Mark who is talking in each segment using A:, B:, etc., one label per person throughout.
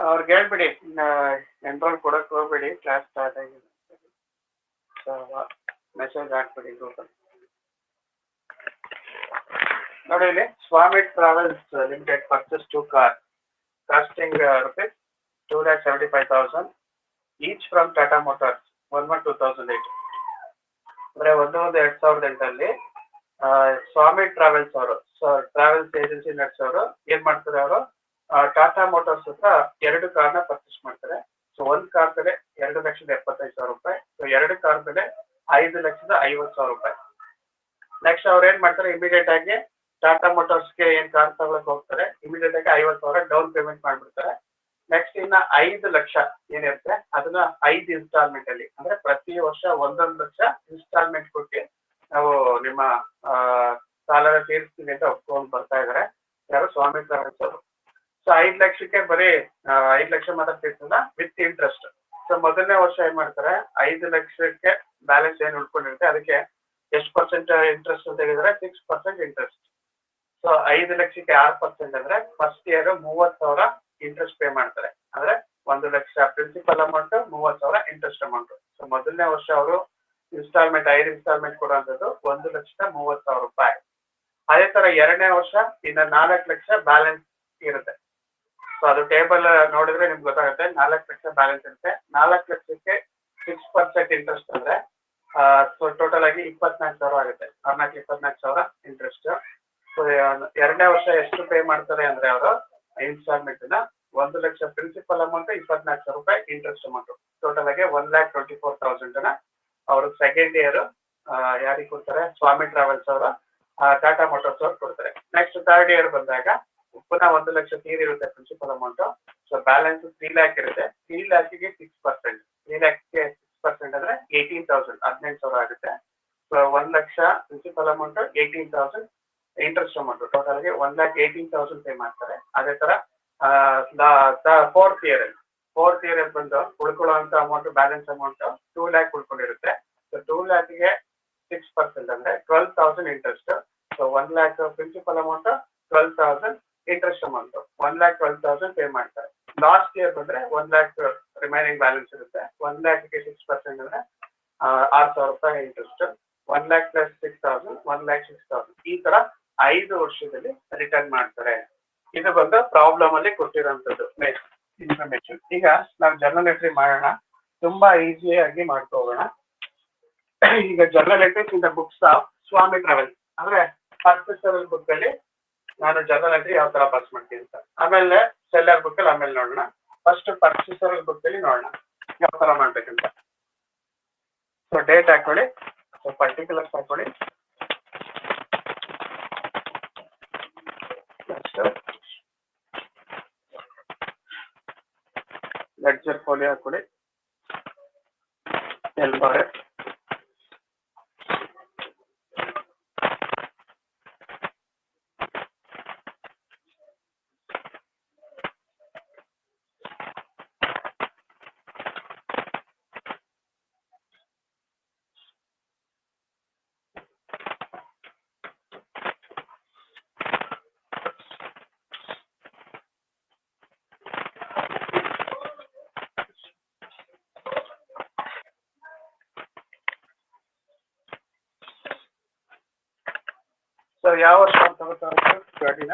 A: ಅವ್ರಿಗೆ ಹೇಳ್ಬಿಡಿ ಎನ್ರೋಲ್ ಕೊಡಕ್ಕೆ ಹೋಗ್ಬೇಡಿ, ಕ್ಲಾಸ್ ಸ್ಟಾರ್ಟ್ ಆಗಿದೆ. ಸೊ ಮೆಸೇಜ್ ಹಾಕ್ಬಿಡಿ ಗ್ರೂಪಲ್ಲಿ. ನೋಡಿ ಇಲ್ಲಿ Swami travels limited purchase 2 cars costing rupees 2,75,000 each from Tata motors 1/1/2008. ಅಂದ್ರೆ 1/1/2008 ಸ್ವಾಮಿ ಟ್ರಾವೆಲ್ಸ್ ಅವರು ಟ್ರಾವೆಲ್ಸ್ ಏಜೆನ್ಸಿ ನಡೆಸೋರು ಏನ್ ಮಾಡ್ತಾರೆ, ಅವರು ಟಾಟಾ ಮೋಟಾರ್ಸ್ ಹತ್ರ 2 ಕಾರ್ನ ಪರ್ಚೇಸ್ ಮಾಡ್ತಾರೆ. ಸೊ ಒಂದು ಕಾರ್ ಬೆಲೆ 2,75,000 ರೂಪಾಯಿ. ಸೊ 2 ಕಾರ್ ಬೆಲೆ 5,50,000 ರೂಪಾಯಿ. ನೆಕ್ಸ್ಟ್ ಅವ್ರು ಏನ್ ಮಾಡ್ತಾರೆ, ಇಮಿಡಿಯೇಟ್ ಆಗಿ ಟಾಟಾ ಮೋಟಾರ್ಸ್ಗೆ ಏನ್ ಕಾರ್ ತಗೊಳಕ್ ಹೋಗ್ತಾರೆ, ಇಮಿಡಿಯೇಟ್ ಆಗಿ 50,000 ಡೌನ್ ಪೇಮೆಂಟ್ ಮಾಡ್ಬಿಡ್ತಾರೆ. ನೆಕ್ಸ್ಟ್ ಇನ್ನ 5 ಲಕ್ಷ ಏನಿರುತ್ತೆ ಅದನ್ನ 5 ಇನ್ಸ್ಟಾಲ್ಮೆಂಟ್ ಅಲ್ಲಿ, ಅಂದ್ರೆ ಪ್ರತಿ ವರ್ಷ 1 ಲಕ್ಷ ಇನ್ಸ್ಟಾಲ್ಮೆಂಟ್ ಕೊಟ್ಟು ನಾವು ನಿಮ್ಮ ಸಾಲನ ತೀರಿಸ್ತೀವಿ ಅಂತ ಒಪ್ಕೊಂಡು ಬರ್ತಾ ಇದಾರೆ ಯಾರು, ಸ್ವಾಮಿ ಟ್ರಾವೆಲ್ಸ್ ಅವರು. ಸೊ 5 ಲಕ್ಷಕ್ಕೆ ಬರೀ 5 ಲಕ್ಷ ಮಾತ್ರ ತೀರ್ಸಲ್ಲ, ವಿತ್ ಇಂಟ್ರೆಸ್ಟ್. ಸೊ ಮೊದಲನೇ ವರ್ಷ ಏನ್ ಮಾಡ್ತಾರೆ, 5 ಲಕ್ಷಕ್ಕೆ ಬ್ಯಾಲೆನ್ಸ್ ಏನ್ ಉಳ್ಕೊಂಡಿರುತ್ತೆ ಅದಕ್ಕೆ ಎಷ್ಟು ಪರ್ಸೆಂಟ್ ಇಂಟ್ರೆಸ್ಟ್ ತೆಗೆದ್ರೆ 6% ಇಂಟ್ರೆಸ್ಟ್. ಸೊ 5 ಲಕ್ಷಕ್ಕೆ 6% ಅಂದ್ರೆ ಫಸ್ಟ್ ಇಯರ್ 30,000 ಇಂಟ್ರೆಸ್ಟ್ ಪೇ ಮಾಡ್ತಾರೆ. ಅಂದ್ರೆ 1 lakh principal amount, 30,000 interest amount. So ಮೊದಲನೇ ವರ್ಷ ಅವರು ಇನ್ಸ್ಟಾಲ್ಮೆಂಟ್ 5 ಇನ್ಸ್ಟಾಲ್ಮೆಂಟ್ ಕೊಡುವಂಥದ್ದು 1,30,000 ರೂಪಾಯಿ. ಅದೇ ತರ ಎರಡನೇ ವರ್ಷ ಇನ್ನ 4 ಲಕ್ಷ ಬ್ಯಾಲೆನ್ಸ್ ಇರುತ್ತೆ. ಸೊ ಅದು ಟೇಬಲ್ ನೋಡಿದ್ರೆ ನಿಮ್ಗೆ ಗೊತ್ತಾಗುತ್ತೆ, 4 ಲಕ್ಷ ಬ್ಯಾಲೆನ್ಸ್ ಇರುತ್ತೆ. 4 ಲಕ್ಷಕ್ಕೆ 6% ಇಂಟ್ರೆಸ್ಟ್ ಅಂದ್ರೆ ಸೊ ಟೋಟಲ್ ಆಗಿ 24,000 ಆಗುತ್ತೆ. 24,000 ಇಂಟ್ರೆಸ್ಟ್. ಸೊ ಎರಡನೇ ವರ್ಷ ಎಷ್ಟು ಪೇ ಮಾಡ್ತಾರೆ ಅಂದ್ರೆ ಅವರು ಇನ್ಸ್ಟಾಲ್ಮೆಂಟ್ ನ 1 ಲಕ್ಷ ಪ್ರಿನ್ಸಿಪಲ್ ಅಮೌಂಟ್, 24,000 ರೂಪಾಯಿ ಇಂಟ್ರೆಸ್ಟ್ ಅಮೌಂಟ್, ಟೋಟಲ್ ಆಗಿ 1,24,000 ಅವರು ಸೆಕೆಂಡ್ ಇಯರ್ ಯಾರಿಗೆ ಕೊಡ್ತಾರೆ, ಸ್ವಾಮಿ ಟ್ರಾವೆಲ್ಸ್ ಅವರ ಟಾಟಾ ಮೋಟಾರ್ಸ್ ಅವ್ರು ಕೊಡ್ತಾರೆ. ನೆಕ್ಸ್ಟ್ ಥರ್ಡ್ ಇಯರ್ ಬಂದಾಗ ಪುನಃ 1 ಲಕ್ಷ ತೀರಿರುತ್ತೆ principal amount. So balance 3 lakh ಇರುತ್ತೆ. 3 ಲ್ಯಾಕ್ಗೆ 6%, 3 ಲ್ಯಾಕ್ಗೆ 6% ಅಂದ್ರೆ 18,000, 18,000 ಆಗುತ್ತೆ. So 1 lakh principal amount, 18,000 interest amount, total ಆಗಿ 1,18,000 ಪೇ ಮಾಡ್ತಾರೆ. ಅದೇ ತರ ಫೋರ್ತ್ ಇಯರ್ ಅಲ್ಲಿ ಬಂದು ಉಳ್ಕೊಳ್ಳುವಂತ ಅಮೌಂಟ್, ಬ್ಯಾಲೆನ್ಸ್ ಅಮೌಂಟ್ 2 ಲ್ಯಾಕ್ ಉಳ್ಕೊಂಡಿರುತ್ತೆ. ಸೊ 2 ಲ್ಯಾಕ್ಗೆ 6% ಅಂದ್ರೆ 12,000 interest. So 1 lakh principal amount, 12,000 interest amount, 1,12,000 pay ಮಾಡ್ತಾರೆ. ಲಾಸ್ಟ್ ಇಯರ್ ಬಂದ್ರೆ 1 ಲ್ಯಾಕ್ ರಿಮೈನಿಂಗ್ ಬ್ಯಾಲೆನ್ಸ್ ಇರುತ್ತೆ. 1 ಲ್ಯಾಕ್ಗೆ 6% ಅಂದ್ರೆ 6,000 ರೂಪಾಯಿ ಇಂಟ್ರೆಸ್ಟ್. 1 ಲ್ಯಾಕ್ ಪ್ಲಸ್ 6,000, 1 ಲ್ಯಾಕ್ 6,000 ಈ ತರ 5 ವರ್ಷದಲ್ಲಿ ರಿಟರ್ನ್ ಮಾಡ್ತಾರೆ. ಇದು ಬಂದು ಪ್ರಾಬ್ಲಮ್ ಅಲ್ಲಿ ಕೊಟ್ಟಿರೋಂಥದ್ದು ಇನ್ಫಾರ್ಮೇಶನ್. ಈಗ ನಾವು ಜರ್ನಲ್ ಎಂಟ್ರಿ ಮಾಡೋಣ, ತುಂಬಾ ಈಸಿಯಾಗಿ ಮಾಡ್ಕೋಗೋಣ. ಈಗ journal entries in the books of Swami Travels ಅಂದ್ರೆ ಪರ್ಚೇಸರ್ ಬುಕ್ ಅಲ್ಲಿ ನಾನು ಜರ್ನಲ್ ಎಂಟ್ರಿ ಯಾವ ತರ ಪಾಸ್ ಮಾಡ್ತೀನಿ ಅಂತ, ಆಮೇಲೆ ಸೆಲ್ಲರ್ ಬುಕ್ ಅಲ್ಲಿ ಆಮೇಲೆ ನೋಡೋಣ. ಫಸ್ಟ್ ಪರ್ಚೇಸರ್ ಬುಕ್ ಅಲ್ಲಿ ನೋಡೋಣ ಯಾವ ತರ ಮಾಡ್ಬೇಕಂತ. ಸೊ ಡೇಟ್ ಹಾಕೊಳ್ಳಿ, ಸೊ ಪರ್ಟಿಕ್ಯುಲರ್ಸ್ ಹಾಕೊಳ್ಳಿ. ನೆಕ್ಸ್ಟ್ ಲೆಡ್ಜರ್ ಫೋಲಿಯೋ ಹಾಕೊಳ್ಳಿ, ಎಲ್ಬಾರೆ, ಸೊ ಯಾವ ವರ್ಷ ತಗೋತಾರೆ ಗಾಡಿನ,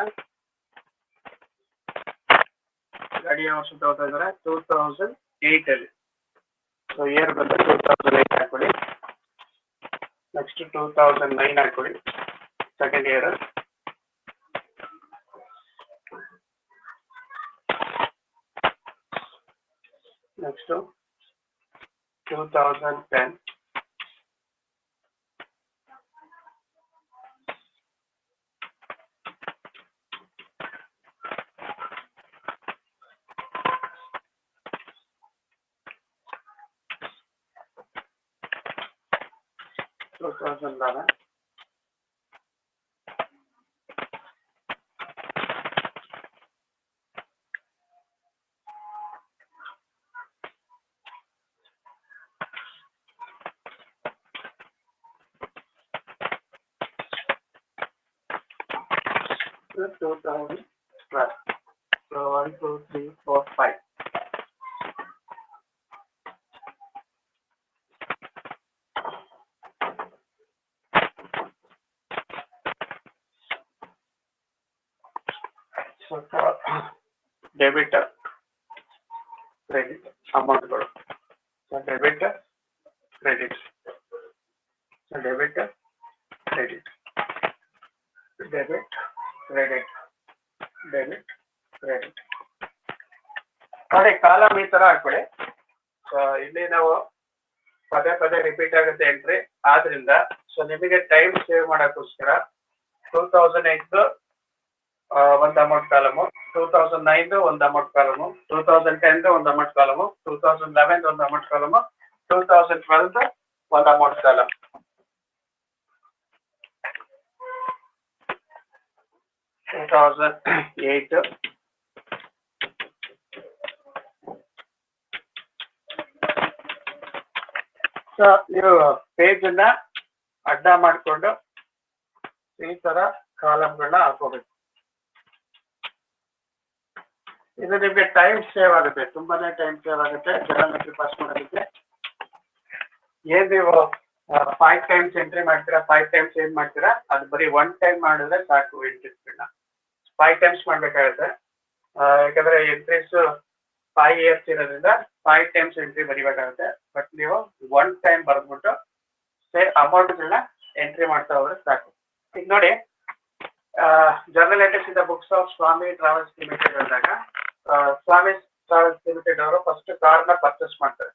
A: ಗಾಡಿ ಯಾವ ವರ್ಷ ತಗೋತಾ ಇದ್ದಾರೆ, 2008 ಅಲ್ಲಿ. ಸೊ ಇಯರ್ ಬಂದು 2008 ಹಾಕೊಳ್ಳಿ. ನೆಕ್ಸ್ಟ್ 2009 ಹಾಕೊಳ್ಳಿ, second year. Next 2010, So 1, 2, 3, 4, 5 so debit credit ಅಮೌಂಟ್ಗಳು. So debit credit, so debit credit, debit credit, debit credit. ಅದೇ ಕಾಲಮ್ ಈ ತರ ಹಾಕೊಳ್ಳಿ. ಸೊ ಇಲ್ಲಿ ನಾವು ಪದೇ ಪದೇ ರಿಪೀಟ್ ಆಗುತ್ತೆ ಎಂಟ್ರಿ ಆದ್ರಿಂದ ಸೊ ನಿಮಗೆ ಟೈಮ್ ಸೇವ್ ಮಾಡೋಕ್ಕೋಸ್ಕರ 2008 ಒಂದು ಅಮೌಂಟ್ ಕಾಲಮು, 2009 ಒಂದು ಅಮೌಂಟ್ ಕಾಲಮು, 2010 ಒಂದು ಅಮೌಂಟ್ ಕಾಲಮು, 2011 ಒಂದು ಅಮೌಂಟ್ ಕಾಲಮು, 2012 ಒಂದು ಅಮೌಂಟ್ ಕಾಲಮ್. 2008 ಸೊ ನೀವು ಪೇಜ್ ಅನ್ನ ಅಡ್ಡ ಮಾಡಿಕೊಂಡು ಈ ತರ ಕಾಲಮ್ಗಳನ್ನ ಹಾಕೋಬೇಕು. ಇದು ನಿಮ್ಗೆ ಟೈಮ್ ಸೇವ್ ಆಗುತ್ತೆ, ತುಂಬಾನೇ ಟೈಮ್ ಸೇವ್ ಆಗುತ್ತೆ ಜನರಲ್ ಎಂಟ್ರಿ ಪಾಸ್ ಮಾಡೋದಕ್ಕೆ. ಏನ್ ನೀವು 5 times ಎಂಟ್ರಿ ಮಾಡ್ತೀರಾ, 5 times ಏನ್ ಮಾಡ್ತೀರಾ, ಅದು ಬರೀ 1 time ಮಾಡಿದ್ರೆ ಸಾಕು. ಎಂಟ್ರೀಸ್ಗಳನ್ನ 5 times ಮಾಡ್ಬೇಕಾಗುತ್ತೆ. ಯಾಕಂದ್ರೆ ಎಂಟ್ರೀಸ್ 5 years ಇರೋದ್ರಿಂದ 5 times ಎಂಟ್ರಿ ಬರಿಬೇಕಾಗುತ್ತೆ. ಬಟ್ ನೀವು 1 time ಬರೆದ್ಬಿಟ್ಟು ಅಮೌಂಟ್ಗಳನ್ನ ಎಂಟ್ರಿ ಮಾಡ್ತಾ ಹೋದ್ರೆ ಸಾಕು. ಈಗ ನೋಡಿ, journal entries in the books of Swami travels Limited ಅಂದಾಗ ಸ್ವಾಮಿ ಟ್ರಾವೆಲ್ಸ್ ಲಿಮಿಟೆಡ್ ಅವರು ಫಸ್ಟ್ ಕಾರ್ನ ಪರ್ಚೇಸ್ ಮಾಡ್ತಾರೆ.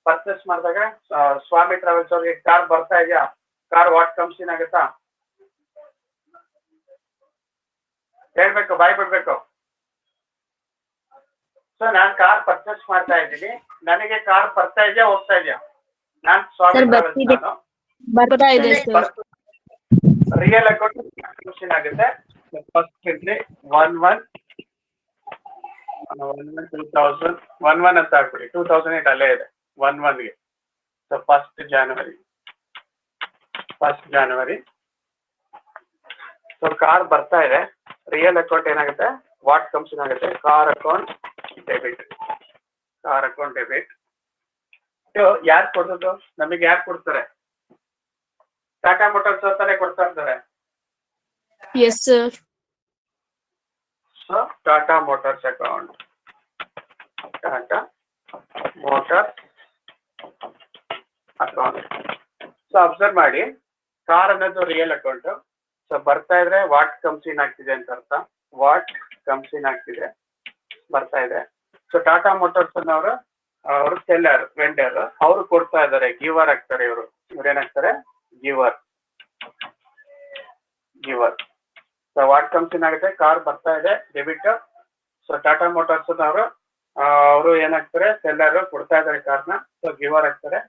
A: ಪರ್ಚೇಸ್ ಮಾಡಿದಾಗ ಸ್ವಾಮಿ ಟ್ರಾವೆಲ್ಸ್ ಅವ್ರಿಗೆ ಕಾರ್ ಬರ್ತಾ ಇದೆಯಾ, ಕಾರ್ ವಾಟ್ ಕಮ್ಸ್ ಇನ್ ಆಗುತ್ತಾ ಹೇಳ್ಬೇಕು, ಬಾಯ್ ಬಿಡ್ಬೇಕು. ಸೊ ನಾನ್ ಕಾರ್ ಪರ್ಚೇಸ್ ಮಾಡ್ತಾ ಇದ್ದೀನಿ, ನನಗೆ ಕಾರ್ ಬರ್ತಾ ಇದೆಯಾ ಹೋಗ್ತಾ ಇದೆಯಾ? ನಾನ್ Swami travels real account commission ಆಗುತ್ತೆ. ಫಸ್ಟ್ ಎಂಟ್ರಿ 11 ಅಂತ ಹಾಕ್ಬಿಡಿ. 2008 ಅಲ್ಲೇ ಇದೆ 11ಗೆ. So 1st January so car ಬರ್ತಾ ಇದೆ. ರಿಯಲ್ ಅಕೌಂಟ್ ಏನಾಗುತ್ತೆ, ವಾಟ್ ಕಮ್ಸ್ ಆಗುತ್ತೆ, ಕಾರ್ ಅಕೌಂಟ್ ಡೆಬಿಟ್. ಯಾರು ಕೊಡೋದು ನಮಗೆ? ಯಾರು ಕೊಡ್ತಾರೆ? ಟಾಟಾ ಮೋಟಾರ್ಸ್ ಅಂತಾನೆ ಕೊಡ್ತಾ ಇರ್ತಾರೆ.
B: Yes, sir.
A: So Tata motors account, Tata motors account. So observe ಮಾಡಿ, ಕಾರ್ ಅನ್ನೋದು ರಿಯಲ್ ಅಕೌಂಟ್. ಸೊ ಬರ್ತಾ ಇದ್ರೆ ವಾಟ್ ಕಮ್ಸ್ ಇನ್ ಆಗ್ತಿದೆ ಅಂತ ಅರ್ಥ. ವಾಟ್ ಕಮ್ಸ್ ಇನ್ ಆಗ್ತಿದೆ, ಬರ್ತಾ ಇದೆ. ಸೊ ಟಾಟಾ ಮೋಟಾರ್ಸ್ ಅನ್ನೋರು ಅವರು ಸೆಲ್ಲರ್, ವೆಂಡರ್, ಅವರು ಕೊಡ್ತಾ ಇದ್ದಾರೆ, ಗಿವರ್ ಆಗ್ತಾರೆ. ಇವ್ರೇನಾಗ್ತಾರೆ? Giver. So what comes in ಆಗುತ್ತೆ, ಕಾರ್ ಬರ್ತಾ ಇದೆ, ಡೆಬಿಟ್. ಸೊ ಟಾಟಾ ಮೋಟಾರ್ಸ್ ಅವರು ಏನಾಗ್ತಾರೆ? ಸೆಲ್ಲರ್, ಕೊಡ್ತಾ ಇದ್ದಾರೆ ಕಾರ್ನ. ಸೊ ಗಿವರ್ ಆಗ್ತಾರೆ.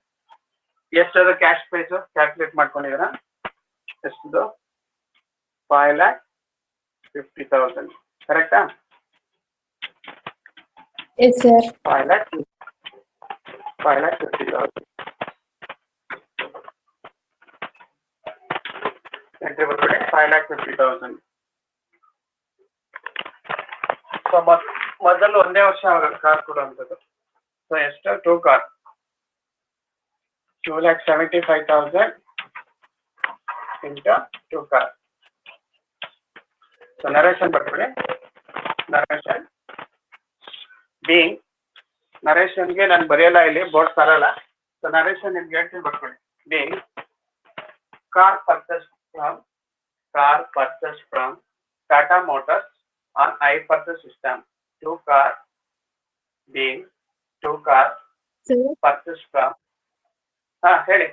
A: ಎಷ್ಟದು ಕ್ಯಾಶ್ ಪ್ರೈಸ್ ಕ್ಯಾಲ್ಕುಲೇಟ್ ಮಾಡ್ಕೊಂಡಿದ್ದೀರಾ? ಎಷ್ಟದು? 5,50,000. ಕರೆಕ್ಟಾ?
B: Yes, sir.
A: 5,50,000 ಎಂಟ್ರಿ ಬರ್ಬಿಡಿ. 5,50,000. ಸೊ ಮೊದಲು ಒಂದೇ ವರ್ಷ ಕಾರ್ ಕೊಡುವಂಥದ್ದು. ಸೊ ಎಷ್ಟು? 2 car, 2,75,000 into 2 car. So narration ಬರ್ಬಿಡಿ. ನರೇಶನ್ಗೆ ನಾನು ಬರೆಯಲ್ಲ, ಇಲ್ಲಿ ಬೋರ್ಡ್ ತರಲ್ಲ. ಸೊ ನರೇಶನ್ ನಿಮ್ಗೆ ಹೇಳ್ತೀನಿ, ಬರ್ಕೊಳ್ಳಿ. Being car purchase from Tata motors on I purchase system. 2 car being 2 car purchase from. ಹೇಳಿ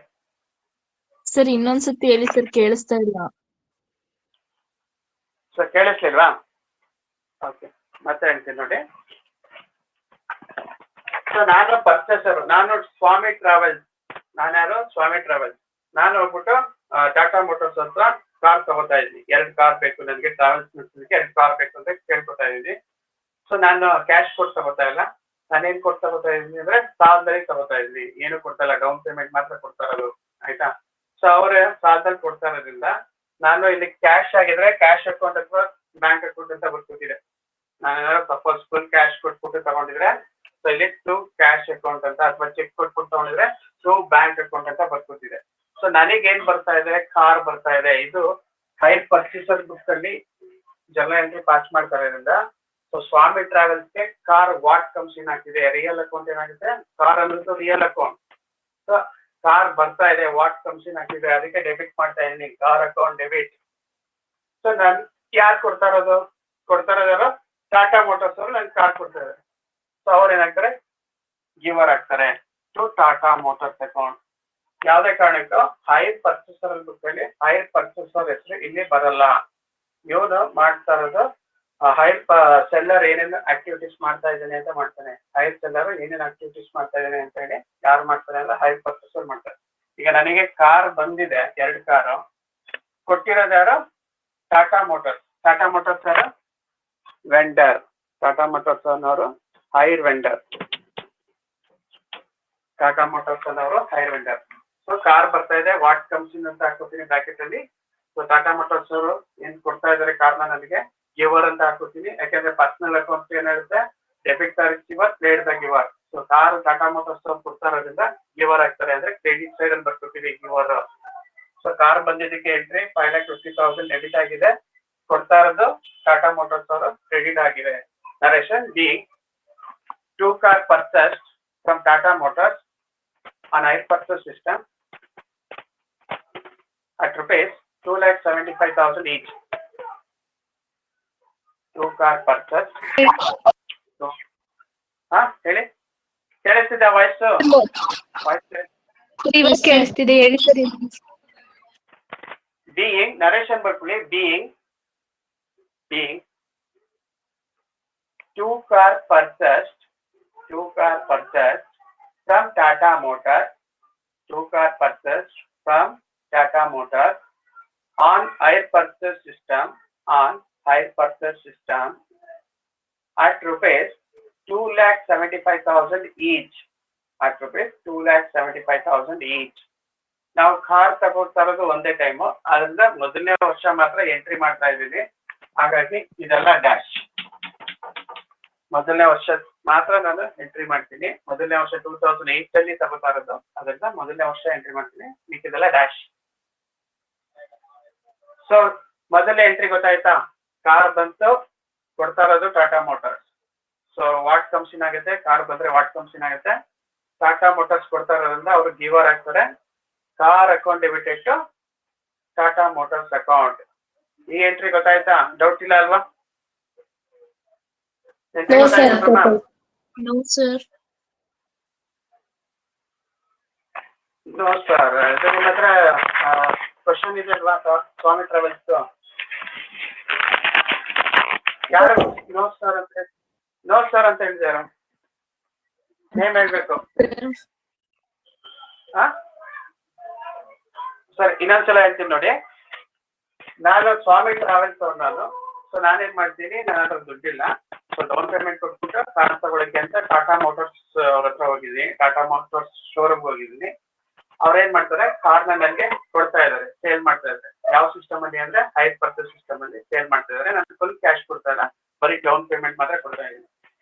B: ಸರ್, ಇನ್ನೊಂದ್ಸತಿ ಹೇಳಿ ಸರ್, ಕೇಳಿಸ್ತಾ ಇಲ್ಲ.
A: ಸೊ ಕೇಳಿಸ್ಲಿಲ್ವಾ? ಓಕೆ, ಮತ್ತೆ ಹೇಳ್ತೀನಿ ನೋಡಿ. ಸೊ ನಾನು ಪರ್ಚೇಸರ್, ನಾನು ಸ್ವಾಮಿ ಟ್ರಾವೆಲ್ಸ್. ನಾನ್ಯಾರು? ಸ್ವಾಮಿ ಟ್ರಾವೆಲ್ಸ್. ನಾನು ಹೋಗ್ಬಿಟ್ಟು ಟಾಟಾ ಮೋಟಾರ್ಸ್ ಹತ್ರ ಕಾರ್ ತಗೋತಾ ಇದ್ದೀನಿ. 2 ಕಾರ್ ಬೇಕು ನನಗೆ, ಟ್ರಾವೆಲ್ಸ್ ನಡೆಸಲಿಕ್ಕೆ 2 ಕಾರ್ ಬೇಕು ಅಂತ ಕೇಳ್ಕೊತಾ ಇದ್ದೀನಿ. ಸೊ ನಾನು ಕ್ಯಾಶ್ ಕೊಟ್ಟು ತಗೋತಾ ಇಲ್ಲ. ನಾನೇನ್ ಕೊಟ್ಟು ತಗೋತಾ ಇದ್ದೀನಿ ಅಂದ್ರೆ ಸಾಲದಲ್ಲಿ ತಗೋತಾ ಇದ್ದೀನಿ. ಏನು ಕೊಡ್ತಾ ಇಲ್ಲ, ಡೌನ್ ಪೇಮೆಂಟ್ ಮಾತ್ರ ಕೊಡ್ತಾ ಇರೋದು. ಆಯ್ತಾ? ಸೊ ಅವ್ರ ಸಾಲದಲ್ಲಿ ಕೊಡ್ತಾ ಇರೋದ್ರಿಂದ ನಾನು ಇಲ್ಲಿ ಕ್ಯಾಶ್ ಆಗಿದ್ರೆ ಕ್ಯಾಶ್ ಅಕೌಂಟ್ ಅಥವಾ ಬ್ಯಾಂಕ್ ಅಕೌಂಟ್ ಅಂತ ಬರ್ಕೊತಿದೆ. ನಾನು ಸಪೋಸ್ ಫುಲ್ ಕ್ಯಾಶ್ ಕೊಟ್ಬಿಟ್ಟು ತಗೊಂಡಿದ್ರೆ ಸೊ ಇಲ್ಲಿ ಟು ಕ್ಯಾಶ್ ಅಕೌಂಟ್ ಅಂತ, ಅಥವಾ ಚೆಕ್ ಕೊಟ್ಬಿಟ್ಟು ತಗೊಂಡಿದ್ರೆ ಟು ಬ್ಯಾಂಕ್ ಅಕೌಂಟ್ ಅಂತ ಬರ್ಕೊತಿದೆ. ಸೊ ನನಗೇನ್ ಬರ್ತಾ ಇದೆ? ಕಾರ್ ಬರ್ತಾ ಇದೆ. ಇದು ಹೈರ್ ಪರ್ಚೇಸರ್ ಬುಕ್ ಅಲ್ಲಿ ಜರ್ನಲ್ ಎಂಟ್ರಿ ಪಾಸ್ ಮಾಡ್ತಾರೆ ಇದರಿಂದ. ಸೊ ಸ್ವಾಮಿ ಟ್ರಾವೆಲ್ಸ್ಗೆ ಕಾರ್ ವಾಟ್ ಕಮ್ಸ್ ಇನ್ ಆಗ್ತಿದೆ, ರಿಯಲ್ ಅಕೌಂಟ್ ಏನಾಗುತ್ತೆ, ಕಾರ್ ಅನ್ನೋದು ರಿಯಲ್ ಅಕೌಂಟ್. ಸೊ ಕಾರ್ ಬರ್ತಾ ಇದೆ, ವಾಟ್ ಕಮ್ಸ್ ಇನ್ ಆಗ್ತಿದೆ, ಅದಕ್ಕೆ ಡೆಬಿಟ್ ಮಾಡ್ತಾ ಇದೀನಿ, ಕಾರ್ ಅಕೌಂಟ್ ಡೆಬಿಟ್. ಸೊ ನಾನು ಯಾರು ಕೊಡ್ತಾ ಇರೋದು ಟಾಟಾ ಮೋಟಾರ್ಸ್ ಅವರು ನನ್ಗೆ ಕಾರ್ ಕೊಡ್ತಾರೆ. ಸೊ ಅವ್ರು ಏನಾಗ್ತಾರೆ, ಗಿವರ್ ಆಗ್ತಾರೆ ಟು ಟಾಟಾ ಮೋಟಾರ್ಸ್ ಅಕೌಂಟ್. ಯಾವುದೇ ಕಾರಣಕ್ಕೂ ಹೈರ್ ಪರ್ಚೇಸರ್ ಬುಕ್ ಅಲ್ಲಿ ಹೈರ್ ಪರ್ಚೇಸರ್ ಹೆಸರು ಇಲ್ಲಿ ಬರಲ್ಲ. ಇವನು ಮಾಡ್ತಾ ಇರೋದು ಹೈರ್ ಸೆಲ್ಲರ್ ಏನೇನು ಆಕ್ಟಿವಿಟೀಸ್ ಮಾಡ್ತಾ ಇದ್ದಾನೆ ಅಂತ ಮಾಡ್ತಾನೆ. ಹೈರ್ ಸೆಲ್ಲರ್ ಏನೇನು ಆಕ್ಟಿವಿಟೀಸ್ ಮಾಡ್ತಾ ಇದ್ದಾನೆ ಅಂತ ಹೇಳಿ ಯಾರು ಮಾಡ್ತಾರೆ ಅಂದ್ರೆ ಹೈರ್ ಪರ್ಚೇಸರ್ ಮಾಡ್ತಾರೆ. ಈಗ ನನಗೆ ಕಾರ್ ಬಂದಿದೆ, 2 ಕಾರು ಕೊಟ್ಟಿರೋದು ಯಾರು, ಟಾಟಾ ಮೋಟಾರ್ಸ್. ಟಾಟಾ ಮೋಟಾರ್ಸ್ ಯಾರು, ವೆಂಡರ್. ಟಾಟಾ ಮೋಟಾರ್ಸ್ ಅನ್ನೋರು ಹೈರ್ ವೆಂಡರ್. ಟಾಟಾ ಮೋಟಾರ್ಸ್ ಅನ್ನೋರು ಹೈರ್ ವೆಂಡರ್. ಸೊ ಕಾರ್ ಬರ್ತಾ ಇದೆ, ವಾಟ್ ಕಮ್ಸ್ ಇನ್ ಅಂತ ಹಾಕೋತೀನಿ ಬ್ರಾಕೆಟ್ ಅಲ್ಲಿ. ಸೊ ಟಾಟಾ ಮೋಟಾರ್ಸ್ ಅವರು ಏನ್ ಕೊಡ್ತಾ ಇದಾರೆ ಕಾರ್ನ ನನಗೆ ಗಿವರ್ ಅಂತ ಹಾಕೋತೀನಿ. ಯಾಕಂದ್ರೆ ಪರ್ಸನಲ್ ಅಕೌಂಟ್ ಏನಿರುತ್ತೆ, debit the receiver, played the giver. So car Tata motors ಅವ್ರು ಕೊಡ್ತಾ ಇರೋದ್ರಿಂದ ಗಿವರ್ ಆಗ್ತಾರೆ, ಅಂದ್ರೆ ಕ್ರೆಡಿಟ್ ಸೈಡ್ ಅಲ್ಲಿ ಬರ್ಕೊತೀವಿ ಗಿವರ್. ಸೊ ಕಾರ್ ಬಂದಿದ್ದಕ್ಕೆ ಎಂಟ್ರಿ 5,50,000 ಡೆಬಿಟ್ ಆಗಿದೆ, ಕೊಡ್ತಾ ಇರೋದು ಟಾಟಾ ಮೋಟಾರ್ಸ್ ಅವರು ಕ್ರೆಡಿಟ್ ಆಗಿದೆ. Narration B 2 car purchased from Tata Motors on hire purchase system at rupees 2,75,000 each. 2 car purchased. ಹೇಳಿ, ಕೇಳಿಸ್ತಿದ್ದ ವಾಯ್ಸ್?
B: ಕೇಳಿಸ್ತಿದೆ, ಹೇಳಿ ಸರಿ.
A: ಬೀಯಿಂಗ್ ನರೇಶನ್ ಬರ್ಕೊಳ್ಳಿ. Being 2 car purchased from Tata Motors. 2 car purchased from Tata Motors on hire purchase system at rupees 2,75,000 each. At rupees 2,75,000 each. ನಾವು car ತಗೋತಾ ಇರೋದು ಒಂದೇ time, ಅದರಿಂದ ಮೊದಲನೇ ವರ್ಷ ಮಾತ್ರ ಎಂಟ್ರಿ ಮಾಡ್ತಾ ಇದ್ದೀವಿ. ಹಾಗಾಗಿ ಇದೆಲ್ಲ ಡ್ಯಾಶ್. ಮೊದಲನೇ ವರ್ಷ ಮಾತ್ರ ನಾನು ಎಂಟ್ರಿ ಮಾಡ್ತೀನಿ. ಮೊದಲನೇ ವರ್ಷ 2008 ಅಲ್ಲಿ ತಗೋತಾ ಇರೋದು, ಅದರಿಂದ ಮೊದಲನೇ ವರ್ಷ ಎಂಟ್ರಿ ಮಾಡ್ತೀನಿ. ಮಿಕ್ಕಿದೆಲ್ಲ ಡ್ಯಾಶ್. ಸೊ ಮೊದಲನೇ ಎಂಟ್ರಿ ಗೊತ್ತಾಯ್ತಾ, ಕಾರ್ ಬಂತು, ಕೊಡ್ತಾ ಇರೋದು Tata motors. So what comes in ಆಗುತ್ತೆ, ಕಾರ್ ಬಂದ್ರೆ ವಾಟ್ ಕಮ್ಸ್ ಇನ್ ಆಗುತ್ತೆ, ಟಾಟಾ ಮೋಟಾರ್ಸ್ ಕೊಡ್ತಾ ಇರೋದ್ರಿಂದ ಅವ್ರು ಗಿವರ್ ಆಗ್ತಾರೆ. Car account debited to Tata motors account. ಈ ಎಂಟ್ರಿ ಗೊತ್ತಾಯ್ತಾ? ಡೌಟ್ ಇಲ್ಲ ಅಲ್ವಾ? ಎಂಟ್ರಿ ಗೊತ್ತಾಯ್ತಾ?
B: No sir.
A: No sir. ನಿಮ್ಮ ಹತ್ರ ಕ್ವಶನ್ ಇದೆ ಅಲ್ವಾ ಸ್ವಾಮಿ ಟ್ರಾವೆಲ್ಸ್? ಯಾರು ನೋ ಸರ್ ಅಂತ ಹೇಳಿದಾರು? ನೇಮ್ ಹೇಳ್ಬೇಕು. ಸರ್ ಇನ್ನೊಂದ್ಸಲ ಹೇಳ್ತೀನಿ ನೋಡಿ. ನಾನು ಸ್ವಾಮಿ ಟ್ರಾವೆಲ್ಸ್ ಅವ್ರು ನಾನು. ಸೊ ನಾನೇನ್ ಮಾಡ್ತೀನಿ, ನನ್ನ ಹತ್ರ ದುಡ್ಡಿಲ್ಲ. ಸೊ ಡೌನ್ ಪೇಮೆಂಟ್ ಕೊಟ್ಬಿಟ್ಟು ಕಾರ್ ತಗೊಳಕ್ಕೆ ಅಂತ ಟಾಟಾ ಮೋಟಾರ್ಸ್ ಅವ್ರ ಹತ್ರ ಹೋಗಿದ್ದೀನಿ, ಟಾಟಾ ಮೋಟಾರ್ಸ್ ಶೋರೂಮ್ ಹೋಗಿದ್ದೀನಿ. ಅವ್ರೇನ್ ಮಾಡ್ತಾರೆ, ಕಾರ್ನ ನನಗೆ ಕೊಡ್ತಾ ಇದಾರೆ, ಸೇಲ್ ಮಾಡ್ತಾ ಇದ್ದಾರೆ. ಯಾವ ಸಿಸ್ಟಮ್ ಅಲ್ಲಿ ಅಂದ್ರೆ ಹೈರ್ ಪರ್ಚೇಸ್ ಸಿಸ್ಟಮ್ ಅಲ್ಲಿ ಸೇಲ್ ಮಾಡ್ತಾ ಇದಾರೆ. ನಾನು ಫುಲ್ ಕ್ಯಾಶ್ ಕೊಡ್ತಾ ಇಲ್ಲ, ಬರೀ ಡೌನ್ ಪೇಮೆಂಟ್ ಮಾತ್ರ ಕೊಡ್ತಾ ಇದ್ದೀನಿ.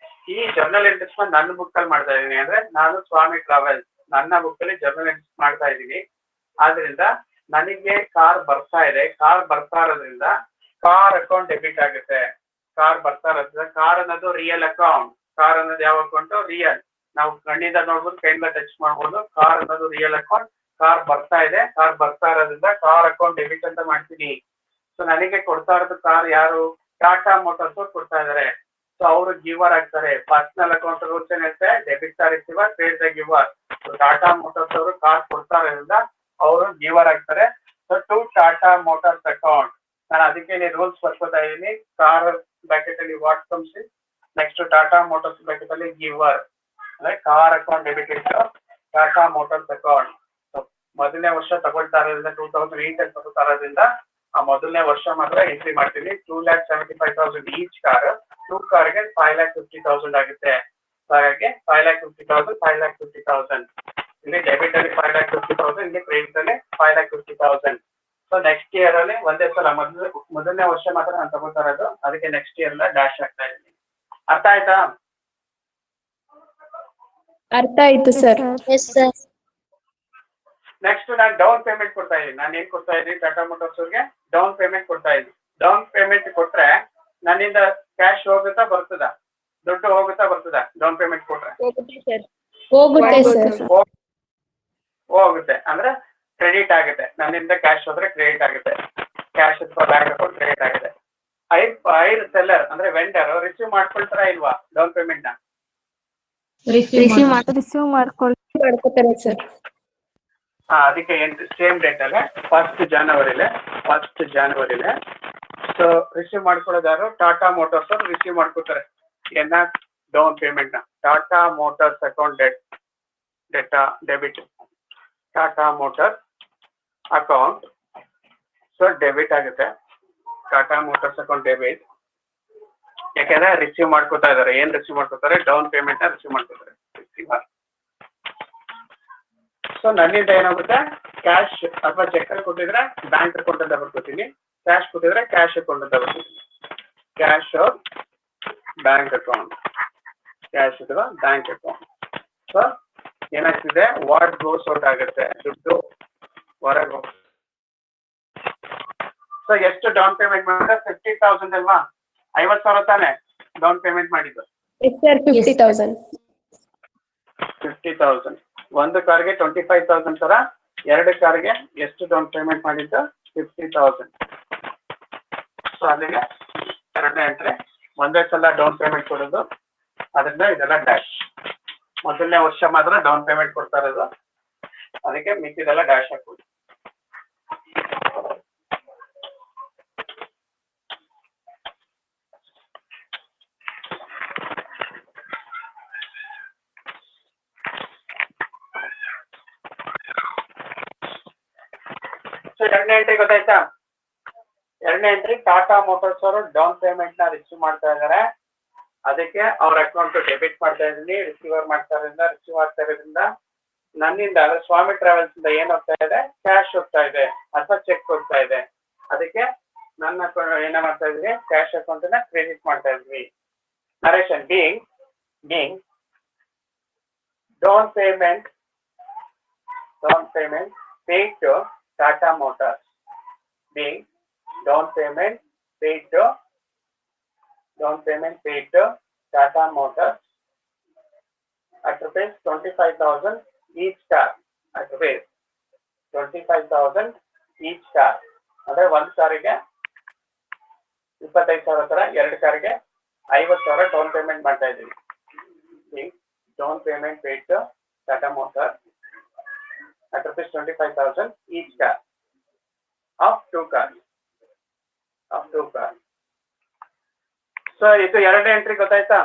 A: ಈ ಜರ್ನಲ್ ಎಂಟ್ರೀಸ್ ನನ್ನ ಬುಕ್ ಅಲ್ಲಿ ಮಾಡ್ತಾ ಇದ್ದೀನಿ. ಅಂದ್ರೆ ನಾನು ಸ್ವಾಮಿ ಟ್ರಾವೆಲ್ಸ್ ನನ್ನ ಬುಕ್ ಅಲ್ಲಿ ಜರ್ನಲ್ ಎಂಟ್ರೀಸ್ ಮಾಡ್ತಾ ಇದ್ದೀನಿ. ಆದ್ರಿಂದ ನನಗೆ ಕಾರ್ ಬರ್ತಾ ಇದೆ, ಕಾರ್ ಬರ್ತಾ ಇರೋದ್ರಿಂದ ಕಾರ್ ಅಕೌಂಟ್ ಡೆಬಿಟ್ ಆಗುತ್ತೆ. ಕಾರ್ ಬರ್ತಾ ಇರೋದ್ರಿಂದ ಕಾರ್ ಅನ್ನೋದು ರಿಯಲ್ ಅಕೌಂಟ್. ಕಾರ್ ಅನ್ನೋದು ಯಾವ ಅಕೌಂಟ್? ರಿಯಲ್. ನಾವು ಕಣ್ಣಿಂದ ನೋಡ್ಬೋದು, ಕೈಯಿಂದ ಟಚ್ ಮಾಡ್ಬೋದು. ಕಾರ್ ಅನ್ನೋದು ರಿಯಲ್ ಅಕೌಂಟ್. ಕಾರ್ ಬರ್ತಾ ಇದೆ, ಕಾರ್ ಬರ್ತಾ ಇರೋದ್ರಿಂದ ಕಾರ್ ಅಕೌಂಟ್ ಡೆಬಿಟ್ ಅಂತ ಮಾಡ್ತೀನಿ. ಸೊ ನನಗೆ ಕೊಡ್ತಾ ಇರೋದು ಕಾರ್ ಯಾರು? ಟಾಟಾ ಮೋಟಾರ್ಸ್ ಅವ್ರು ಕೊಡ್ತಾ ಇದಾರೆ. ಸೊ ಅವರು ಗಿವರ್ ಆಗ್ತಾರೆ. ಪರ್ಸನಲ್ ಅಕೌಂಟ್ ರೂಲ್ಸ್ ಏನಿರುತ್ತೆ, debit the receiver, paid the giver. So Tata motors ಅವರು ಕಾರ್ ಕೊಡ್ತಾ ಇರೋದ್ರಿಂದ ಅವರು ಗಿವರ್ ಆಗ್ತಾರೆ. So to Tata motors account. ನಾನು ಅದಕ್ಕೆ ರೂಲ್ಸ್ ಬರ್ಕೋತಾ ಇದ್ದೀನಿ. ಕಾರ್ ಬ್ರಾಕೆಟ್ ಅಲ್ಲಿ what comes in, next Tata motors bracket ಅಲ್ಲಿ ಗಿವರ್, ಅಂದ್ರೆ ಕಾರ್ ಅಕೌಂಟ್ ಡೆಬಿಟ್ ಇಟ್ಟು ಟಾಟಾ ಮೋಟಾರ್ಸ್ ಅಕೌಂಟ್. ಮೊದಲನೇ ವರ್ಷ ತಗೊಳ್ತಾ ಇರೋದ್ರಿಂದ 2008 ಅಲ್ಲಿ ತಗೊಳ್ತಾ ಇರೋದ್ರಿಂದ ಆ ಮೊದಲನೇ ವರ್ಷ ಮಾತ್ರ ಎಂಟ್ರಿ ಮಾಡ್ತೀನಿ. 2,75,000 ಈಚ್ ಕಾರ್. 2 ಕಾರ್ಗೆ 5,50,000 ಆಗುತ್ತೆ. ಹಾಗಾಗಿ 5,50,000, 5,50,000. ಇಲ್ಲಿ ಡೆಬಿಟ್ ಅಲ್ಲಿ 5,50,000, ಇಲ್ಲಿ ಕ್ರೆಡಿಟ್ ಅಲ್ಲಿ 5,50,000. ಸೊ ನೆಕ್ಸ್ಟ್ ಇಯರ್ ಅಲ್ಲಿ ಒಂದೇ ಸಲ ಮೊದಲನೇ ವರ್ಷ ಮಾತ್ರ ನಾನು ತಗೋತಾ ಇರೋದು, ಅದಕ್ಕೆ ನೆಕ್ಸ್ಟ್ ಇಯರ್ ಎಲ್ಲ ಡ್ಯಾಶ್ ಆಗ್ತಾ ಇದ್ದೀನಿ. ಅರ್ಥ ಆಯ್ತಾ?
B: ಅರ್ಥ ಆಯ್ತು ಸರ್.
A: ನೆಕ್ಸ್ಟ್ ನಾನು ಡೌನ್ ಪೇಮೆಂಟ್ ಕೊಡ್ತಾ ಇದ್ದೀನಿ. ನಾನು ಏನ್ ಕೊಡ್ತಾ ಇದ್ದೀನಿ, ಟಾಟಾ ಮೋಟಾರ್ಸ್ ಅವ್ರಿಗೆ ಡೌನ್ ಪೇಮೆಂಟ್ ಕೊಡ್ತಾ ಇದ್ದೀನಿ. ಡೌನ್ ಪೇಮೆಂಟ್ ಕೊಟ್ರೆ ನನ್ನಿಂದ ಕ್ಯಾಶ್ ಹೋಗುತ್ತಾ ಬರ್ತದ, ದುಡ್ಡು ಹೋಗುತ್ತಾ ಬರ್ತದ ಡೌನ್ ಪೇಮೆಂಟ್ ಕೊಟ್ರೆ?
C: ಹೋಗುತ್ತೆ ಸರ್.
A: ಹೋಗುತ್ತೆ ಅಂದ್ರೆ ಕ್ರೆಡಿಟ್ ಆಗುತ್ತೆ. ನನ್ನಿಂದ ಕ್ಯಾಶ್ ಹೋದ್ರೆ ಕ್ರೆಡಿಟ್ ಆಗುತ್ತೆ, ಕ್ಯಾಶ್ ಅಥವಾ ಬ್ಯಾಂಕ್ ಅಕೌಂಟ್ ಕ್ರೆಡಿಟ್ ಆಗುತ್ತೆ. ಐರ್ ಸೆಲ್ಲರ್ ಅಂದ್ರೆ ವೆಂಡರ್ ರಿಸೀವ್ ಮಾಡ್ಕೊಳ್ತಾರ ಇಲ್ವಾ ಡೌನ್ ಪೇಮೆಂಟ್ ನ?
B: ರಿಸೀವ್
C: ಮಾಡ್ಕೊತಾರೆ ಸರ್.
A: ಅದಕ್ಕೆ ಸೇಮ್ ಡೇಟ್ ಅಲ್ಲೇ ಫಸ್ಟ್ ಜನವರಿಲೆ ಸೊ ರಿಸೀವ್ ಮಾಡ್ಕೊಳ್ಳೋದಾದ್ರು ಟಾಟಾ ಮೋಟಾರ್ಸ್ ಅವರು ರಿಸೀವ್ ಮಾಡ್ಕೊತಾರೆ ಏನ ಡೌನ್ ಪೇಮೆಂಟ್ ನ. Tata motors account data debit, Tata motors account so debit ಆಗುತ್ತೆ. ಟಾಟಾ ಮೋಟಾರ್ಸ್ ಅಕೌಂಟ್ ಡೆಬಿಟ್, ಯಾಕಂದ್ರೆ ರಿಸೀವ್ ಮಾಡ್ಕೊತಾ ಇದಾರೆ. ಏನ್ ರಿಸೀವ್ ಮಾಡ್ಕೊತಾರೆ? ಡೌನ್ ಪೇಮೆಂಟ್ ನ ರಿಸೀವ್ ಮಾಡ್ಕೊತಾರೆ ರಿಸೀವರ್. ಸೊ ನನ್ನಿಂದ ಏನಾಗುತ್ತೆ, ಕ್ಯಾಶ್ ಅಥವಾ ಚೆಕ್ ಕೊಟ್ಟಿದ್ರೆ ಬ್ಯಾಂಕ್ ಅಕೌಂಟ್ ಅಂತ ಬರ್ಕೊತೀನಿ, ಕ್ಯಾಶ್ ಕೊಟ್ಟಿದ್ರೆ ಕ್ಯಾಶ್ ಅಕೌಂಟ್ ಅಂತ ಬರ್ಕೊತೀನಿ. ಕ್ಯಾಶ್ ಬ್ಯಾಂಕ್ ಅಕೌಂಟ್, ಕ್ಯಾಶ್ ಅಥವಾ ಬ್ಯಾಂಕ್ ಅಕೌಂಟ್. ಸೊ ಏನಾಗ್ತಿದೆ, ವಾಟ್ ಗೋಸ್ ಔಟ್ ಆಗುತ್ತೆ, ದುಡ್ಡು ಹೊರಗೆ ಹೋಗುತ್ತೆ. ಸೊ ಎಷ್ಟು ಡೌನ್ ಪೇಮೆಂಟ್ ಮಾಡಿದ್ರೆ? 50,000 ಅಲ್ವಾ? 50,000 ತಾನೆ ಡೌನ್ ಪೇಮೆಂಟ್ ಮಾಡಿದ್ದು?
C: 50,000.
A: 50,000. ಒಂದು ಕಾರ್ಗೆ 25,000 ತರ, ಎರಡು ಕಾರ್ಗೆ ಎಷ್ಟು ಡೌನ್ ಪೇಮೆಂಟ್ ಮಾಡಿದ್ದು? 50,000. ಸೊ ಅಲ್ಲಿಗೆ ಎರಡನೇ ಎಂಟ್ರಿ. ಒಂದೇ ಸಲ ಡೌನ್ ಪೇಮೆಂಟ್ ಕೊಡೋದು, ಅದರಿಂದ ಇದೆಲ್ಲ ಡ್ಯಾಶ್. ಮೊದಲನೇ ವರ್ಷ ಮಾತ್ರ ಡೌನ್ ಪೇಮೆಂಟ್ ಕೊಡ್ತಾ ಇರೋದು, ಅದಕ್ಕೆ ಮಿಕ್ಕಿದೆಲ್ಲ ಡ್ಯಾಶ್ ಹಾಕೋದು. ಎರಡನೇ ಎಂಟ್ರಿ ಗೊತ್ತಾಯ್ತಾ? ಎರಡನೇ ಎಂಟ್ರಿ ಟಾಟಾ ಮೋಟಾರ್ಸ್ ಅವರು ಡೌನ್ ಪೇಮೆಂಟ್ ನ ರಿಸೀವ್ ಮಾಡ್ತಾ ಇದಾರೆ, ಅದಕ್ಕೆ ಅವ್ರ ಅಕೌಂಟ್ ಡೆಬಿಟ್ ಮಾಡ್ತಾ ಇದ್ದೀನಿ. ರಿಸೀವ್ ಆಗ್ತಾ ಇರೋದ್ರಿಂದ ನನ್ನಿಂದ ಅಂದ್ರೆ ಸ್ವಾಮಿ ಟ್ರಾವೆಲ್ಸ್ ಇಂದ ಏನ್ ಹೋಗ್ತಾ ಇದೆ? ಕ್ಯಾಶ್ ಹೋಗ್ತಾ ಇದೆ ಅಥವಾ ಚೆಕ್ ಹೋಗ್ತಾ ಇದೆ. ಅದಕ್ಕೆ ನನ್ನ ಅಕೌಂಟ್ ಏನ ಮಾಡ್ತಾ ಇದ್ವಿ? ಕ್ಯಾಶ್ ಅಕೌಂಟ್ ನ ಕ್ರೆಡಿಟ್ ಮಾಡ್ತಾ ಇದ್ವಿ. Narration being down payment paid to Tata Motors, being down payment paid to Tata Motors at rupees 25,000 each car, at rupees 25,000 each car. ಅಂದ್ರೆ ಒಂದು ಕಾರಿಗೆ 25,000 ತರ, ಎರಡು ಕಾರಿಗೆ 50,000 ಡೌನ್ ಪೇಮೆಂಟ್ ಮಾಡ್ತಾ ಇದ್ದೀವಿ. Down payment paid to Tata Motors at rupees 25,000 each car of two cars. So ಇದು ಎರಡನೇ ಎಂಟ್ರಿ ಗೊತ್ತಾಯ್ತಾ?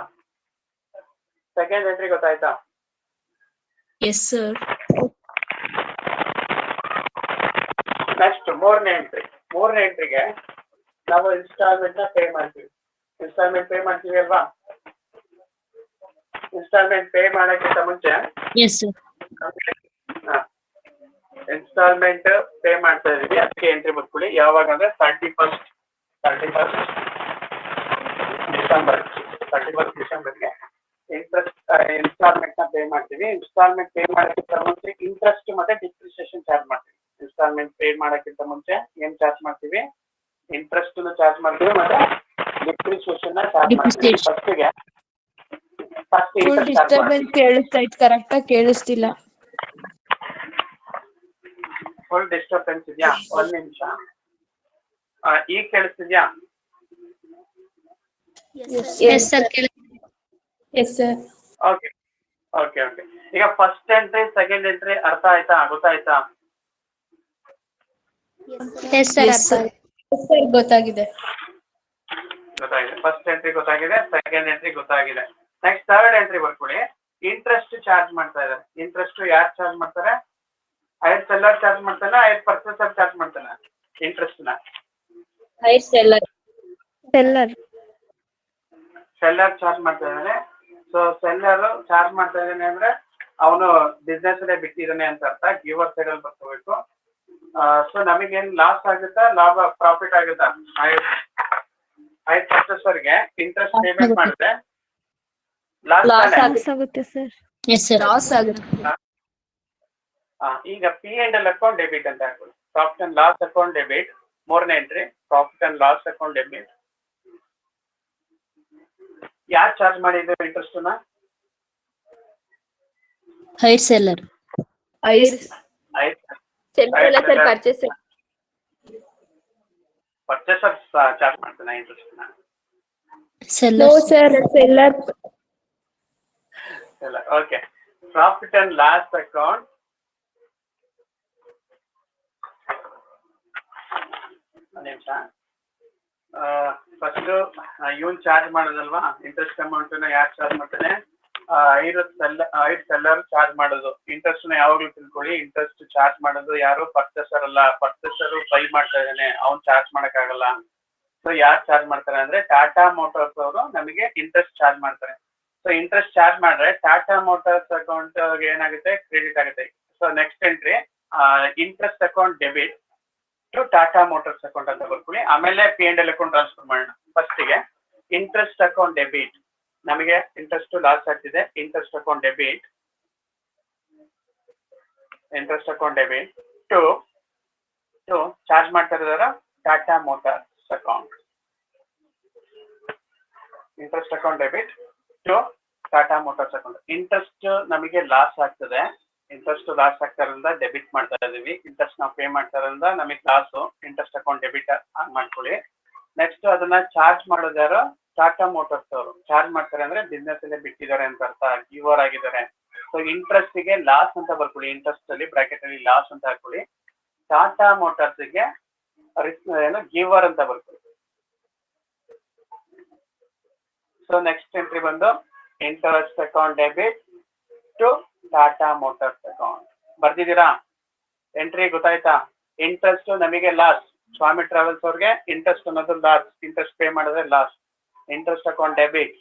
A: ಸೆಕೆಂಡ್ ಎಂಟ್ರಿ ಗೊತ್ತಾಯ್ತಾ?
B: Yes sir.
A: ನೆಕ್ಸ್ಟ್ ಮೂರನೇ ಎಂಟ್ರಿಗೆ ನಾವು ಇನ್ಸ್ಟಾಲ್ಮೆಂಟ್ ನ ಪೇ ಮಾಡ್ತೀವಿ. ಅಲ್ವಾ? ಇನ್ಸ್ಟಾಲ್ಮೆಂಟ್ ಪೇ ಮಾಡೋಕ್ಕಿಂತ ಮುಂಚೆ
B: ಎಸ್ ಸರ್.
A: ಇನ್ಸ್ಟಾಲ್ಮೆಂಟ್ ಪೇ ಮಾಡ್ತಾ ಇದೀವಿ, ಅದಕ್ಕೆ ಎಂಟ್ರಿ ಬರ್ಕೊಳ್ಳಿ. ಯಾವಾಗ ಅಂದ್ರೆ 31st ಡಿಸೆಂಬರ್ಗೆ ಇನ್ಸ್ಟಾಲ್ಮೆಂಟ್ ನ ಪೇ ಮಾಡ್ತೀವಿ. ಇನ್ಸ್ಟಾಲ್ಮೆಂಟ್ ಪೇ ಮಾಡೋಕ್ಕಿಂತ ಮುಂಚೆ ಇಂಟ್ರೆಸ್ಟ್ ಮತ್ತೆ ಡಿಪ್ರಿಸಿಯೇಷನ್ ಚಾರ್ಜ್ ಮಾಡ್ತೀವಿ. ಇನ್ಸ್ಟಾಲ್ಮೆಂಟ್ ಪೇ ಮಾಡೋಕ್ಕಿಂತ ಮುಂಚೆ ಏನ್ ಚಾರ್ಜ್ ಮಾಡ್ತೀವಿ? ಇಂಟ್ರೆಸ್ಟ್ ಚಾರ್ಜ್ ಮಾಡ್ತೀವಿ ಮತ್ತೆ ಡಿಪ್ರಿಸಿಯೇಷನ್ ಚಾರ್ಜ್ ಮಾಡ್ತೀವಿ. ಫಸ್ಟ್
B: ಡಿಸ್ಟರ್ಬೆನ್ಸ್ ಕೇಳಿಸ್ತಾ ಇತ್ತು, ಕರೆಕ್ಟ್ ಆಗಿ ಕೇಳಿಸ್ತಿಲ್ಲ.
A: ಫುಲ್ ಡಿಸ್ಟರ್ಬೆನ್ಸ್ ಇದೆಯಾ? ಒಂದ್ ನಿಮಿಷ. ಈಗ ಕೇಳಿಸ್ತಿದ್ಯಾ?
B: S sir.
A: ಓಕೆ. ಈಗ ಫಸ್ಟ್ ಎಂಟ್ರಿ ಸೆಕೆಂಡ್ ಎಂಟ್ರಿ ಅರ್ಥ ಆಯ್ತಾ? ಗೊತ್ತಾಯ್ತಾ?
C: ಗೊತ್ತಾಗಿದೆ.
A: ಫಸ್ಟ್ ಎಂಟ್ರಿ ಗೊತ್ತಾಗಿದೆ, ಸೆಕೆಂಡ್ ಎಂಟ್ರಿ ಗೊತ್ತಾಗಿದೆ. ನೆಕ್ಸ್ಟ್ ಥರ್ಡ್ ಎಂಟ್ರಿ ಬರ್ಕೊಳ್ಳಿ. ಇಂಟ್ರೆಸ್ಟ್ ಚಾರ್ಜ್ ಮಾಡ್ತಾ ಇದ್ದಾರೆ. ಇಂಟ್ರೆಸ್ಟ್ ಯಾರು ಚಾರ್ಜ್ ಮಾಡ್ತಾರೆ? ಐರ್ ಸೆಲ್ಲರ್ ಚಾರ್ಜ್ ಮಾಡ್ತಾನೆ, ಐರ್ ಪರ್ಚೇಸರ್ ಚಾರ್ಜ್ ಮಾಡ್ತಾನೆ ಇಂಟ್ರೆಸ್ಟ್ ನ? ಸೆಲ್ಲರ್ ಚಾರ್ಜ್ ಮಾಡ್ತಾ ಇದ್ದಾನೆ. ಸೊ ಸೆಲ್ಲರ್ ಚಾರ್ಜ್ ಮಾಡ್ತಾ ಇದ್ದಾನೆ ಅಂದ್ರೆ ಅವನು ಬಿಸ್ನೆಸ್ ಅಲ್ಲೇ ಬಿಟ್ಟಿದ್ದಾನೆ ಅಂತ ಅರ್ಥ. ಗಿವರ್ ಸೈಡ್ ಅಲ್ಲಿ ಬರ್ಕೋಬೇಕು. ಸೊ ನಮಗೇನ್ ಲಾಸ್ ಆಗುತ್ತಾ ಪ್ರಾಫಿಟ್ ಆಗುತ್ತಾ? ಐರ್ ಪರ್ಚೇಸರ್ಗೆ ಇಂಟ್ರೆಸ್ಟ್ ಪೇಮೆಂಟ್ ಮಾಡಿದ್ರೆ
B: ಲಾಸ್ ಆಗುತ್ತೆ ಸರ್. ಎಸ್ ಸರ್, ಲಾಸ್ ಆಗುತ್ತೆ.
A: ಈಗ P&L ಅಕೌಂಟ್ ಡೆಬಿಟ್ ಅಂತ ಹಾಕೊಳ್ಳಿ. Profit and loss account debit. ಮೂರನೇ entry profit and loss account debit. ಯಾರು ಚಾರ್ಜ್ ಮಾಡಿದ್ರು ಇಂಟ್ರೆಸ್ಟ್ ನ?
D: Hire seller.
C: Sir purchase
A: purchaser charge ಮಾಡ್ತಾನೆ ಇಂಟ್ರೆಸ್ಟ್ ನ?
C: No
D: seller.
C: Sir seller.
A: ಇಲ್ಲ. Okay. Profit and loss account. ಒಂದು ನಿಮಿಷ. First even charge ಮಾಡೋದಲ್ವಾ interest amount ನ ಯಾರು ಚಾರ್ಜ್ ಮಾಡ್ತಾನೆ? ಐದು ಸೆಲ್ಲರ್ ಚಾರ್ಜ್ ಮಾಡೋದು. ಇಂಟ್ರೆಸ್ಟ್ ನ ಯಾವಾಗ್ಲೂ ತಿಳ್ಕೊಳ್ಳಿ, ಇಂಟ್ರೆಸ್ಟ್ ಚಾರ್ಜ್ ಮಾಡೋದು ಯಾರು? ಪರ್ಚೇಸರ್ ಅಲ್ಲ. ಪರ್ಚೇಸರ್ ಬೈ ಮಾಡ್ತಾ ಇದ್ದಾನೆ, ಅವ್ನ್ ಚಾರ್ಜ್ ಮಾಡಕ್ ಆಗಲ್ಲ. ಸೊ ಯಾರು ಚಾರ್ಜ್ ಮಾಡ್ತಾರೆ ಅಂದ್ರೆ ಟಾಟಾ ಮೋಟಾರ್ಸ್ ಅವರು ನಮಗೆ ಇಂಟ್ರೆಸ್ಟ್ ಚಾರ್ಜ್ ಮಾಡ್ತಾರೆ. ಸೊ ಇಂಟ್ರೆಸ್ಟ್ ಚಾರ್ಜ್ ಮಾಡಿದ್ರೆ ಟಾಟಾ ಮೋಟಾರ್ಸ್ ಅಕೌಂಟ್ ಏನಾಗುತ್ತೆ? ಕ್ರೆಡಿಟ್ ಆಗುತ್ತೆ. So next entry interest account debit to Tata motors account ಅಂತ ಬರ್ಕೊಳ್ಳಿ. ಆಮೇಲೆ P&L ಅಕೌಂಟ್ ಟ್ರಾನ್ಸ್ಫರ್ ಮಾಡೋಣ. ಫಸ್ಟಿಗೆ ಇಂಟ್ರೆಸ್ಟ್ ಅಕೌಂಟ್ ಡೆಬಿಟ್, ನಮಗೆ ಇಂಟ್ರೆಸ್ಟ್ ಲಾಸ್ ಆಗ್ತಿದೆ. Interest account debit to charge ಮಾಡ್ತಾ ಇರೋದಾರ Tata motors account. Interest account debit to Tata motors account. Interest ನಮಗೆ ಲಾಸ್ ಆಗ್ತದೆ. ಇಂಟ್ರೆಸ್ಟ್ ಲಾಸ್ ಆಗ್ತಾರಿಂದ ಡೆಬಿಟ್ ಮಾಡ್ತಾ ಇದೀವಿ. ಇಂಟ್ರೆಸ್ಟ್ ನಾವು ಪೇ ಮಾಡ್ತಾ ಇರೋದ್ರಿಂದ ನಮಗೆ ಲಾಸ್. ಇಂಟ್ರೆಸ್ಟ್ ಅಕೌಂಟ್ ಡೆಬಿಟ್ ಮಾಡ್ಕೊಳ್ಳಿ. ನೆಕ್ಸ್ಟ್ ಅದನ್ನ ಚಾರ್ಜ್ ಮಾಡೋದು ಯಾರು? ಟಾಟಾ ಮೋಟಾರ್ಸ್ ಅವರು ಚಾರ್ಜ್ ಮಾಡ್ತಾರೆ ಅಂದ್ರೆ ಬಿಸ್ನೆಸ್ ಅಲ್ಲೇ ಬಿಟ್ಟಿದ್ದಾರೆ ಅಂತ ಅರ್ಥ, ಗಿವರ್ ಆಗಿದ್ದಾರೆ. ಸೊ ಇಂಟ್ರೆಸ್ಟ್ ಗೆ ಲಾಸ್ ಅಂತ ಬರ್ಕೊಳ್ಳಿ. ಇಂಟ್ರೆಸ್ಟ್ ಅಲ್ಲಿ ಬ್ರಾಕೆಟ್ ಅಲ್ಲಿ ಲಾಸ್ ಅಂತ ಹಾಕೊಳ್ಳಿ. ಟಾಟಾ ಮೋಟಾರ್ಸ್ ಗೆ ಏನು ಗಿವರ್ ಅಂತ ಬರ್ಕೊಳ್ಳಿ. ಸೊ ನೆಕ್ಸ್ಟ್ ಎಂಟ್ರಿ ಬಂದು interest account debit to Tata motors account. ಬರ್ದಿದ್ದೀರಾ? ಎಂಟ್ರಿ ಗೊತ್ತಾಯ್ತಾ? ಇಂಟ್ರೆಸ್ಟ್ ನಮಗೆ ಲಾಸ್. ಸ್ವಾಮಿ ಟ್ರಾವೆಲ್ಸ್ ಅವ್ರಿಗೆ ಇಂಟ್ರೆಸ್ಟ್ ಅನ್ನೋದು ಲಾಸ್. ಇಂಟ್ರೆಸ್ಟ್ ಪೇ ಮಾಡಿದ್ರೆ loss. Interest account debit.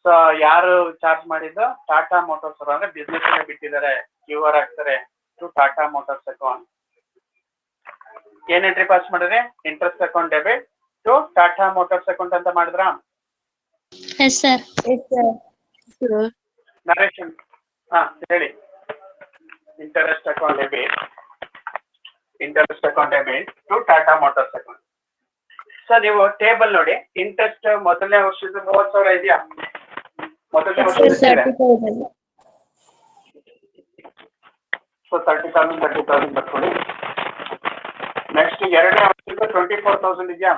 A: So ಯಾರು ಚಾರ್ಜ್ ಮಾಡಿದ್ದು? ಟಾಟಾ ಮೋಟಾರ್ಸ್ ಅವರು ಅಂದ್ರೆ ಬಿಸ್ನೆಸ್ ಅಲ್ಲೇ ಬಿಟ್ಟಿದ್ದಾರೆ, ಕ್ಯೂಆರ್ ಆಗ್ತಾರೆ ಟು ಟಾಟಾ ಮೋಟಾರ್ಸ್ ಅಕೌಂಟ್. ಏನ್ ಎಂಟ್ರಿ ಪಾಸ್ ಮಾಡಿದ್ರೆ? Interest account debit to Tata motors account ಅಂತ ಮಾಡಿದ್ರ?
D: Yes sir.
A: ನರೇಶನ್ ಹೇಳಿ. Interest account debit to Tata motors account. Sir ನೀವು ಟೇಬಲ್ ನೋಡಿ. ಇಂಟ್ರೆಸ್ಟ್ ಮೊದಲನೇ ವರ್ಷದ 30,000 ಇದೆಯಾ? ಮೊದಲನೇ ವರ್ಷ
C: 30,000.
A: ಸೊ 30,000 ಬರ್ಕೊಳ್ಳಿ. ನೆಕ್ಸ್ಟ್ ಎರಡನೇ ವರ್ಷದ 24,000 ಇದೆಯಾ?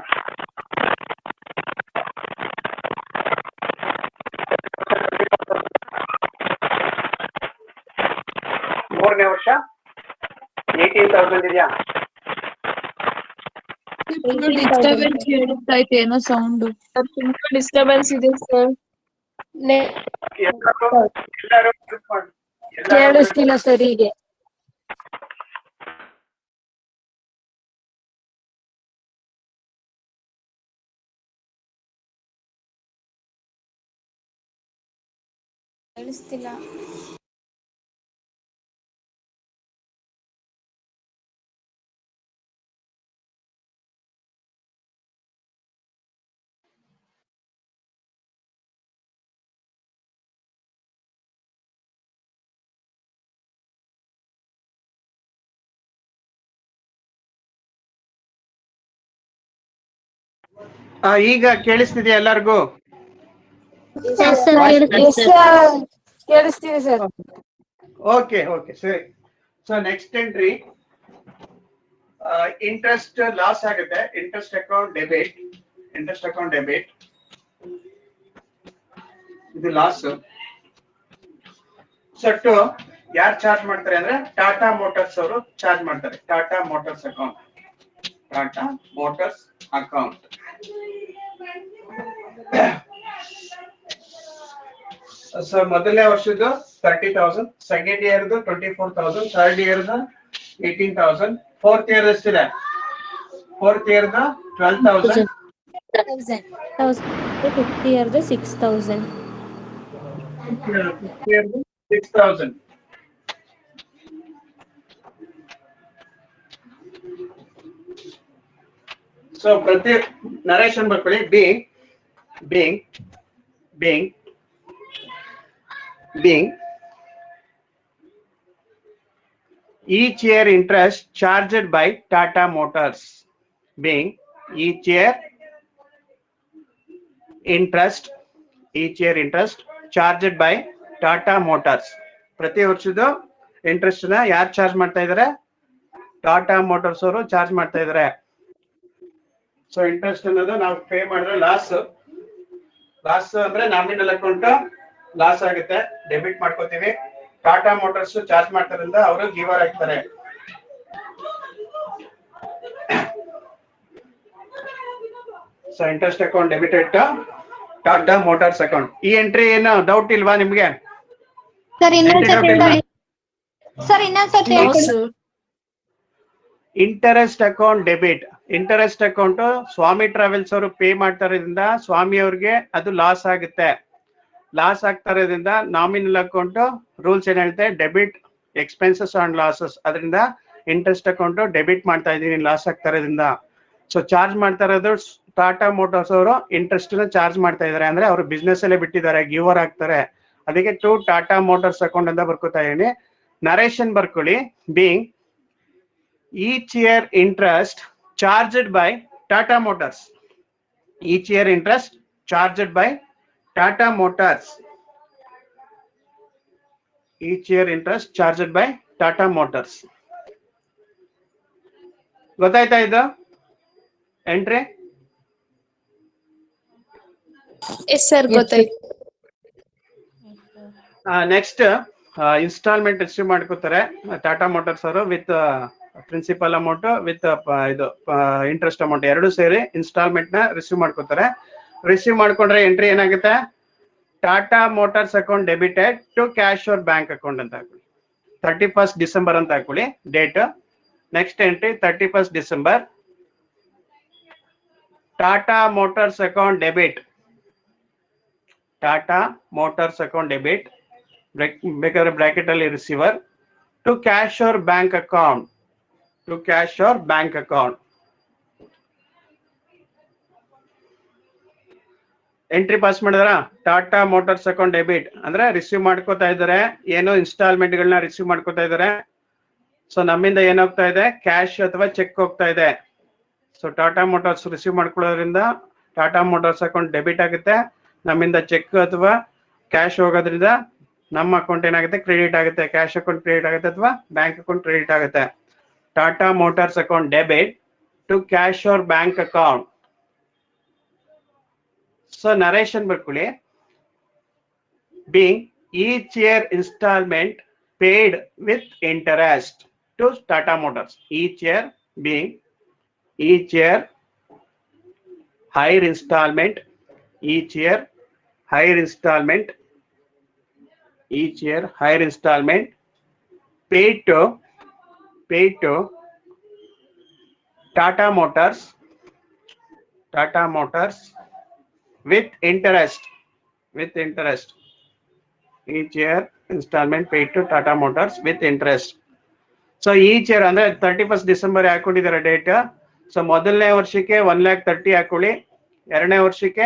A: ಮೂರನೇ ವರ್ಷ 18,000 ಇದೆಯಾ?
B: ಡಿಸ್ಟರ್ಬೆನ್ಸ್ ಕೇಳಿಸ್ತಾಯ್ತು, ಏನೋ ಸೌಂಡ್. ತುಂಬಾ ಡಿಸ್ಟರ್ಬೆನ್ಸ್ ಇದೆ ಸರ್.
A: ಎಲ್ಲರೂ ಕೂತ್ಕೊಂಡು.
C: ಕೇಳಿಸ್ತಿಲ್ಲ ಸರಿಗೆ.
D: ಕೇಳಿಸ್ತಿಲ್ಲ.
A: ಈಗ ಕೇಳಿಸ್ತಿದೆ ಎಲ್ಲರಿಗೂ?
C: ಕೇಳಿಸ್ತಿದೆ ಸರ್.
A: ಓಕೆ ಸರಿ. So next entry interest loss ಆಗುತ್ತೆ. ಇಂಟ್ರೆಸ್ಟ್ ಅಕೌಂಟ್ ಡೆಬಿಟ್ ಇದು ಲಾಸ್. ಸೊ ಟು ಯಾರು ಚಾರ್ಜ್ ಮಾಡ್ತಾರೆ ಅಂದ್ರೆ ಟಾಟಾ ಮೋಟಾರ್ಸ್ ಅವರು ಚಾರ್ಜ್ ಮಾಡ್ತಾರೆ. Tata motors account. ಸೊ ಮೊದಲನೇ ವರ್ಷದ್ದು 30,000, ಸೆಕೆಂಡ್ ಇಯರ್ದು 24,000, ಥರ್ಡ್ ಇಯರ್ದು 18,000, ಫೋರ್ತ್ ಇಯರ್ ಎಷ್ಟಿದೆ? ಫೋರ್ತ್ ಇಯರ್ದು 12,000,
D: ಫಿಫ್ತ್ ಇಯರ್ದು 6,000.
A: 6,000. ಸೊ ಪ್ರತಿ ನರೇಶನ್ ಬರ್ಕೊಳ್ಳಿ. being each year interest charged by Tata Motors, being each year interest each year interest charged by Tata motors. ಪ್ರತಿ ವರ್ಷದ ಇಂಟ್ರೆಸ್ಟ್ ನ ಯಾರು ಚಾರ್ಜ್ ಮಾಡ್ತಾ ಇದಾರೆ? ಟಾಟಾ ಮೋಟಾರ್ಸ್ ಅವರು ಚಾರ್ಜ್ ಮಾಡ್ತಾ ಇದಾರೆ. ಸೊ ಇಂಟ್ರೆಸ್ಟ್ ಅನ್ನೋದು ನಾವು ಪೇ ಮಾಡಿದ್ರೆ ಲಾಸ್ ಅಂದ್ರೆ ನಾಮಿನಲ್ ಅಕೌಂಟ್ ಲಾಸ್ ಆಗುತ್ತೆ, ಡೆಬಿಟ್ ಮಾಡ್ಕೋತೀವಿ. ಟಾಟಾ ಮೋಟಾರ್ಸ್ ಚಾರ್ಜ್ ಮಾಡ್ತಾರಿಂದ ಅವರು ಗಿವರ್ ಆಗ್ತಾರೆ. So interest account debited to Tata motors account. ಈ ಎಂಟ್ರಿ ಏನು ಡೌಟ್ ಇಲ್ವಾ ನಿಮ್ಗೆ?
E: ಸರ್ ಇನ್ನೊಂದ್ಸತಿ ಹೇಳ್ಕೊಡಿ.
A: Interest account debit. Interest account Swami travels ಅವರು ಪೇ ಮಾಡ್ತಾ ಇರೋದ್ರಿಂದ ಸ್ವಾಮಿ ಅವ್ರಿಗೆ ಅದು ಲಾಸ್ ಆಗುತ್ತೆ. ಲಾಸ್ ಆಗ್ತಾ ಇರೋದ್ರಿಂದ ನಾಮಿನಲ್ ಅಕೌಂಟ್ ರೂಲ್ಸ್ ಏನ್ ಹೇಳುತ್ತೆ? Debit expenses on losses. ಅದರಿಂದ ಇಂಟ್ರೆಸ್ಟ್ ಅಕೌಂಟ್ ಡೆಬಿಟ್ ಮಾಡ್ತಾ ಇದ್ದೀನಿ ಲಾಸ್ ಆಗ್ತಾ ಇರೋದ್ರಿಂದ. ಸೊ ಚಾರ್ಜ್ ಮಾಡ್ತಾ ಇರೋದು ಟಾಟಾ ಮೋಟಾರ್ಸ್ ಅವರು ಇಂಟ್ರೆಸ್ಟ್ ನ ಚಾರ್ಜ್ ಮಾಡ್ತಾ ಇದಾರೆ, ಅಂದ್ರೆ ಅವರು ಬಿಸ್ನೆಸ್ ಅಲ್ಲೇ ಬಿಟ್ಟಿದ್ದಾರೆ, ಗಿವರ್ ಆಗ್ತಾರೆ. ಅದಕ್ಕೆ ಟು ಟಾಟಾ ಮೋಟಾರ್ಸ್ ಅಕೌಂಟ್ ಅಂತ ಬರ್ಕೋತಾ ಇದೀನಿ. ನರೇಶನ್ ಬರ್ಕೊಳ್ಳಿ. Being each year interest charged by Tata motors. Each year interest charged by Tata motors. Each year interest charged by Tata motors. ಗೊತ್ತಾಯ್ತಾ ಇದು ಎಂಟ್ರಿ?
B: ಎಸ್ ಸರ್, ಗೊತ್ತಾಯ್ತು.
A: ನೆಕ್ಸ್ಟ್ ಇನ್ಸ್ಟಾಲ್ಮೆಂಟ್ ರಿಸೀವ್ ಮಾಡ್ಕೋತಾರೆ ಟಾಟಾ ಮೋಟಾರ್ಸ್ ಅವರು ವಿತ್ ಪ್ರಿನ್ಸಿಪಲ್ ಅಮೌಂಟ್ ವಿತ್ ಇದು interest amount ಎರಡು ಸೇರಿ instalment ನ receive ಮಾಡ್ಕೋತಾರೆ. ರಿಸೀವ್ ಮಾಡ್ಕೊಂಡ್ರೆ ಎಂಟ್ರಿ ಏನಾಗುತ್ತೆ? Tata motors account debited to cash hour bank account ಅಂತ ಹಾಕೊಳ್ಳಿ. 31st ಡಿಸೆಂಬರ್ ಅಂತ ಹಾಕೊಳ್ಳಿ date. Next entry 31st December. Tata motors account debit. Tata motors account debit ಬೇಕಾದ್ರೆ ಬ್ರಾಕೆಟ್ ಅಲ್ಲಿ receiver to cash hour bank account. To cash hour bank account. Entry pass ಮಾಡಿದ್ರ? Tata motors account debit ಅಂದ್ರೆ receive ಮಾಡ್ಕೋತಾ ಇದಾರೆ, ಏನೋ instalment ಗಳನ್ನ ರಿಸೀವ್ ಮಾಡ್ಕೋತಾ ಇದಾರೆ. ಸೊ ನಮ್ಮಿಂದ ಏನಾಗ್ತಾ ಇದೆ? ಕ್ಯಾಶ್ ಅಥವಾ ಚೆಕ್ ಹೋಗ್ತಾ ಇದೆ. ಸೊ ಟಾಟಾ ಮೋಟಾರ್ಸ್ ರಿಸೀವ್ ಮಾಡ್ಕೊಳ್ಳೋದ್ರಿಂದ ಟಾಟಾ ಮೋಟಾರ್ಸ್ ಅಕೌಂಟ್ ಡೆಬಿಟ್ ಆಗುತ್ತೆ. ನಮ್ಮಿಂದ ಚೆಕ್ ಅಥವಾ ಕ್ಯಾಶ್ ಹೋಗೋದ್ರಿಂದ ನಮ್ಮ ಅಕೌಂಟ್ ಏನಾಗುತ್ತೆ? ಕ್ರೆಡಿಟ್ ಆಗುತ್ತೆ. ಕ್ಯಾಶ್ ಅಕೌಂಟ್ ಕ್ರೆಡಿಟ್ ಆಗುತ್ತೆ ಅಥವಾ ಬ್ಯಾಂಕ್ ಅಕೌಂಟ್ ಕ್ರೆಡಿಟ್ ಆಗುತ್ತೆ. Tata motors account debit to cash hour bank account. So narration ಬರ್ಕೊಳ್ಳಿ. Being each year instalment paid with interest to Tata motors. Each year being each year higher installment, each year higher installment, each year higher installment paid to Tata Motors with interest. Each year installment paid to Tata Motors with interest. So each year ಅಂದ್ರೆ 31st December ಹಾಕೊಂಡಿದ್ದಾರೆ date. So ಮೊದಲನೇ ವರ್ಷಕ್ಕೆ 1,30,000 ಹಾಕೊಳ್ಳಿ, ಎರಡನೇ ವರ್ಷಕ್ಕೆ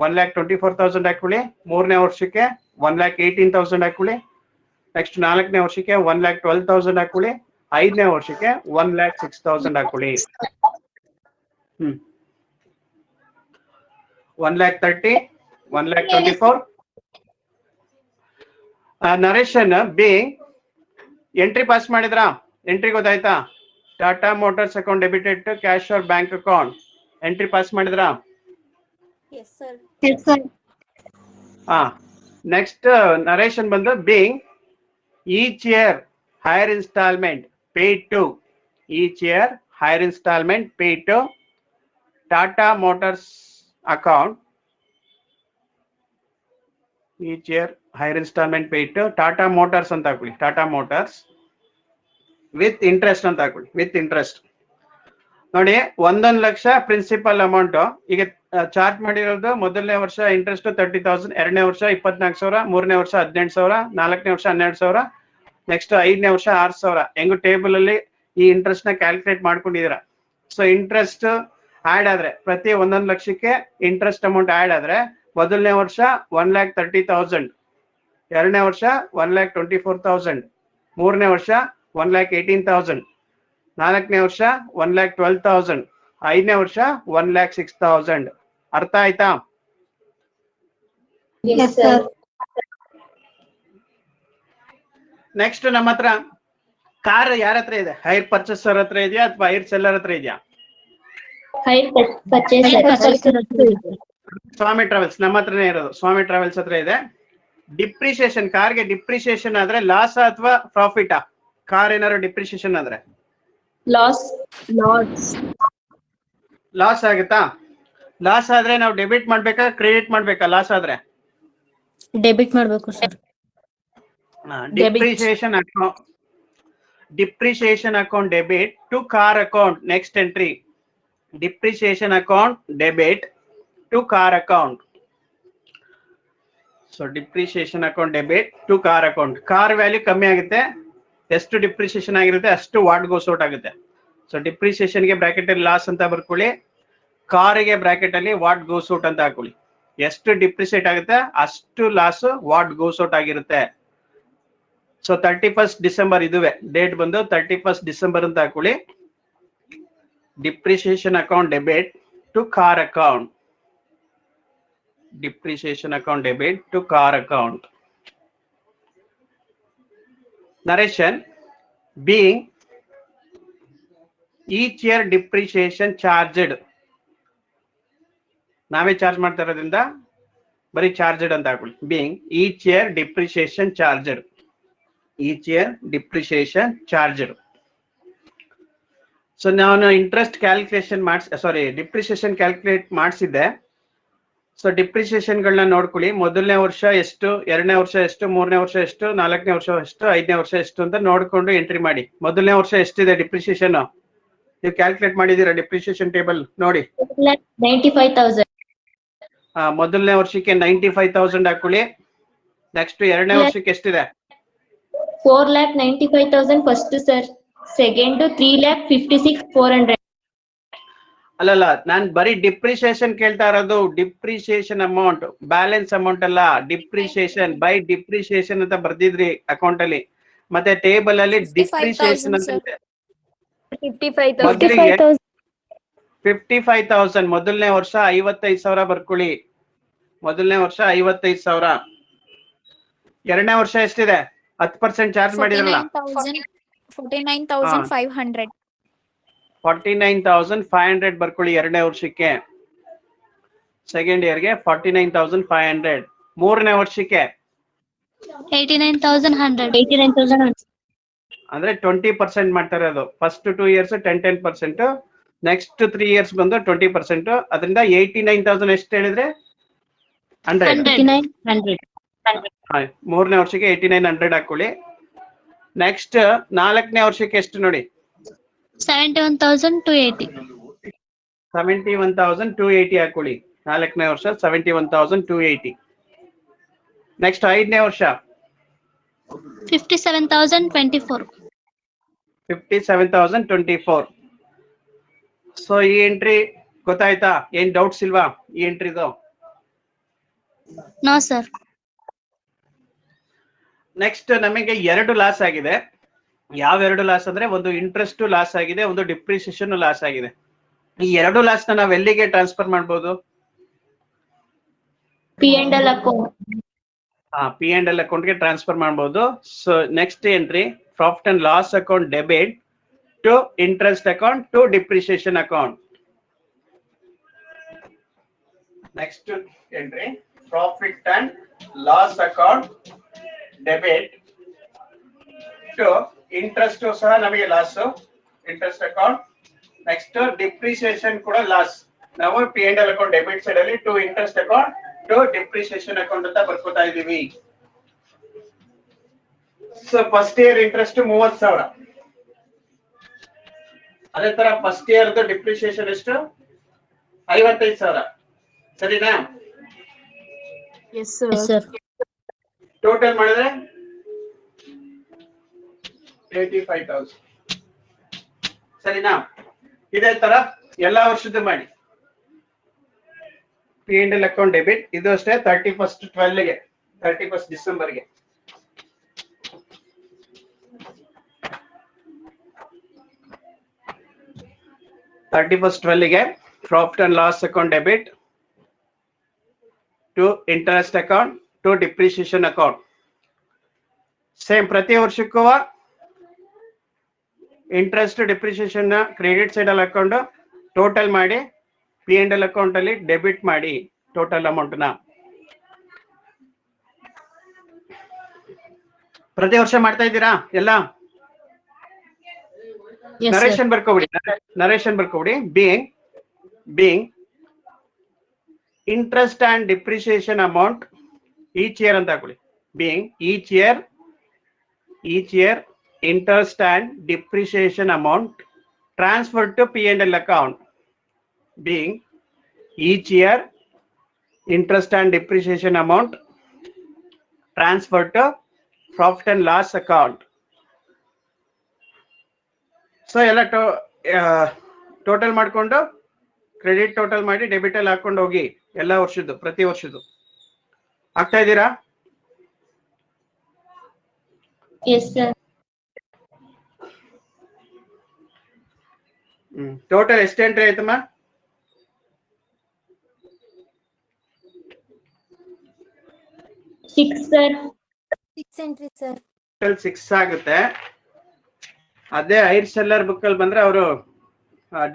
A: 1,24,000 ಹಾಕೊಳ್ಳಿ, ಮೂರನೇ ವರ್ಷಕ್ಕೆ 1,18,000 ಹಾಕೊಳ್ಳಿ, ನೆಕ್ಸ್ಟ್ ನಾಲ್ಕನೇ ವರ್ಷಕ್ಕೆ 1,12,000 ಹಾಕೊಳ್ಳಿ, ಐದನೇ ವರ್ಷಕ್ಕೆ 1,06,000 ಹಾಕೊಳ್ಳಿ. 1,30,000, 1,24,000. ನರೇಶನ್ ಬೀಯಿಂಗ್ ಎಂಟ್ರಿ ಪಾಸ್ ಮಾಡಿದ್ರಾ? ಎಂಟ್ರಿ ಗೊತ್ತಾಯ್ತಾ? Tata motors account debited to cash hour bank account. Entry pass ಮಾಡಿದ್ರಾ? ನೆಕ್ಸ್ಟ್ ನರೇಶನ್ ಬಂದು being each year hire installment paid to. Each year hire installment paid to Tata motors account. Each year hire installment paid to Tata Motors ಅಂತ ಹಾಕೊಳ್ಳಿ. Tata motors with interest ಅಂತ ಹಾಕೊಳ್ಳಿ. With interest ನೋಡಿ, 1,00,000 principal amount ಈಗ charge ಮಾಡಿರೋದು. ಮೊದಲನೇ ವರ್ಷ ಇಂಟ್ರೆಸ್ಟ್ 30,000, ಎರಡನೇ ವರ್ಷ 24,000, ಮೂರನೇ ವರ್ಷ 18,000, ನಾಲ್ಕನೇ ವರ್ಷ 12,000, ನೆಕ್ಸ್ಟ್ ಐದನೇ ವರ್ಷ 6,000. ಹೆಂಗು ಟೇಬಲ್ ಅಲ್ಲಿ ಈ ಇಂಟ್ರೆಸ್ಟ್ ನ ಕ್ಯಾಲ್ಕುಲೇಟ್ ಮಾಡ್ಕೊಂಡಿದ್ದೀರಾ. ಸೊ ಇಂಟ್ರೆಸ್ಟ್ ಆಡ್ ಆದ್ರೆ ಪ್ರತಿ 1,00,000ಕ್ಕೆ ಇಂಟ್ರೆಸ್ಟ್ ಅಮೌಂಟ್ ಆಡ್ ಆದ್ರೆ ಮೊದಲನೇ ವರ್ಷ 1,30,000, ಎರಡನೇ ವರ್ಷ 1,24,000, ಮೂರನೇ ವರ್ಷ 1,18,000, ನಾಲ್ಕನೇ ವರ್ಷ 1,12,000, ಐದನೇ ವರ್ಷ 1,06,000. ಅರ್ಥ ಆಯ್ತಾ?
E: Yes, sir.
F: ನೆಕ್ಸ್ಟ್ ನಮ್ಮ ಹತ್ರ ಕಾರ್ ಯಾರ ಹತ್ರ ಇದೆ? ಹೈರ್ ಪರ್ಚೇಸರ್ ಹತ್ರ ಇದೆಯಾ ಅಥವಾ ಹೈರ್ ಸೆಲ್ಲರ್ ಹತ್ರ ಇದೆಯಾ?
D: Hire purchaser.
F: ಸ್ವಾಮಿ ಟ್ರಾವೆಲ್ಸ್ ನಮ್ಮ ಹತ್ರನೇ ಇರೋದು. ಸ್ವಾಮಿ ಟ್ರಾವೆಲ್ಸ್ ಹತ್ರ ಇದೆ. ಡಿಪ್ರಿಸಿಯೇಷನ್, ಕಾರ್ಗೆ ಡಿಪ್ರಿಸಿಯೇಷನ್ ಆದ್ರೆ ಲಾಸ್ ಅಥವಾ ಪ್ರಾಫಿಟಾ? ಕಾರ್ ಏನಾದ್ರು ಡಿಪ್ರಿಸಿಯೇಷನ್ ಆದ್ರೆ
D: ಲಾಸ್.
F: ಲಾಸ್ ಆಗುತ್ತಾ? ಲಾಸ್ ಆದ್ರೆ ನಾವು ಡೆಬಿಟ್ ಮಾಡ್ಬೇಕಾ ಕ್ರೆಡಿಟ್ ಮಾಡ್ಬೇಕಾ? ಲಾಸ್ ಆದ್ರೆ
D: ಡೆಬಿಟ್ ಮಾಡ್ಬೇಕು sir.
F: Depreciation account debit to car account. Next entry depreciation account debit to car account. So depreciation account debit to car account. Car value ಕಮ್ಮಿ ಆಗುತ್ತೆ, ಎಷ್ಟು ಡಿಪ್ರಿಸಿಯೇಷನ್ ಆಗಿರುತ್ತೆ ಅಷ್ಟು ವಾಟ್ ಗೋಸ್ ಔಟ್ ಆಗುತ್ತೆ. So depreciation ಗೆ bracket ಅಲ್ಲಿ loss ಅಂತ ಬರ್ಕೊಳ್ಳಿ, ಕಾರಿಗೆ ಬ್ರಾಕೆಟ್ ಅಲ್ಲಿ ವಾಟ್ ಗೋಸ್ ಔಟ್ ಅಂತ ಹಾಕೊಳ್ಳಿ. ಎಷ್ಟು ಡಿಪ್ರಿಸಿಯೇಟ್ ಆಗುತ್ತೆ ಅಷ್ಟು ಲಾಸ್ ವಾಟ್ ಗೋಸ್ ಔಟ್ ಆಗಿರುತ್ತೆ. ಸೊ 31st ಡಿಸೆಂಬರ್ ಇದುವೆ ಡೇಟ್ ಬಂದು 31st ಡಿಸೆಂಬರ್ ಅಂತ ಹಾಕೊಳ್ಳಿ. Depreciation account debit to car account. Depreciation account debit to car account. Narration being each year depreciation charged. ನಾವೇ ಚಾರ್ಜ್ ಮಾಡ್ತಾ ಇರೋದ್ರಿಂದ ಬರೀ ಚಾರ್ಜ್ಡ್ ಅಂತ ಹಾಕೊಳ್ಳಿ. Being each year depreciation charged. Each year depreciation charged. So ನಾನು interest calculation depreciation calculate ಮಾಡಿಸಿದ್ದೆ. So ಡಿಪ್ರಿಸಿಯೇಷನ್ಗಳನ್ನ ನೋಡ್ಕೊಳ್ಳಿ. ಮೊದಲನೇ ವರ್ಷ ಎಷ್ಟು, ಎರಡನೇ ವರ್ಷ ಎಷ್ಟು, ಮೂರನೇ ವರ್ಷ ಎಷ್ಟು, ನಾಲ್ಕನೇ ವರ್ಷ ಎಷ್ಟು, ಐದನೇ ವರ್ಷ ಎಷ್ಟು ಅಂತ ನೋಡ್ಕೊಂಡು ಎಂಟ್ರಿ ಮಾಡಿ. ಮೊದಲನೇ ವರ್ಷ ಎಷ್ಟಿದೆ ಡಿಪ್ರಿಸಿಯೇಷನ್ ನೀವು ಕ್ಯಾಲ್ಕುಲೇಟ್ ಮಾಡಿದೀರಾ? ಡಿಪ್ರಿಸಿಯೇಷನ್ ಟೇಬಲ್ ನೋಡಿ.
D: 95,000.
F: ಮೊದಲನೇ ವರ್ಷಕ್ಕೆ 95,000 ಹಾಕೊಳ್ಳಿ. ನೆಕ್ಸ್ಟ್ ಎರಡನೇ ವರ್ಷಕ್ಕೆ ಎಷ್ಟಿದೆ?
D: 4,95,000 ಫಸ್ಟ್ ಸರ್. ಸೆಕೆಂಡ್ 3,56,400.
F: ಅಲ್ಲಲ್ಲ, ನಾನ್ ಬರೀ ಡಿಪ್ರಿಸಿಯೇಷನ್ ಕೇಳ್ತಾ ಇರೋದು. ಡಿಪ್ರಿಸಿಯೇಷನ್ ಅಮೌಂಟ್, ಬ್ಯಾಲೆನ್ಸ್ ಅಮೌಂಟ್ ಅಲ್ಲ. ಡಿಪ್ರಿಸಿಯೇಷನ್ ಬೈ ಡಿಪ್ರಿಸಿಯೇಷನ್ ಅಂತ ಬರ್ದಿದ್ರಿ ಅಕೌಂಟ್ ಅಲ್ಲಿ, ಮತ್ತೆ ಟೇಬಲ್ ಅಲ್ಲಿ ಡಿಪ್ರಿಸಿಯೇಷನ್ ಅಂತ 55,000. ಮೊದಲನೇ ವರ್ಷ 55,000 ಬರ್ಕೊಳ್ಳಿ. ಮೊದಲನೇ ವರ್ಷ 55,000. ಎರಡನೇ ವರ್ಷ ಎಷ್ಟಿದೆ? 10% ಚಾರ್ಜ್ ಮಾಡಿದ್ರಲ್ಲ,
B: 49,500.
F: 49,500 ಬರ್ಕೊಳ್ಳಿ ಎರಡನೇ ವರ್ಷಕ್ಕೆ. ಸೆಕೆಂಡ್ ಇಯರ್ಗೆ 49,500. ಮೂರನೇ ವರ್ಷಕ್ಕೆ
D: 89,100.
F: ಅಂದ್ರೆ 20% ಮಾಡ್ತಾರೆ. ಅದು ಫಸ್ಟ್ 2 years 10%, ನೆಕ್ಸ್ಟ್ 3 years ಬಂದು 20%. ಅದರಿಂದ 89,000 ಎಷ್ಟು ಹೇಳಿದ್ರೆ? 100. ಮೂರನೇ ವರ್ಷಕ್ಕೆ 89,100 ಹಾಕೊಳ್ಳಿ. ನೆಕ್ಸ್ಟ್ ನಾಲ್ಕನೇ ವರ್ಷಕ್ಕೆ ಎಷ್ಟು ನೋಡಿ?
D: 71,280.
F: 71,280 ಹಾಕೊಳ್ಳಿ. ನಾಲ್ಕನೇ ವರ್ಷ 71,280. ನೆಕ್ಸ್ಟ್ ಐದನೇ ವರ್ಷ
D: 57,024.
F: 57,024. ಸೊ ಈ ಎಂಟ್ರಿ ಗೊತ್ತಾಯ್ತಾ? ಏನ್ ಡೌಟ್ಸ್ ಇಲ್ವಾ ಈ ಎಂಟ್ರಿದು?
D: No sir.
F: ನೆಕ್ಸ್ಟ್ ನಮಗೆ 2 ಲಾಸ್ ಆಗಿದೆ. ಯಾವ 2 ಲಾಸ್ ಅಂದ್ರೆ, ಒಂದು ಇಂಟ್ರೆಸ್ಟ್ ಲಾಸ್ ಆಗಿದೆ, ಒಂದು ಡಿಪ್ರಿಸಿಯೇಷನ್ ಲಾಸ್ ಆಗಿದೆ. ಈ 2 ಲಾಸ್ ನ ನಾವ್ ಎಲ್ಲಿಗೆ ಟ್ರಾನ್ಸ್ಫರ್ ಮಾಡ್ಬೋದು?
D: P&L account.
F: P&L ಅಕೌಂಟ್ ಗೆ ಟ್ರಾನ್ಸ್ಫರ್ ಮಾಡಬಹುದು. So next entry profit and loss account debit to interest account to depreciation account. Next entry profit and loss account debit to interest ಸಹ ನಮಗೆ loss, interest account. Next depreciation ಕೂಡ loss. ನಾವು P&L account debit side ಅಲ್ಲಿ to interest account to depreciation account ಅಂತ ಬರ್ಕೋತಾ ಇದೀವಿ. So first year interest 30,000. ಅದೇ ತರ ಫಸ್ಟ್ ಇಯರ್ ಡಿಪ್ರಿಸಿಯೇಷನ್ ಎಷ್ಟು? 55,000. ಸರಿನಾ?
B: Yes,
D: Yes,
B: sir.
D: sir.
F: Total ಮಾಡಿದ್ರೆ 85,000. ಸರಿನಾ? ಇದೇ ತರ ಎಲ್ಲಾ ವರ್ಷದ್ದು ಮಾಡಿ. P&L ಅಕೌಂಟ್ ಡೆಬಿಟ್ ಇದು ಅಷ್ಟೇ 31st ಡಿಸೆಂಬರ್ಗೆ. Profit and loss account debit to interest account to depreciation account. Same ಪ್ರತಿ ವರ್ಷಕ್ಕೂ ಇಂಟ್ರೆಸ್ಟ್ ಡಿಪ್ರಿಸಿಯೇಷನ್ ಕ್ರೆಡಿಟ್ ಸೈಡ್ ಅಲ್ಲಿ ಹಾಕೊಂಡು ಟೋಟಲ್ ಮಾಡಿ P&L ಅಕೌಂಟ್ ಅಲ್ಲಿ ಡೆಬಿಟ್ ಮಾಡಿ ಟೋಟಲ್ ಅಮೌಂಟ್ ನ ಪ್ರತಿ ವರ್ಷ ಮಾಡ್ತಾ ಇದ್ದೀರಾ ಎಲ್ಲ? Narration ಬರ್ಕೋಬಿಡಿ. being interest and depreciation amount each year ಅಂತ ಹಾಕೊಳ್ಳಿ. being each year interest and depreciation amount transferred to P&L account. being each year interest and depreciation amount transferred to profit and loss account. So ಎಲ್ಲ total ಮಾಡ್ಕೊಂಡು credit total ಮಾಡಿ debit ಅಲ್ಲಿ ಹಾಕೊಂಡು ಹೋಗಿ ಎಲ್ಲ ವರ್ಷದ್ದು ಪ್ರತಿ ವರ್ಷದ್ದು. ಆಗ್ತಾ ಇದ್ದೀರಾ?
D: Yes, sir.
F: ಟೋಟಲ್ ಎಷ್ಟು ಎಂಟ್ರಿ ಆಯ್ತಮ್ಮ?
D: 6, sir.
C: 6 entry sir.
F: ಟೋಟಲ್ 6 ಆಗುತ್ತೆ. ಅದೇ ಐರ್ ಸೆಲ್ಲರ್ ಬುಕ್ ಅಲ್ಲಿ ಬಂದ್ರೆ ಅವರು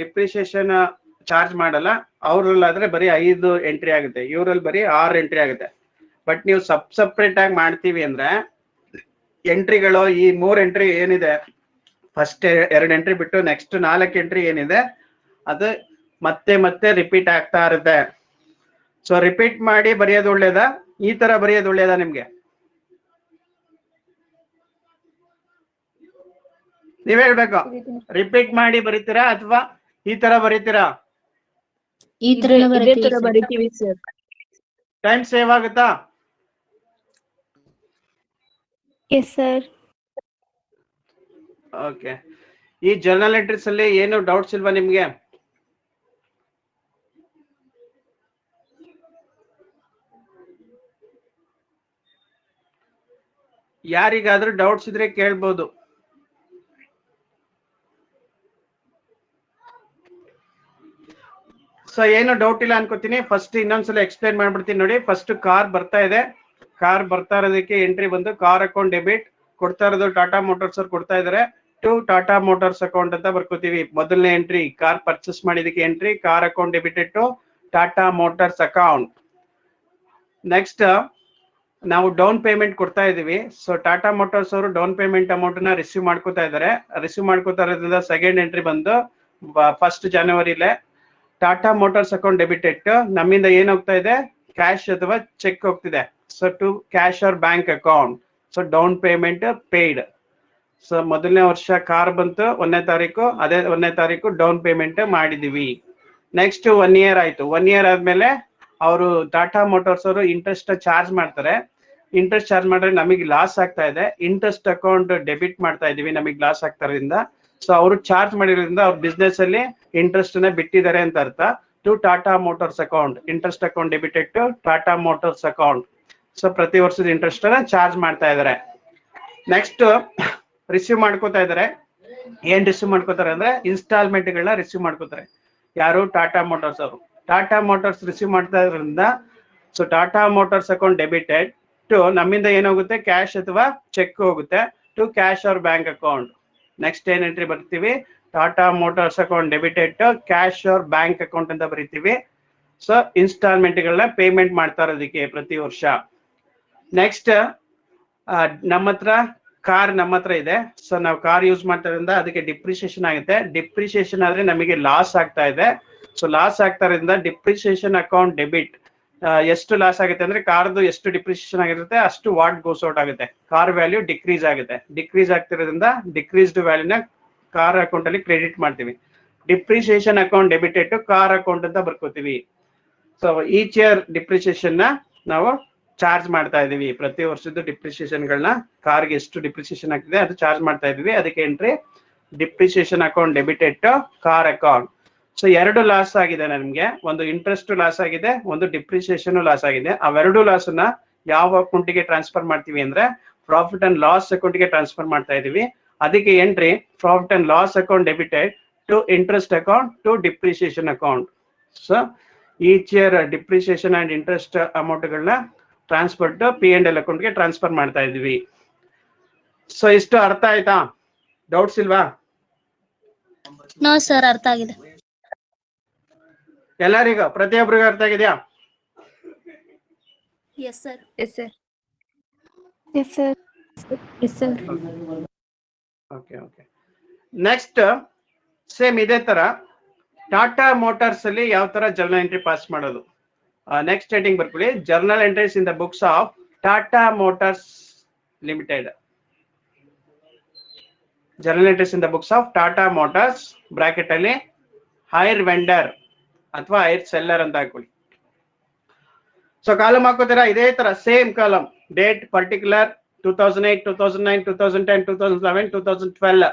F: ಡಿಪ್ರಿಸಿಯೇಷನ್ ಚಾರ್ಜ್ ಮಾಡಲ್ಲ. ಅವ್ರಲ್ಲಿ ಆದ್ರೆ ಬರೀ 5 ಎಂಟ್ರಿ ಆಗುತ್ತೆ, ಇವರಲ್ಲಿ ಬರೀ 6 ಎಂಟ್ರಿ ಆಗುತ್ತೆ. ಬಟ್ ನೀವು ಸಪ್ರೇಟ್ ಆಗಿ ಮಾಡ್ತೀವಿ ಅಂದ್ರೆ ಎಂಟ್ರಿಗಳು ಈ 3 ಎಂಟ್ರಿ ಏನಿದೆ, ಫಸ್ಟ್ 2 ಎಂಟ್ರಿ ಬಿಟ್ಟು ನೆಕ್ಸ್ಟ್ 4 ಎಂಟ್ರಿ ಏನಿದೆ ಅದು ಮತ್ತೆ ರಿಪೀಟ್ ಆಗ್ತಾ ಇರುತ್ತೆ. ಸೊ ರಿಪೀಟ್ ಮಾಡಿ ಬರೆಯೋದು ಒಳ್ಳೇದಾ, ಈ ತರ ಬರೆಯೋದು ಒಳ್ಳೇದಾ ನಿಮ್ಗೆ? ನೀವ್ ಹೇಳ್ಬೇಕು. ರಿಪೀಟ್ ಮಾಡಿ ಬರೀತೀರಾ ಅಥವಾ ಈ ತರ ಬರೀತೀರಾ?
D: ಈ ತರ
B: ಬರೀತೀವಿ ಸರ್.
F: ಟೈಮ್ ಸೇವ್ ಆಗುತ್ತಾ?
E: Yes, sir.
F: ಓಕೆ. ಈ ಜರ್ನಲ್ ಎಂಟ್ರೀಸ್ ಅಲ್ಲಿ ಏನು ಡೌಟ್ಸ್ ಇಲ್ವಾ ನಿಮ್ಗೆ? ಯಾರಿಗಾದ್ರೂ ಡೌಟ್ಸ್ ಇದ್ರೆ ಕೇಳ್ಬೋದು. ಸೊ ಏನು ಡೌಟ್ ಇಲ್ಲ ಅನ್ಕೋತೀನಿ. ಫಸ್ಟ್ ಇನ್ನೊಂದ್ಸಲ ಎಕ್ಸ್ಪ್ಲೈನ್ ಮಾಡ್ಬಿಡ್ತೀನಿ ನೋಡಿ. ಫಸ್ಟ್ ಕಾರ್ ಬರ್ತಾ ಇದೆ, ಕಾರ್ ಬರ್ತಾ ಇರೋದಕ್ಕೆ ಎಂಟ್ರಿ ಬಂದು ಕಾರ್ ಅಕೌಂಟ್ ಡೆಬಿಟ್ ಕೊಡ್ತಾ ಇರೋದು ಟಾಟಾ ಮೋಟಾರ್ಸ್ ಅವ್ರು ಕೊಡ್ತಾ ಇದಾರೆ ಟು ಟಾಟಾ ಮೋಟಾರ್ಸ್ ಅಕೌಂಟ್ ಅಂತ ಬರ್ಕೋತೀವಿ. ಮೊದಲನೇ ಎಂಟ್ರಿ ಕಾರ್ ಪರ್ಚೇಸ್ ಮಾಡಿದಕ್ಕೆ entry car account debited to Tata motors account. Next ನಾವು ಡೌನ್ ಪೇಮೆಂಟ್ ಕೊಡ್ತಾ ಇದೀವಿ. ಸೊ ಟಾಟಾ ಮೋಟಾರ್ಸ್ ಅವರು ಡೌನ್ ಪೇಮೆಂಟ್ ಅಮೌಂಟ್ ನ ರಿಸೀವ್ ಮಾಡ್ಕೋತಾ ಇದಾರೆ. ರಿಸೀವ್ ಮಾಡ್ಕೋತಾ ಇರೋದ್ರಿಂದ ಸೆಕೆಂಡ್ ಎಂಟ್ರಿ ಬಂದು 1 ಜನವರಿಲೇ ಟಾಟಾ ಮೋಟಾರ್ಸ್ ಅಕೌಂಟ್ ಡೆಬಿಟೆಡ್ ನಮ್ಮಿಂದ ಏನ್ ಹೋಗ್ತಾ ಇದೆ, ಕ್ಯಾಶ್ ಅಥವಾ ಚೆಕ್ ಹೋಗ್ತಿದೆ. So to cash or bank account. So down payment paid. So ಮೊದಲನೇ ವರ್ಷ ಕಾರ್ ಬಂತು 1ನೇ ತಾರೀಕು, ಅದೇ 1ನೇ ತಾರೀಕು ಡೌನ್ ಪೇಮೆಂಟ್ ಮಾಡಿದೀವಿ. ನೆಕ್ಸ್ಟ್ 1 ಇಯರ್ ಆಯ್ತು. 1 ಇಯರ್ ಆದ್ಮೇಲೆ ಅವರು ಟಾಟಾ ಮೋಟಾರ್ಸ್ ಅವರು ಇಂಟ್ರೆಸ್ಟ್ ಚಾರ್ಜ್ ಮಾಡ್ತಾರೆ. ಇಂಟ್ರೆಸ್ಟ್ ಚಾರ್ಜ್ ಮಾಡಿದ್ರೆ ನಮಗೆ ಲಾಸ್ ಆಗ್ತಾ ಇದೆ. ಇಂಟ್ರೆಸ್ಟ್ ಅಕೌಂಟ್ ಡೆಬಿಟ್ ಮಾಡ್ತಾ ಇದೀವಿ, ನಮಗೆ ಲಾಸ್ ಆಗ್ತಾ ಇರೋದ್ರಿಂದ. ಸೊ ಅವರು ಚಾರ್ಜ್ ಮಾಡಿರೋದ್ರಿಂದ ಅವ್ರ ಬಿಸ್ನೆಸ್ ಅಲ್ಲಿ ಇಂಟ್ರೆಸ್ಟ್ ನ ಬಿಟ್ಟಿದ್ದಾರೆ ಅಂತ ಅರ್ಥ. To Tata motors account, interest account debited to Tata motors account. So ಪ್ರತಿ ವರ್ಷದ ಇಂಟ್ರೆಸ್ಟ್ ಅನ್ನ ಚಾರ್ಜ್ ಮಾಡ್ತಾ ಇದಾರೆ. ನೆಕ್ಸ್ಟ್ ರಿಸೀವ್ ಮಾಡ್ಕೋತಾ ಇದಾರೆ. ಏನ್ ರಿಸೀವ್ ಮಾಡ್ಕೋತಾರೆ ಅಂದ್ರೆ ಇನ್ಸ್ಟಾಲ್ಮೆಂಟ್ ಗಳನ್ನ ರಿಸೀವ್ ಮಾಡ್ಕೋತಾರೆ. ಯಾರು? ಟಾಟಾ ಮೋಟಾರ್ಸ್ ಅವರು. ಟಾಟಾ ಮೋಟಾರ್ಸ್ ರಿಸೀವ್ ಮಾಡ್ತಾ ಇದ್ರಿಂದ so Tata motors account debited to ನಮ್ಮಿಂದ ಏನಾಗುತ್ತೆ, ಕ್ಯಾಶ್ ಅಥವಾ ಚೆಕ್ ಹೋಗುತ್ತೆ to cash or bank account. Next ಏನ್ ಎಂಟ್ರಿ ಬರ್ತೀವಿ, Tata motors account debited to cash or bank account ಅಂತ ಬರೀತೀವಿ. ಸೊ ಇನ್ಸ್ಟಾಲ್ಮೆಂಟ್ ಗಳನ್ನ ಪೇಮೆಂಟ್ ಮಾಡ್ತಾ ಇರೋದಕ್ಕೆ ಪ್ರತಿ ವರ್ಷ. ನೆಕ್ಸ್ಟ್ ನಮ್ಮ ಹತ್ರ ಕಾರ್ ಇದೆ. ಸೊ ನಾವು ಕಾರ್ ಯೂಸ್ ಮಾಡ್ತಾ ಇರೋದ್ರಿಂದ ಅದಕ್ಕೆ ಡಿಪ್ರಿಸಿಯೇಷನ್ ಆಗುತ್ತೆ. ಡಿಪ್ರಿಸಿಯೇಷನ್ ಆದ್ರೆ ನಮಗೆ ಲಾಸ್ ಆಗ್ತಾ ಇದೆ. ಸೊ ಲಾಸ್ ಆಗ್ತಾ ಇರೋದ್ರಿಂದ ಡಿಪ್ರಿಸಿಯೇಷನ್ ಅಕೌಂಟ್ ಡೆಬಿಟ್. ಎಷ್ಟು ಲಾಸ್ ಆಗುತ್ತೆ ಅಂದ್ರೆ ಕಾರ್ದು ಎಷ್ಟು ಡಿಪ್ರಿಸಿಯೇಷನ್ ಆಗಿರುತ್ತೆ ಅಷ್ಟು ವಾಟ್ ಗೋಸ್ ಔಟ್ ಆಗುತ್ತೆ. ಕಾರ್ ವ್ಯಾಲ್ಯೂ ಡಿಕ್ರೀಸ್ ಆಗುತ್ತೆ. ಡಿಕ್ರೀಸ್ ಆಗ್ತಿರೋದ್ರಿಂದ ಡಿಕ್ರೀಸ್ಡ್ ವ್ಯಾಲ್ಯೂನ ಕಾರ್ ಅಕೌಂಟ್ ಅಲ್ಲಿ ಕ್ರೆಡಿಟ್ ಮಾಡ್ತೀವಿ. Depreciation account debited to car account ಅಂತ ಬರ್ಕೋತೀವಿ. ಸೊ ಈಚ್ ಇಯರ್ ಡಿಪ್ರಿಸಿಯೇಷನ್ ನ ನಾವು ಚಾರ್ಜ್ ಮಾಡ್ತಾ ಇದೀವಿ. ಪ್ರತಿ ವರ್ಷದ ಡಿಪ್ರಿಸಿಯೇಷನ್ ಗಳನ್ನ ಕಾರ್ಗೆ ಎಷ್ಟು ಡಿಪ್ರಿಸಿಯೇಷನ್ ಆಗ್ತಿದೆ ಅದು ಚಾರ್ಜ್ ಮಾಡ್ತಾ ಇದೀವಿ. ಅದಕ್ಕೆ entry depreciation account debited to car account. So 2 loss ಆಗಿದೆ ನಮ್ಗೆ. ಒಂದು ಇಂಟ್ರೆಸ್ಟ್ ಲಾಸ್ ಆಗಿದೆ, ಒಂದು ಡಿಪ್ರಿಸಿಯೇಷನ್ ಲಾಸ್ ಆಗಿದೆ. ಅವೆರಡು ಲಾಸ್ ನ ಯಾವ ಅಕೌಂಟಿಗೆ ಟ್ರಾನ್ಸ್ಫರ್ ಮಾಡ್ತೀವಿ ಅಂದ್ರೆ ಪ್ರಾಫಿಟ್ ಅಂಡ್ ಲಾಸ್ ಅಕೌಂಟ್ಗೆ ಟ್ರಾನ್ಸ್ಫರ್ ಮಾಡ್ತಾ ಇದೀವಿ. ಅದಕ್ಕೆ entry profit and loss account debited to interest account to depreciation account. So each year depreciation and interest ಅಮೌಂಟ್ಗಳನ್ನ ಟ್ರಾನ್ಸ್ಫರ್ P&L ಅಕೌಂಟ್ಗೆ ಟ್ರಾನ್ಸ್ಫರ್ ಮಾಡ್ತಾ ಇದ್ವಿ. ಸೊ ಇಷ್ಟು ಅರ್ಥ ಆಯ್ತಾ? ಡೌಟ್ಸ್ ಇಲ್ವಾ?
D: ನೋ ಸರ್, ಅರ್ಥ ಆಗಿದೆ.
F: ಎಲ್ಲರಿಗೂ ಪ್ರತಿಯೊಬ್ಬರಿಗೂ ಅರ್ಥ ಆಗಿದೆಯಾ?
C: Yes sir.
B: Yes, sir.
E: Yes, sir.
B: Yes, sir.
F: Okay okay. Next same ಇದೇ ತರ ಟಾಟಾ ಮೋಟಾರ್ಸ್ ಅಲ್ಲಿ ಯಾವ ತರ ಜರ್ನಲ್ ಎಂಟ್ರಿ ಪಾಸ್ ಮಾಡೋದು. ನೆಕ್ಸ್ಟ್ ಹೆಡಿಂಗ್ ಬರ್ಕೊಳ್ಳಿ, journal entries in the books of Tata motors limited. Journal entries in the books of Tata motors bracket ಅಲ್ಲಿ hire vendor ಅಥವಾ hire seller ಅಂತ ಹಾಕೊಳ್ಳಿ. ಸೊ ಕಾಲಮ್ ಹಾಕೋತೀರಾ ಇದೇ ತರ same column, date, particular, 2008, 2009, 2010, 2011, 2012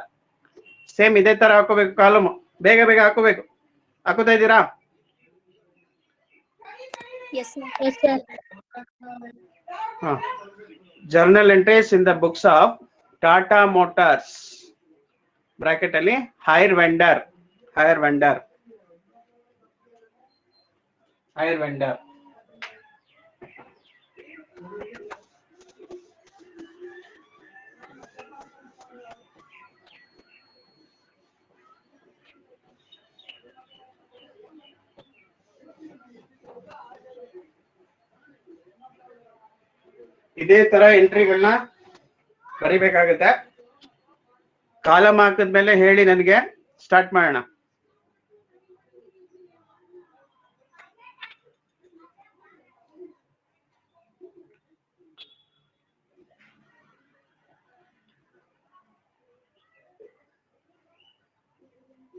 F: same ಇದೇ ತರ ಹಾಕೋಬೇಕು ಕಾಲಮ್. ಬೇಗ ಬೇಗ ಹಾಕೋಬೇಕು. ಹಾಕೋತಾ ಇದ್ದೀರಾ?
C: Yes sir.
D: Yes sir.
F: Journal entries in the books of Tata motors bracket ಅಲ್ಲಿ hire vendor, hire vendor, hire vendor. ಇದೇ ತರ ಎಂಟ್ರಿಗಳನ್ನ ಬರಿಬೇಕಾಗುತ್ತೆ. ಕಾಲಮ್ ಹಾಕಿದ್ಮೇಲೆ ಹೇಳಿ ನನಗೆ, ಸ್ಟಾರ್ಟ್ ಮಾಡೋಣ.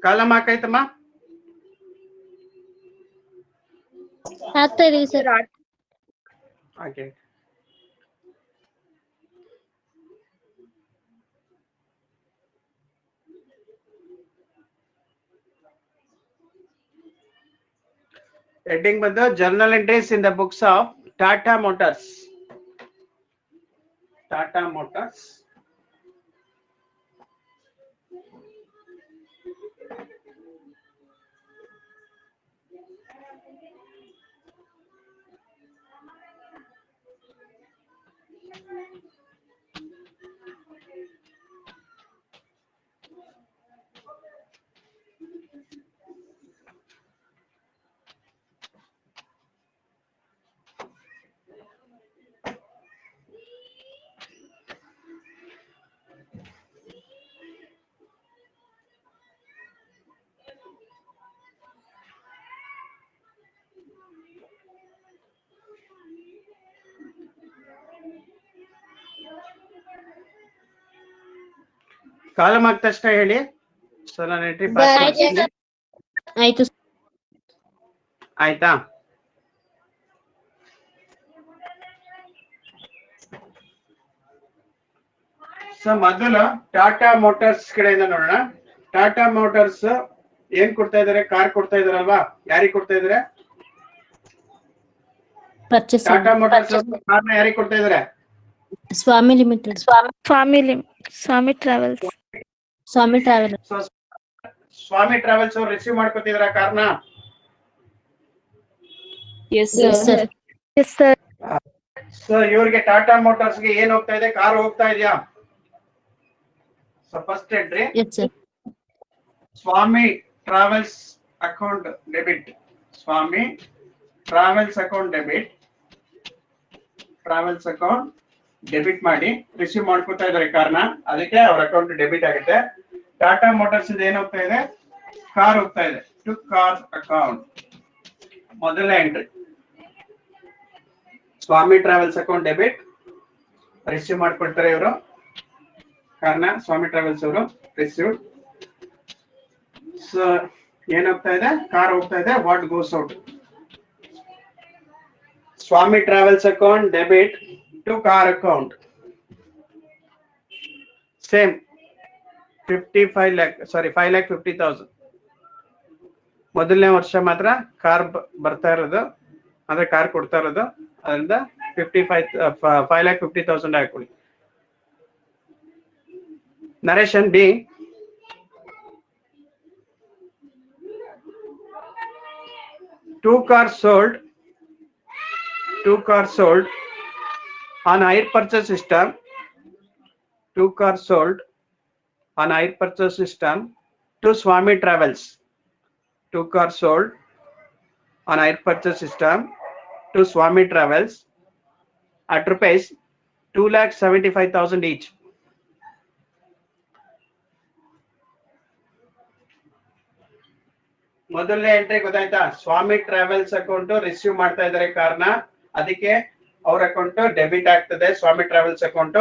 F: ಕಾಲಮ್ ಹಾಕಾಯ್ತಮ್ಮ?
D: ಆಗ್ತಾ ಇದೀವಿ ಸರ್.
F: ಹಾಗೆ ಹೆಡ್ಡಿಂಗ್ ಬಂದು journal entries in the books of Tata motors. Tata motors column ಹಾಕಿದ ತಕ್ಷಣ ಹೇಳಿ. ಸೊ ನಾನು ಎಂಟ್ರಿ ಪಾಸ್ ಮಾಡ್ತೀನಿ.
D: ಆಯ್ತು.
F: ಆಯ್ತಾ? ಸೊ ಮೊದಲು ಟಾಟಾ ಮೋಟಾರ್ಸ್ ಕಡೆಯಿಂದ ನೋಡೋಣ. ಟಾಟಾ ಮೋಟಾರ್ಸ್ ಏನ್ ಕೊಡ್ತಾ ಇದಾರೆ? ಕಾರ್ ಕೊಡ್ತಾ ಇದಾರಲ್ವಾ? ಯಾರಿಗೆ ಕೊಡ್ತಾ ಇದಾರೆ?
D: ಪರ್ಚೇಸ್
F: ಟಾಟಾ ಮೋಟಾರ್ಸ್ ಕಾರ್ನ ಯಾರಿಗೆ ಕೊಡ್ತಾ ಇದಾರೆ?
D: ಸ್ವಾಮಿ ಲಿಮಿಟೆಡ್.
E: Swami Travels.
D: ಸ್ವಾಮಿ ಟ್ರಾವೆಲ್.
F: ಸೊ ಸ್ವಾಮಿ ಟ್ರಾವೆಲ್ಸ್ ಅವ್ರು ರಿಸೀವ್ ಮಾಡ್ಕೊತಿದ್ರ ಕಾರ್ನ?
B: Yes,
D: Yes,
B: sir.
D: sir.
E: Yes, sir.
F: So ಇವ್ರಿಗೆ ಟಾಟಾ ಮೋಟಾರ್ಸ್ ಗೆ ಏನ್ ಹೋಗ್ತಾ ಇದೆ? ಕಾರ್ ಹೋಗ್ತಾ ಇದೆಯಾ? So first entry
D: yes sir.
F: Swami travels account debit. Swami travels account debit. Travels account debit ಮಾಡಿ ರಿಸೀವ್ ಮಾಡ್ಕೊತಾ ಇದಾರೆ ಕಾರ್ನ, ಅದಕ್ಕೆ ಅವ್ರ ಅಕೌಂಟ್ ಡೆಬಿಟ್ ಆಗುತ್ತೆ. ಟಾಟಾ ಮೋಟಾರ್ಸ್ ಇಂದ ಏನ್ ಹೋಗ್ತಾ ಇದೆ? ಕಾರ್ ಹೋಗ್ತಾ ಇದೆ. To car account. ಮೊದಲನೇ entry Swami travels account debit, receive ಮಾಡ್ಕೊಳ್ತಾರೆ ಇವರು ಕಾರ್ನ. ಸ್ವಾಮಿ ಟ್ರಾವೆಲ್ಸ್ ಅವರು ರಿಸೀವ್. ಸೊ ಏನ್ ಹೋಗ್ತಾ ಇದೆ? ಕಾರ್ ಹೋಗ್ತಾ ಇದೆ. What goes out? Swami travels account debit to car account. Same 5,50,000. ಮೊದಲನೇ ವರ್ಷ ಮಾತ್ರ ಕಾರ್ ಬರ್ತಾ ಇರೋದು, ಅಂದ್ರೆ ಕಾರ್ ಕೊಡ್ತಾ ಇರೋದು. ಅದರಿಂದ 5,50,000 ಹಾಕೊಳ್ಳಿ. Narration B. 2 cars sold on hire purchase system. 2 cars sold on hire purchase system to Swami Travels. 2 cars sold on hire purchase system to Swami Travels at rupees 2,75,000 each. ಮೊದಲನೇ entry ಗೊತ್ತಾಯ್ತಾ? ಸ್ವಾಮಿ travels account receive ಮಾಡ್ತಾ ಇದ್ದಾರೆ ಕಾರ್ನ, ಅದಕ್ಕೆ ಅವ್ರ account debit ಆಗ್ತದೆ, Swami travels account.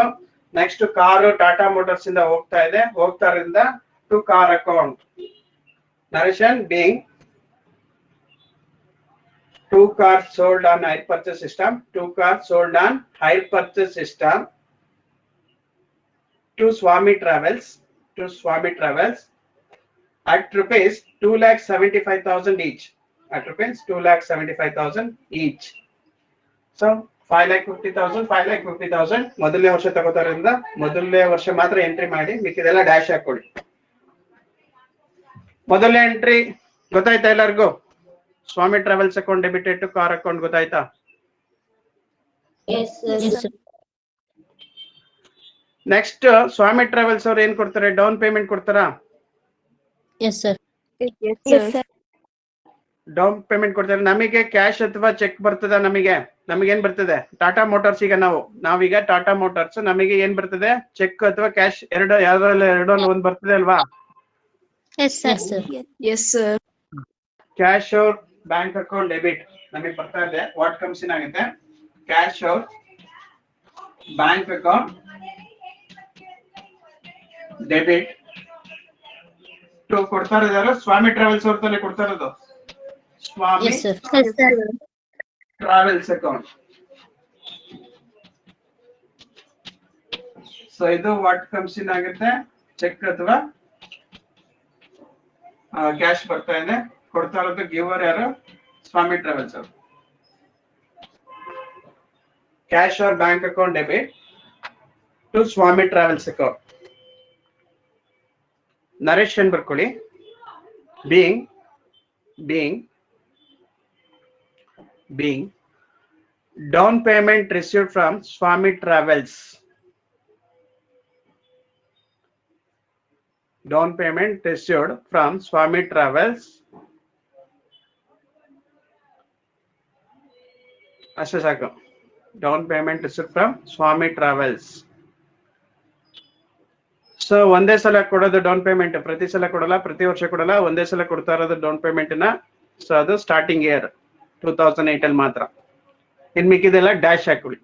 F: Next car Tata motors ಇಂದ ಹೋಗ್ತಾ ಇರೋದ್ರಿಂದ to car account. Narration being 2 cars sold on hire purchase system. 2 cars sold on hire purchase system to Swami Travels. At rupees 2,75,000 each. At rupees 2,75,000 each. So 5,50,000 ಮೊದಲನೇ ವರ್ಷ ತಗೋತಾರಿಂದ ಮೊದಲನೇ ವರ್ಷ ಮಾತ್ರ entry ಮಾಡಿ, ಮಿಕ್ಕಿದೆಲ್ಲ dash ಹಾಕೊಳ್ಳಿ. ಮೊದಲನೇ ಎಂಟ್ರಿ ಗೊತ್ತಾಯ್ತಾ ಎಲ್ಲರಿಗೂ? Swami travels account debited to car account ಗೊತ್ತಾಯ್ತಾ?
D: Yes, sir.
F: Next Swami travels ಅವ್ರು ಏನ್ ಕೊಡ್ತಾರೆ? ಡೌನ್ ಪೇಮೆಂಟ್ ಕೊಡ್ತಾರಾ?
D: Yes, sir.
E: Yes, sir.
F: Down payment ಕೊಡ್ತಾರೆ. ನಮಗೆ ಕ್ಯಾಶ್ ಅಥವಾ ಚೆಕ್ ಬರ್ತದ? ನಮಗೇನ್ ಬರ್ತದೆ? ಟಾಟಾ ಮೋಟಾರ್ಸ್. ಈಗ ನಾವೀಗ ಟಾಟಾ ಮೋಟಾರ್ಸ್, ನಮಗೆ ಏನ್ ಬರ್ತದೆ? ಚೆಕ್ ಅಥವಾ ಕ್ಯಾಶ್ ಎರಡರಲ್ಲಿ ಒಂದ್ ಬರ್ತದೆ ಅಲ್ವಾ?
D: Yes, sir.
B: Yes, sir.
F: Cash or bank account debit ನಮಗೆ ಬರ್ತಾ ಇದೆ. ವಾಟ್ ಕಮ್ಸ್ ಇನ್ ಆಗುತ್ತೆ? Cash or bank account debit to ಕೊಡ್ತಾ ಇರೋದು ಸ್ವಾಮಿ ಟ್ರಾವೆಲ್ಸ್ ಅವ್ರ ತಲೆ ಕೊಡ್ತಾ ಇರೋದು. ಸ್ವಾಮಿ
D: Yes, sir. Yes, sir.
F: Travels account. So ಇದು ವಾಟ್ ಕಮ್ಸ್ ಇನ್ ಆಗುತ್ತೆ? ಚೆಕ್ ಅಥವಾ ಕ್ಯಾಶ್ ಬರ್ತಾ ಇದೆ. ಕೊಡ್ತಾ ಇರೋದು ಗಿವರ್ ಯಾರು? ಸ್ವಾಮಿ ಟ್ರಾವೆಲ್ಸ್ ಅವರು. Cash or bank account debit to Swami travels account. Narration ಬರ್ಕೊಳ್ಳಿ. being down payment received from Swami Travels. Down payment received from Swami Travels. ಅಷ್ಟೇ ಸಾಕು. Down payment received from Swami Travels. So ಒಂದೇ ಸಲ ಕೊಡೋದು ಡೌನ್ ಪೇಮೆಂಟ್, ಪ್ರತಿ ಸಲ ಕೊಡಲ್ಲ, ಪ್ರತಿ ವರ್ಷ ಕೊಡಲ್ಲ, ಒಂದೇ ಸಲ ಕೊಡ್ತಾ ಇರೋದು ಡೌನ್ ಪೇಮೆಂಟ್ ನ. ಸೊ ಅದು ಸ್ಟಾರ್ಟಿಂಗ್ ಇಯರ್ 2008 ಅಲ್ಲಿ ಮಾತ್ರ. ಇನ್ ಮಿಕ್ಕಿದೆಲ್ಲ ಡ್ಯಾಶ್ ಹಾಕೊಳ್ಳಿ.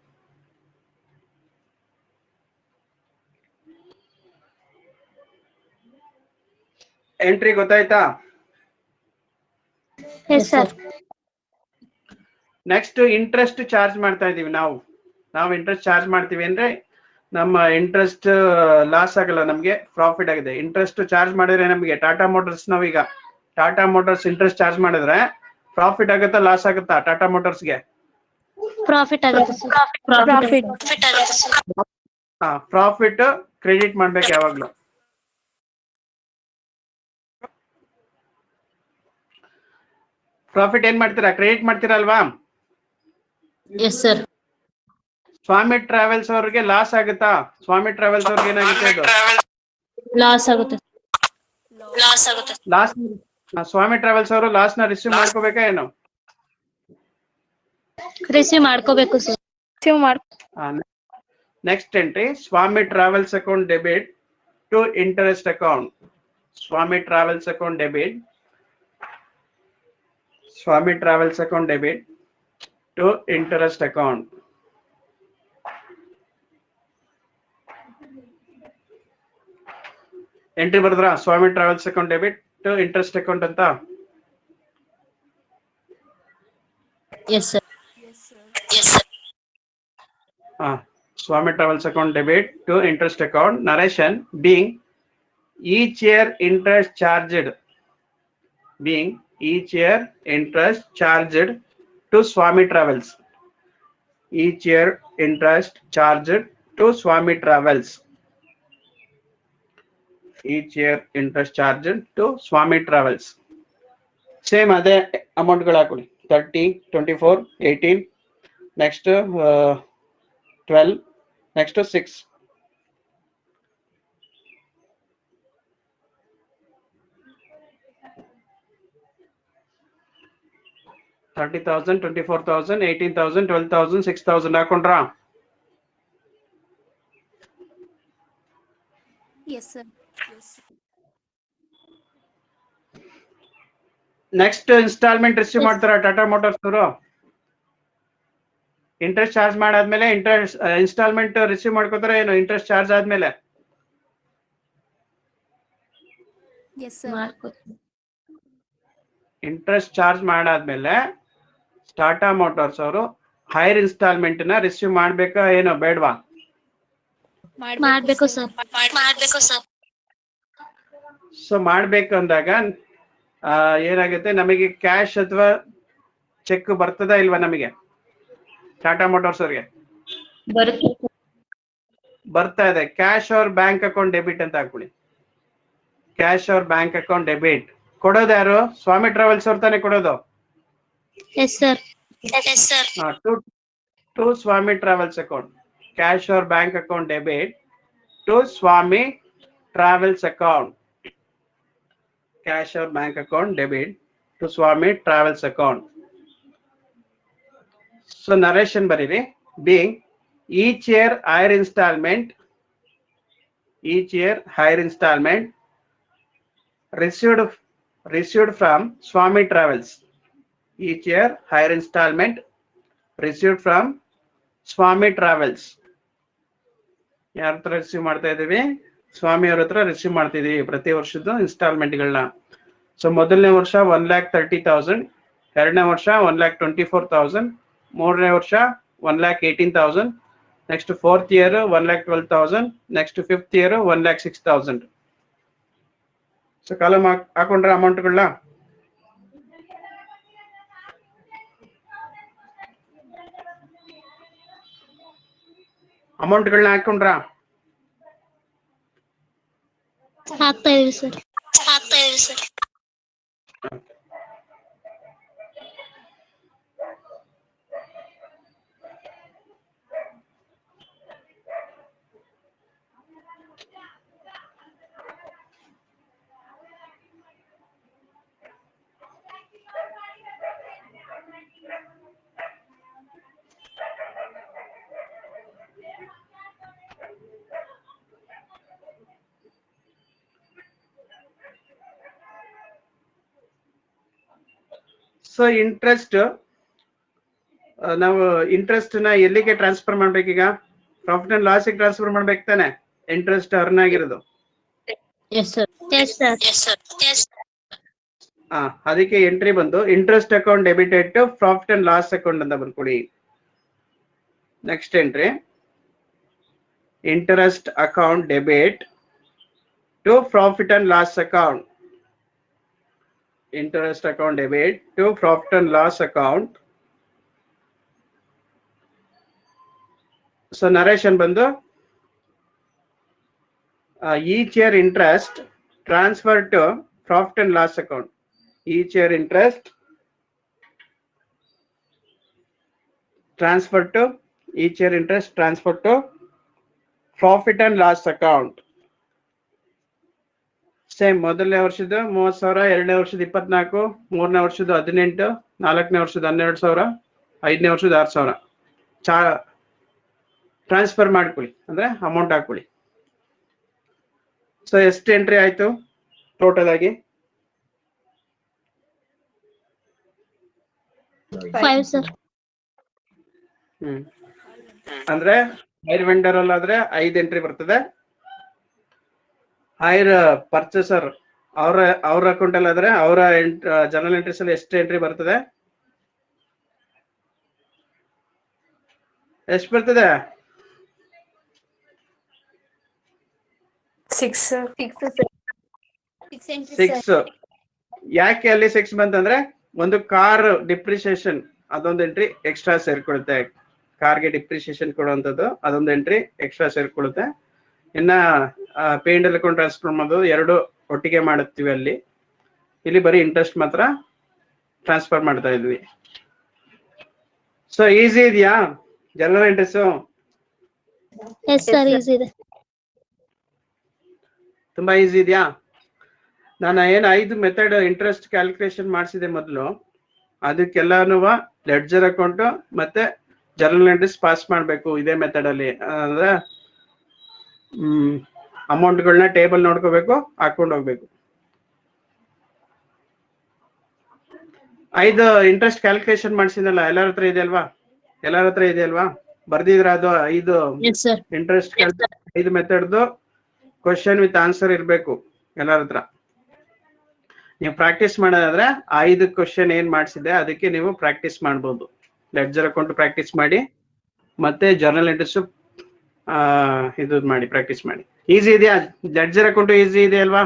F: ಎಂಟ್ರಿ ಗೊತ್ತಾಯ್ತಾ?
E: Yes, sir.
F: Next interest charge ಮಾಡ್ತಾ ಇದೀವಿ ನಾವು ಇಂಟ್ರೆಸ್ಟ್ ಚಾರ್ಜ್ ಮಾಡ್ತೀವಿ ಅಂದ್ರೆ ನಮ್ಮ ಇಂಟ್ರೆಸ್ಟ್ ಲಾಸ್ ಆಗಲ್ಲ, ನಮಗೆ ಪ್ರಾಫಿಟ್ ಆಗಿದೆ. ಇಂಟ್ರೆಸ್ಟ್ ಚಾರ್ಜ್ ಮಾಡಿದ್ರೆ ನಮಗೆ ಟಾಟಾ ಮೋಟರ್ಸ್, ನಾವೀಗ ಟಾಟಾ ಮೋಟರ್ಸ್ ಇಂಟ್ರೆಸ್ಟ್ ಚಾರ್ಜ್ ಮಾಡಿದ್ರೆ ಪ್ರಾಫಿಟ್ ಆಗುತ್ತಾ ಲಾಸ್ ಆಗುತ್ತಾ? ಟಾಟಾ ಮೋಟರ್ಸ್ಗೆ
D: Profit ಆಗುತ್ತೆ sir.
E: Profit.
F: ಪ್ರಾಫಿಟ್ ಕ್ರೆಡಿಟ್ ಮಾಡ್ಬೇಕು ಯಾವಾಗ್ಲೂ. ಪ್ರಾಫಿಟ್ ಏನ್ ಮಾಡ್ತೀರಾ? ಕ್ರೆಡಿಟ್ ಮಾಡ್ತೀರಾ ಅಲ್ವಾ?
D: Yes, sir.
F: ಸ್ವಾಮಿ ಟ್ರಾವೆಲ್ಸ್ ಅವ್ರಿಗೆ ಲಾಸ್ ಆಗುತ್ತಾ? ಸ್ವಾಮಿ ಟ್ರಾವೆಲ್ಸ್ ಅವ್ರಿಗೆ ಏನಾಗುತ್ತೆ? ಅದು
D: Loss ಆಗುತ್ತೆ.
F: ಲಾಸ್. ಸ್ವಾಮಿ ಟ್ರಾವೆಲ್ಸ್ ಅವರು ಲಾಸ್ ನ ರಿಸೀವ್ ಮಾಡ್ಕೋಬೇಕಾ ಏನು?
D: Receive ಮಾಡ್ಕೋಬೇಕು sir.
F: Next entry Swami travels account debit to interest account. Swami travels account debit. Swami travels account debit to interest account. Entry ಬರೆದ್ರಾ? Swami travels account debit to interest account ಅಂತ.
D: Yes, sir.
F: Swami Travels account debit to interest account. Narration being each year interest charged. Being each year interest charged to Swami Travels. Each year interest charged to Swami Travels. Each year interest charged to Swami Travels. Same ಅದೇ amount ಗಳು ಹಾಕೊಳ್ಳಿ. 30, 24, 18, next 12, next 6. $30,000, 24,000, 18,000, 12,000, 6,000 ಹಾಕೊಂಡ್ರಾ?
C: Yes, sir.
F: Next instalment receive ಮಾಡ್ತಾರ Tata motors ಅವರು. Interest charge ಮಾಡಾದ್ಮೇಲೆ instalment receive ಮಾಡ್ಕೋತಾರ ಏನು interest charge ಆದ್ಮೇಲೆ?
C: Yes, sir.
F: Interest charge ಮಾಡಾದ್ಮೇಲೆ ಟಾಟಾ ಮೋಟಾರ್ಸ್ ಅವರು ಹೈರ್ ಇನ್ಸ್ಟಾಲ್ಮೆಂಟ್ ನ ರಿಸೀವ್ ಮಾಡ್ಬೇಕಾ ಏನೋ ಬೇಡವಾ?
D: ಮಾಡ್ಬೇಕು ಸರ್. ಮಾಡ್ಬೇಕು ಸರ್.
F: ಸೊ ಮಾಡ್ಬೇಕು ಅಂದಾಗ ಏನಾಗುತ್ತೆ, ನಮಗೆ ಕ್ಯಾಶ್ ಅಥವಾ ಚೆಕ್ ಬರ್ತದ ಇಲ್ವಾ ನಮಗೆ ಟಾಟಾ ಮೋಟಾರ್ಸ್ ಅವ್ರಿಗೆ?
D: ಬರುತ್ತೆ.
F: ಬರ್ತಾ ಇದೆ. Cash or bank account debit ಅಂತ ಹಾಕೊಳ್ಳಿ. Cash or bank account debit ಕೊಡೋದು ಯಾರು? ಸ್ವಾಮಿ ಟ್ರಾವೆಲ್ಸ್ ಅವ್ರ ತಾನೇ ಕೊಡೋದು.
D: Yes sir. Yes sir.
F: To Swami travels account. Cash or bank account debit to Swami travels account. Cash or bank account debit to Swami Travels account. So narration bariri being each year higher installment received from Swami Travels. Each year higher installment received from Swami Travels. ಯಾರ ಹತ್ರ receive ಮಾಡ್ತಾ ಇದೀವಿ? ಸ್ವಾಮಿ ಅವ್ರ ಹತ್ರ receive ಮಾಡ್ತಿದೀವಿ ಪ್ರತಿ ವರ್ಷದ ಇನ್ಸ್ಟಾಲ್ಮೆಂಟ್ಗಳನ್ನ. So ಮೊದಲನೇ ವರ್ಷ 1,30,000, ಎರಡನೇ ವರ್ಷ 1,24,000, ಮೂರನೇ ವರ್ಷ 1,18,000, next fourth year 1,12,000, next fifth year 1,06,000. So column ಹಾಕೊಂಡ್ರೆ ಅಮೌಂಟ್ಗಳನ್ನ ಹಾಕೊಂಡ್ರಾ?
D: ಹಾಕ್ತಾ ಇದೀವಿ ಸರ್. ಹಾಕ್ತಾ ಇದೀವಿ ಸರ್.
F: ಸೊ ಇಂಟ್ರೆಸ್ಟ್ ನಾವು ಇಂಟ್ರೆಸ್ಟ್ ನ ಎಲ್ಲಿಗೆ ಟ್ರಾನ್ಸ್ಫರ್ ಮಾಡ್ಬೇಕೀಗ? ಪ್ರಾಫಿಟ್ ಅಂಡ್ ಲಾಸ್ ಟ್ರಾನ್ಸ್ಫರ್ ಮಾಡ್ಬೇಕು ತಾನೆ ಇಂಟ್ರೆಸ್ಟ್ ಅರ್ನ್ ಆಗಿರೋದು.
D: Yes sir. Yes sir. Yes sir. Yes.
F: ಅದಕ್ಕೆ ಎಂಟ್ರಿ ಬಂದು interest account debited to profit and loss account ಅಂತ ಬರ್ಕೊಡಿ. Next entry interest account debit to profit and loss account. Interest account debit to profit and loss account. So narration bandu each year interest transferred to profit and loss account. Each year interest transferred to profit and loss account. Same ಮೊದಲನೇ ವರ್ಷದ 30,000, ಎರಡನೇ ವರ್ಷದ 24,000, ಮೂರನೇ ವರ್ಷದ 18,000, ನಾಲ್ಕನೇ ವರ್ಷದ 12,000, ಐದನೇ ವರ್ಷದ 6,000 ಟ್ರಾನ್ಸ್ಫರ್ ಮಾಡ್ಕೊಳ್ಳಿ, ಅಂದ್ರೆ ಅಮೌಂಟ್ ಹಾಕೊಳ್ಳಿ. ಸೊ ಎಷ್ಟು ಎಂಟ್ರಿ ಆಯ್ತು ಟೋಟಲ್ ಆಗಿ?
D: 5 ಸರ್.
F: ಅಂದ್ರೆ ಹೈರ್ ವೆಂಡರ್ ಅಲ್ಲಾದ್ರೆ 5 ಎಂಟ್ರಿ ಬರ್ತದೆ. ಹೈರ್ ಪರ್ಚೇಸರ್ ಅವ್ರ ಅಕೌಂಟ್ ಅಲ್ಲಿ ಆದ್ರೆ ಅವರ ಜನರಲ್ ಎಂಟ್ರೀಸ್ ಅಲ್ಲಿ ಎಷ್ಟು ಎಂಟ್ರಿ ಬರ್ತದೆ? ಎಷ್ಟು ಬರ್ತದೆ? 6. ಯಾಕೆ ಅಲ್ಲಿ 6 ಬಂತಂದ್ರೆ ಒಂದು ಕಾರ್ ಡಿಪ್ರಿಸಿಯೇಷನ್ ಅದೊಂದು ಎಂಟ್ರಿ ಎಕ್ಸ್ಟ್ರಾ ಸೇರ್ಕೊಳುತ್ತೆ. ಕಾರ್ಗೆ ಡಿಪ್ರಿಸಿಯೇಷನ್ ಕೊಡುವಂಥದ್ದು ಅದೊಂದು ಎಂಟ್ರಿ ಎಕ್ಸ್ಟ್ರಾ ಸೇರ್ಕೊಳುತ್ತೆ. ಇನ್ನ ಪೇ ಅಂಡ್ ಅಕೌಂಟ್ ಟ್ರಾನ್ಸ್ಫರ್ ಮಾಡೋದು ಎರಡು ಒಟ್ಟಿಗೆ ಮಾಡುತ್ತೀವಿ. ಇಲ್ಲಿ ಬರೀ ಇಂಟ್ರೆಸ್ಟ್ ಮಾತ್ರ ಟ್ರಾನ್ಸ್ಫರ್ ಮಾಡ್ತಾ ಇದ್ವಿ. ಸೊ ಈಸಿ ಇದೆಯಾ general entries?
D: S sir easy ಇದೆ.
F: ತುಂಬಾ ಈಸಿ ಇದೆಯಾ? ನಾನು ಏನು 5 ಮೆಥಡ್ ಇಂಟ್ರೆಸ್ಟ್ ಕ್ಯಾಲ್ಕುಲೇಷನ್ ಮಾಡಿಸಿದೆ ಮೊದಲು, ಅದಕ್ಕೆಲ್ಲಾನು ಲೆಡ್ಜರ್ ಅಕೌಂಟ್ ಮತ್ತೆ ಜನರಲ್ ಎಂಟ್ರೀಸ್ ಪಾಸ್ ಮಾಡಬೇಕು ಇದೇ ಮೆಥಡ್ ಅಲ್ಲಿ. ಅಂದ್ರೆ ಅಮೌಂಟ್ಗಳನ್ನ ಟೇಬಲ್ ನೋಡ್ಕೋಬೇಕು, ಹಾಕೊಂಡು ಹೋಗ್ಬೇಕು. 5 ಇಂಟ್ರೆಸ್ಟ್ ಕ್ಯಾಲ್ಕುಲೇಷನ್ ಮಾಡಿಸಿದಲ್ಲ, ಎಲ್ಲರ ಹತ್ರ ಇದೆ ಅಲ್ವಾ? ಬರ್ದಿದ್ರ ಅದು 5
D: ಎಸ್ ಸರ್.
F: ಇಂಟ್ರೆಸ್ಟ್ 5 ಮೆಥಡ್ದು ಕ್ವಶನ್ ವಿತ್ ಆನ್ಸರ್ ಇರ್ಬೇಕು ಎಲ್ಲರ ಹತ್ರ. ನೀವು ಪ್ರಾಕ್ಟೀಸ್ ಮಾಡೋದಾದ್ರೆ 5 ಕ್ವಶನ್ ಏನ್ ಮಾಡಿಸಿದೆ ಅದಕ್ಕೆ ನೀವು ಪ್ರಾಕ್ಟೀಸ್ ಮಾಡ್ಬೋದು. ಲೆಡ್ಜರ್ ಅಕೌಂಟ್ ಪ್ರಾಕ್ಟೀಸ್ ಮಾಡಿ, ಮತ್ತೆ ಜರ್ನಲ್ ಎಂಟ್ರೀಸ್ ಇದು ಮಾಡಿ, ಪ್ರಾಕ್ಟೀಸ್ ಮಾಡಿ. ಈಸಿ ಇದೆಯಾ? ಲೆಡ್ಜರ್ ಅಕೌಂಟ್ ಈಸಿ ಇದೆ ಅಲ್ವಾ?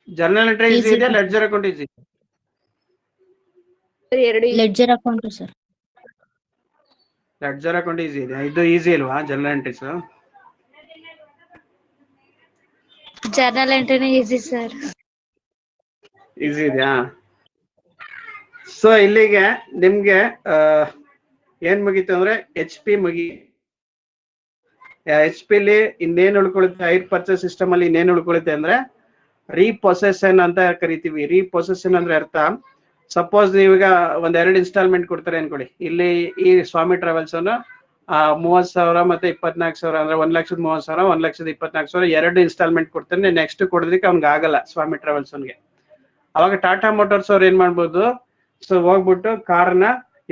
F: ಜರ್ನಲ್ ಎಂಟ್ರಿ ಈಸಿ ಇದೆ, ledger account easy?
D: Ledger account sir.
F: Ledger account easy ಇದೆ. ಇದು ಈಸಿ ಇಲ್ವಾ ಜರ್ನಲ್ ಎಂಟ್ರೀಸ್?
E: ಜರ್ನಲ್ ಎಂಟ್ರಿನೇ ಈಸಿ ಸರ್.
F: ಈಸಿ ಇದೆಯಾ? ಸೊ ಇಲ್ಲಿಗೆ ನಿಮ್ಗೆ ಏನ್ ಮುಗೀತು ಅಂದ್ರೆ HP ಮುಗಿ. HP ಲಿ ಇನ್ನೇನ್ ಉಳ್ಕೊಳುತ್ತೆ, ಹೈರ್ ಪರ್ಚೇಸ್ ಸಿಸ್ಟಮ್ ಅಲ್ಲಿ ಇನ್ನೇನ್ ಉಳ್ಕೊಳುತ್ತೆ ಅಂದ್ರೆ ರೀಪೊಸೆಷನ್ ಅಂತ ಕರಿತೀವಿ. ರೀಪೊಸೆಷನ್ ಅಂದ್ರೆ ಅರ್ಥ, ಸಪೋಸ್ ನೀವೀಗ 1-2 ಇನ್ಸ್ಟಾಲ್ಮೆಂಟ್ ಕೊಡ್ತಾರೆ ಅನ್ಕೊಳ್ಳಿ. ಇಲ್ಲಿ ಈ ಸ್ವಾಮಿ ಟ್ರಾವೆಲ್ಸ್ ಅನ್ನು 30,000 ಮತ್ತೆ 24,000 ಅಂದ್ರೆ 1,30,000 1,24,000 2 ಇನ್ಸ್ಟಾಲ್ಮೆಂಟ್ ಕೊಡ್ತಾನೆ. ನೆಕ್ಸ್ಟ್ ಕೊಡೋದಕ್ಕೆ ಅವ್ನಿಗೆ ಆಗಲ್ಲ ಸ್ವಾಮಿ ಟ್ರಾವೆಲ್ಸ್ ಅವ್ನಿಗೆ. ಅವಾಗ ಟಾಟಾ ಮೋಟಾರ್ಸ್ ಅವ್ರು ಏನ್ ಮಾಡ್ಬೋದು, ಸೊ ಹೋಗ್ಬಿಟ್ಟು ಕಾರ್ನ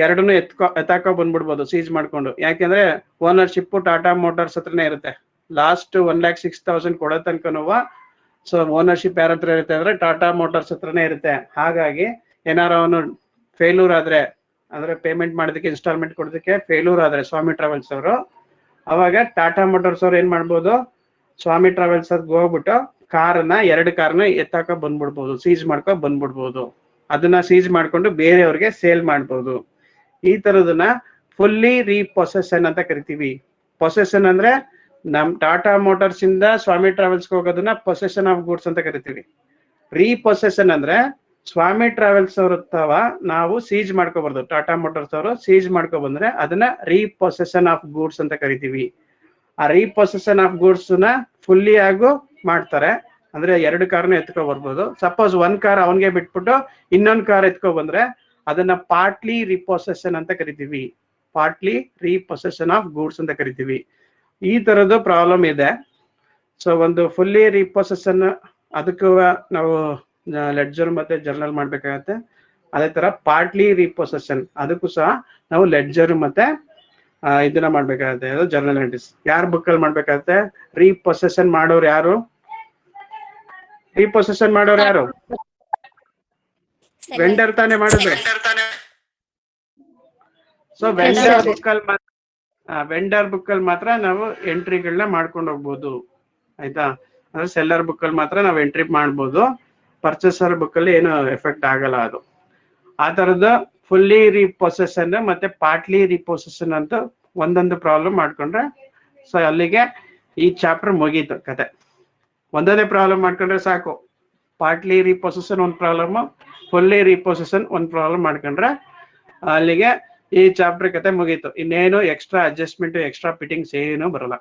F: ಎರಡನ್ನೂ ಎತ್ತಾಕೋ ಬಂದ್ಬಿಡ್ಬೋದು ಸೀಜ್ ಮಾಡ್ಕೊಂಡು. ಯಾಕೆಂದ್ರೆ ಓನರ್ಶಿಪ್ ಟಾಟಾ ಮೋಟಾರ್ಸ್ ಹತ್ರನೇ ಇರುತ್ತೆ. ಲಾಸ್ಟ್ 1,06,000 ಕೊಡೋ ತನಕನೂ ಸೊ ಓನರ್ಶಿಪ್ ಯಾರ ಹತ್ರ ಇರುತ್ತೆ ಅಂದ್ರೆ ಟಾಟಾ ಮೋಟಾರ್ಸ್ ಹತ್ರನೇ ಇರುತ್ತೆ. ಹಾಗಾಗಿ ಏನಾರು ಅವನು ಫೇಲ್ಯೂರ್ ಆದ್ರೆ, ಅಂದ್ರೆ ಪೇಮೆಂಟ್ ಮಾಡೋದಕ್ಕೆ ಇನ್ಸ್ಟಾಲ್ಮೆಂಟ್ ಕೊಡೋದಕ್ಕೆ ಫೇಲ್ಯೂರ್ ಆದ್ರೆ ಸ್ವಾಮಿ ಟ್ರಾವೆಲ್ಸ್ ಅವರು, ಅವಾಗ ಟಾಟಾ ಮೋಟಾರ್ಸ್ ಅವ್ರು ಏನ್ ಮಾಡ್ಬೋದು, ಸ್ವಾಮಿ ಟ್ರಾವೆಲ್ಸ್ ಅವ್ರಿಗೆ ಹೋಗ್ಬಿಟ್ಟು ಎರಡು ಕಾರ್ನ ಎತ್ತಾಕ ಬಂದ್ಬಿಡ್ಬೋದು, ಸೀಜ್ ಮಾಡ್ಕೊ ಬಂದ್ಬಿಡ್ಬೋದು. ಅದನ್ನ ಸೀಜ್ ಮಾಡ್ಕೊಂಡು ಬೇರೆಯವ್ರಿಗೆ ಸೇಲ್ ಮಾಡ್ಬೋದು. ಈ ತರದನ್ನ ಫುಲ್ಲಿ ರೀಪೊಸೆಷನ್ ಅಂತ ಕರಿತೀವಿ. ಪೊಸೆಷನ್ ಅಂದ್ರೆ ನಮ್ ಟಾಟಾ ಮೋಟಾರ್ಸ್ ಇಂದ ಸ್ವಾಮಿ ಟ್ರಾವೆಲ್ಸ್ ಹೋಗೋದನ್ನ ಪೊಸೆಷನ್ ಆಫ್ ಗೂಡ್ಸ್ ಅಂತ ಕರಿತೀವಿ. ರೀಪೊಸೆಷನ್ ಅಂದ್ರೆ ಸ್ವಾಮಿ ಟ್ರಾವೆಲ್ಸ್ ಅವ್ರ ನಾವು ಸೀಜ್ ಮಾಡ್ಕೋಬಾರ್ದು, ಟಾಟಾ ಮೋಟಾರ್ಸ್ ಅವರು ಸೀಜ್ ಮಾಡ್ಕೊ ಬಂದ್ರೆ ಅದನ್ನ ರೀಪೊಸೆಷನ್ ಆಫ್ ಗೂಡ್ಸ್ ಅಂತ ಕರಿತೀವಿ. ಆ ರೀಪೊಸೆಷನ್ ಆಫ್ ಗೂಡ್ಸ್ ನ ಫುಲ್ಲಿ ಆಗು ಮಾಡ್ತಾರೆ. ಅಂದ್ರೆ 2 ಕಾರ್ನ ಎತ್ಕೊ ಬರ್ಬೋದು. ಸಪೋಸ್ 1 ಕಾರ್ ಅವನ್ಗೆ ಬಿಟ್ಬಿಟ್ಟು ಇನ್ನೊಂದು ಕಾರ್ ಎತ್ಕೊ ಬಂದ್ರೆ ಅದನ್ನ ಪಾರ್ಟ್ಲಿ ರೀಪೊಸೆಷನ್ ಅಂತ ಕರಿತೀವಿ. ಪಾರ್ಟ್ಲಿ ರೀಪೊಸೆಷನ್ ಆಫ್ ಗೂಡ್ಸ್ ಅಂತ ಕರಿತೀವಿ. ಈ ತರದ್ದು ಪ್ರಾಬ್ಲಮ್ ಇದೆ. ಸೊ ಒಂದು ಫುಲ್ಲಿ ರೀಪೊಸೆಷನ್ ಅದಕ್ಕೂ ನಾವು ಲೆಡ್ಜರ್ ಮತ್ತೆ ಜರ್ನಲ್ ಮಾಡ್ಬೇಕಾಗತ್ತೆ. ಅದೇ ತರ ಪಾರ್ಟ್ಲಿ ರೀಪೊಸೆಷನ್ ಅದಕ್ಕೂ ಸಹ ನಾವು ಲೆಡ್ಜರ್ ಮತ್ತೆ ಇದನ್ನ ಮಾಡ್ಬೇಕಾಗತ್ತೆ, ಜರ್ನಲ್ ಎಂಟ್ರೀಸ್. ಯಾರ್ ಬುಕ್ ಅಲ್ಲಿ ಮಾಡ್ಬೇಕಾಗತ್ತೆ? ರೀಪೊಸೆಷನ್ ಮಾಡೋರು ಯಾರು? ರೀಪೊಸೆಷನ್ ಮಾಡೋರು ಯಾರು? ವೆಂಡರ್ ತಾನೇ ಮಾಡಿದ್ರೆ. ಸೊ ವೆಂಡರ್ ಬುಕ್ ಅಲ್ಲಿ ಮಾತ್ರ ನಾವು ಎಂಟ್ರಿಗಳನ್ನ ಮಾಡ್ಕೊಂಡು ಹೋಗ್ಬೋದು, ಆಯ್ತಾ? ಅಂದ್ರೆ ಸೆಲ್ಲರ್ ಬುಕ್ ಅಲ್ಲಿ ಮಾತ್ರ ನಾವು ಎಂಟ್ರಿ ಮಾಡ್ಬೋದು. ಪರ್ಚೇಸರ್ ಬುಕ್ ಅಲ್ಲಿ ಏನು ಎಫೆಕ್ಟ್ ಆಗಲ್ಲ ಅದು. ಆ ತರದ ಫುಲ್ಲಿ ರೀಪೊಸೆಷನ್ ಮತ್ತೆ ಪಾರ್ಟ್ಲಿ ರೀಪೊಸೆಷನ್ ಅಂತ ಒಂದೊಂದು ಪ್ರಾಬ್ಲಮ್ ಮಾಡ್ಕೊಂಡ್ರೆ ಸೊ ಅಲ್ಲಿಗೆ ಈ ಚಾಪ್ಟರ್ ಮುಗೀತು ಕತೆ. ಒಂದೊಂದೇ ಪ್ರಾಬ್ಲಮ್ ಮಾಡ್ಕೊಂಡ್ರೆ ಸಾಕು. ಪಾರ್ಟ್ಲಿ ರೀಪೊಸೆಷನ್ ಒಂದು ಪ್ರಾಬ್ಲಮ್, ಫುಲ್ಲಿ ರೀಪೊಸೆಷನ್ ಒಂದು ಪ್ರಾಬ್ಲಮ್ ಮಾಡ್ಕೊಂಡ್ರೆ ಅಲ್ಲಿಗೆ ಈ ಚಾಪ್ಟರ್ ಕತೆ ಮುಗೀತು. ಇನ್ನೇನು ಎಕ್ಸ್ಟ್ರಾ ಅಡ್ಜಸ್ಟ್ಮೆಂಟ್, ಎಕ್ಸ್ಟ್ರಾ ಫಿಟ್ಟಿಂಗ್ಸ್ ಏನು ಬರಲ್ಲ.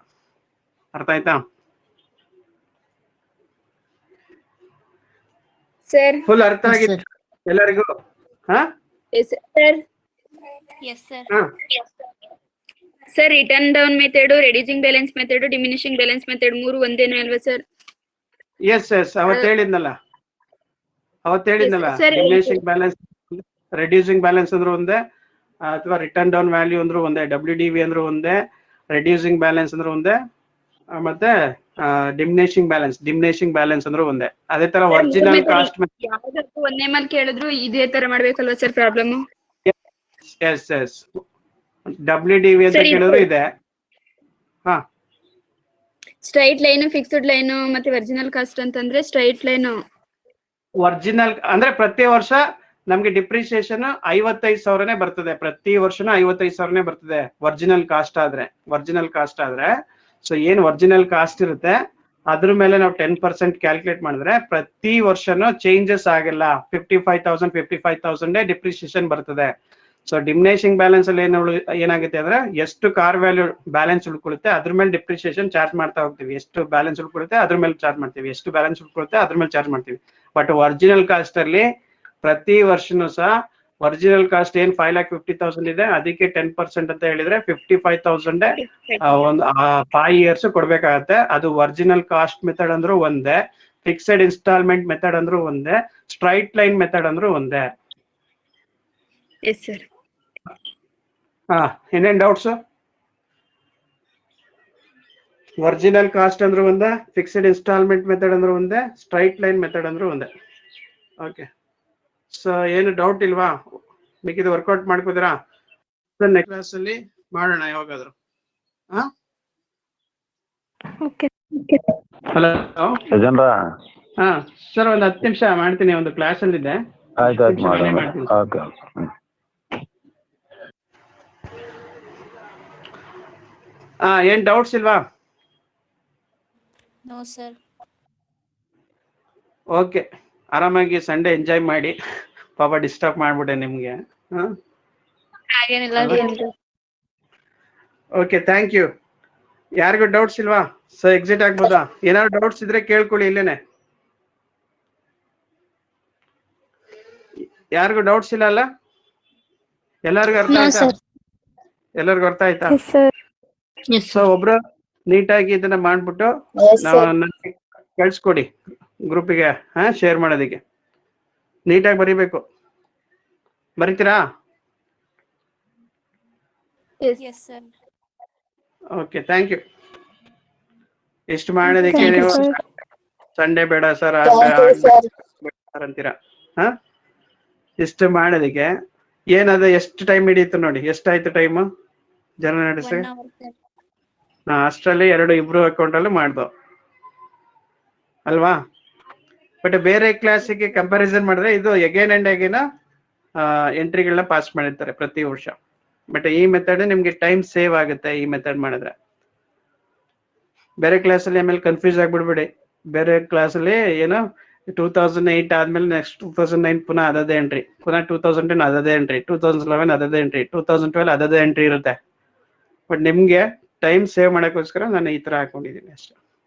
F: ಅರ್ಥ ಆಯ್ತಾ?
B: ಸರ್
F: ಫುಲ್ ಅರ್ಥ ಆಗಿದೆ ಎಲ್ಲರಿಗೂ?
B: Sir
C: yes sir.
B: Sir return down method, reducing balance method, diminishing balance method 3 ಒಂದೇನಾ ಅಲ್ವಾ ಸರ್?
F: ಎಸ್ ಅವತ್ತು ಹೇಳಿದ್ನಲ್ಲ ಡಿಮಿನಿಷಿಂಗ್ ಬ್ಯಾಲೆನ್ಸ್, ರೆಡ್ಯೂಸಿಂಗ್ ಬ್ಯಾಲೆನ್ಸ್ ಅಂದ್ರೂ ಒಂದೇ, ಅಥವಾ ರಿಟರ್ನ್ ಡೌನ್ ವ್ಯಾಲ್ಯೂ ಅಂದ್ರೂ ಒಂದೇ, WDV ಅಂದ್ರೂ ಒಂದೇ, ರೆಡ್ಯೂಸಿಂಗ್ ಬ್ಯಾಲೆನ್ಸ್ ಅಂದ್ರೂ ಒಂದೇ, ಮತ್ತೆ ಡಿಮಿನಿಷಿಂಗ್ ಬ್ಯಾಲೆನ್ಸ್ ಅಂದ್ರೂ ಒಂದೇ. ಅದೇ ತರ ಒರಿಜಿನಲ್ ಕಾಸ್ಟ್
B: ಯಾವ್ದಕ್ಕೂ ಒಂದೇ ಮೇಲೆ ಕೇಳಿದ್ರು ಇದೇ ತರ ಮಾಡ್ಬೇಕಲ್ವಾ ಸರ್ ಪ್ರಾಬ್ಲಮ್?
F: ಎಸ್ WDV ಅಂತ ಕೇಳಿದ್ರು ಇದೆ. ಹಾ,
B: ಸ್ಟ್ರೈಟ್ ಲೈನ್, ಫಿಕ್ಸ್ಡ್ ಲೈನ್ ಮತ್ತೆ ಒರಿಜಿನಲ್ ಕಾಸ್ಟ್ ಅಂತಂದ್ರೆ ಸ್ಟ್ರೈಟ್ ಲೈನ್
F: ಒರಿಜಿನಲ್ ಅಂದ್ರೆ ಪ್ರತಿ ವರ್ಷ ನಮ್ಗೆ ಡಿಪ್ರಿಸಿಯೇಷನ್ 55,000ನೇ ಬರ್ತದೆ. ಪ್ರತಿ ವರ್ಷನೂ 55,000ನೇ ಬರ್ತದೆ ಒರಿಜಿನಲ್ ಕಾಸ್ಟ್ ಆದ್ರೆ. ಸೊ ಏನ್ ಒರಿಜಿನಲ್ ಕಾಸ್ಟ್ ಇರುತ್ತೆ ಅದ್ರ ಮೇಲೆ ನಾವು 10% ಕ್ಯಾಲ್ಕುಲೇಟ್ ಮಾಡಿದ್ರೆ ಪ್ರತಿ ವರ್ಷನೂ ಚೇಂಜಸ್ ಆಗಿಲ್ಲ. 55,000 ಡಿಪ್ರಿಸಿಯೇಷನ್ ಬರ್ತದೆ. ಸೊ ಡಿಮಿನಿಷಿಂಗ್ ಬ್ಯಾಲೆನ್ಸ್ ಅಲ್ಲಿ ಏನಾಗುತ್ತೆ ಅಂದ್ರೆ ಎಷ್ಟು ಕಾರ್ ವ್ಯಾಲ್ಯೂ ಬ್ಯಾಲೆನ್ಸ್ ಉಳ್ಕೊಳ್ಳುತ್ತೆ ಅದ್ರ ಮೇಲೆ ಡಿಪ್ರಿಸಿಯೇಷನ್ ಚಾರ್ಜ್ ಮಾಡ್ತಾ ಹೋಗ್ತೀವಿ. ಎಷ್ಟು ಬ್ಯಾಲೆನ್ಸ್ ಉಳ್ಕೊಳ್ಳುತ್ತೆ ಅದ್ರ ಮೇಲೆ ಚಾರ್ಜ್ ಮಾಡ್ತೀವಿ, ಎಷ್ಟು ಬ್ಯಾಲೆನ್ಸ್ ಉಳ್ಕೊಳ್ಳುತ್ತೆ ಅದ್ರ ಮೇಲೆ ಚಾರ್ಜ್ ಮಾಡ್ತೀವಿ. ಬಟ್ ಒರಿಜಿನಲ್ ಕಾಸ್ಟ್ ಅಲ್ಲಿ ಪ್ರತಿ ವರ್ಷನೂ ಸಹ ಒರಿಜಿನಲ್ ಕಾಸ್ಟ್ ಏನ್ 5,50,000 ಇದೆ ಅದಕ್ಕೆ 10% ಅಂತ ಹೇಳಿದ್ರೆ 55,000 ಒಂದು 5 years ಕೊಡ್ಬೇಕಾಗತ್ತೆ. ಅದು ಒರಿಜಿನಲ್ ಕಾಸ್ಟ್ ಮೆಥಡ್ ಅಂದ್ರೂ ಒಂದೇ, ಫಿಕ್ಸೆಡ್ ಇನ್ಸ್ಟಾಲ್ಮೆಂಟ್ ಮೆಥಡ್ ಅಂದ್ರೂ ಒಂದೇ, ಸ್ಟ್ರೈಟ್ ಲೈನ್ ಮೆಥಡ್ ಅಂದ್ರೂ ಒಂದೇ.
B: Yes sir.
F: ಇನ್ನೇನ್ ಡೌಟ್ಸ್? ಒರಿಜಿನಲ್ ಕಾಸ್ಟ್ ಅಂದ್ರೂ ಒಂದೇ, ಫಿಕ್ಸೆಡ್ ಇನ್ಸ್ಟಾಲ್ಮೆಂಟ್ ಮೆಥಡ್ ಅಂದ್ರೂ ಒಂದೇ, ಸ್ಟ್ರೈಟ್ ಲೈನ್ ಮೆಥಡ್ ಅಂದ್ರೂ ಒಂದೇ. ಓಕೆ, ಸೊ ಏನು ಡೌಟ್ ಇಲ್ವಾ? ಬೇಕಿದ್ರೆ ವರ್ಕೌಟ್ ಮಾಡ್ಕೋತೀರಾ? ನೆಕ್ಸ್ಟ್ ಕ್ಲಾಸ್ ಅಲ್ಲಿ ಮಾಡೋಣ ಯಾವಾಗಾದ್ರು. ಹಲೋ ಸರ್, ಒಂದು 10 ನಿಮಿಷ ಮಾಡ್ತೀನಿ, ಒಂದು ಕ್ಲಾಸ್ ಅಲ್ಲಿ ಇದೆ.
G: ಆಯ್ತು ಮಾಡೋಣ. ಓಕೆ.
F: ಏನ್ ಡೌಟ್ಸ್ ಇಲ್ವಾ?
C: No sir.
F: ಓಕೆ, ಆರಾಮಾಗಿ ಸಂಡೇ ಎಂಜಾಯ್ ಮಾಡಿ. ಪಾಪ ಡಿಸ್ಟರ್ಬ್ ಮಾಡ್ಬಿಟ್ಟೆ ನಿಮ್ಗೆ.
B: ಹಾಗೇನಿಲ್ಲ.
F: Okay, thank you. ಯಾರಿಗೂ ಡೌಟ್ಸ್ ಇಲ್ವಾ? ಸೊ ಎಕ್ಸಿಟ್ ಆಗ್ಬೋದಾ? ಏನಾದ್ರು ಡೌಟ್ಸ್ ಇದ್ರೆ ಕೇಳ್ಕೊಳ್ಳಿ ಇಲ್ಲೇನೆ. ಯಾರಿಗೂ ಡೌಟ್ಸ್ ಇಲ್ಲ ಅಲ್ಲ? ಎಲ್ಲರಿಗೂ ಅರ್ಥ ಆಯ್ತಾ? ಎಲ್ಲರಿಗೂ ಅರ್ಥ ಆಯ್ತಾ? ಸೊ ಒಬ್ರು ನೀಟಾಗಿ ಇದನ್ನ ಮಾಡ್ಬಿಟ್ಟು ನನಗೆ ಕಳ್ಸ್ಕೊಡಿ ಗ್ರೂಪಿಗೆ, ಶೇರ್ ಮಾಡೋದಿಕ್ಕೆ. ನೀಟಾಗಿ ಬರಿಬೇಕು. ಬರಿತೀರಾ?
C: Yes sir.
F: Okay, thank you. ಎಷ್ಟು ಮಾಡೋದಕ್ಕೆ ನೀವು ಸಂಡೇ ಬೇಡ ಸರ್ ಅಂತೀರಾ? ಇಷ್ಟು ಮಾಡೋದಕ್ಕೆ ಏನದ ಎಷ್ಟು ಟೈಮ್ ಹಿಡಿಯುತ್ತೆ ನೋಡಿ. ಎಷ್ಟಾಯ್ತು ಟೈಮ್ ಜನರಲ್ ನಡೆಸಿ? ಅಷ್ಟರಲ್ಲಿ ಇಬ್ರು ಅಕೌಂಟ್ ಅಲ್ಲಿ ಮಾಡ್ದು ಅಲ್ವಾ? ಬಟ್ ಬೇರೆ ಕ್ಲಾಸಿಗೆ ಕಂಪ್ಯಾರಿಸನ್ ಮಾಡಿದ್ರೆ ಇದು ಅಗೇನ್ ಅಂಡ್ ಅಗೇನ್ ಎಂಟ್ರಿಗಳನ್ನ ಪಾಸ್ ಮಾಡಿರ್ತಾರೆ ಪ್ರತಿ ವರ್ಷ. ಬಟ್ ಈ ಮೆಥಡ್ ನಿಮ್ಗೆ ಟೈಮ್ ಸೇವ್ ಆಗುತ್ತೆ ಈ ಮೆಥಡ್ ಮಾಡಿದ್ರೆ. ಬೇರೆ ಕ್ಲಾಸಲ್ಲಿ ಆಮೇಲೆ ಕನ್ಫ್ಯೂಸ್ ಆಗ್ಬಿಡ್ಬೇಡಿ. ಬೇರೆ ಕ್ಲಾಸಲ್ಲಿ ಏನೋ 2008 ಆದ್ಮೇಲೆ ನೆಕ್ಸ್ಟ್ 2009 ಪುನಃ ಅದೇ ಎಂಟ್ರಿ, ಪುನಃ 2010 ಅದೇ ಎಂಟ್ರಿ, 2011 ಅದೇ ಎಂಟ್ರಿ, 2012 ಅದೇ ಎಂಟ್ರಿ ಇರುತ್ತೆ. ಬಟ್ ನಿಮ್ಗೆ ಟೈಮ್ ಸೇವ್ ಮಾಡೋಕ್ಕೋಸ್ಕರ ನಾನು ಈ ತರ ಹಾಕೊಂಡಿದ್ದೀನಿ ಅಷ್ಟೇ.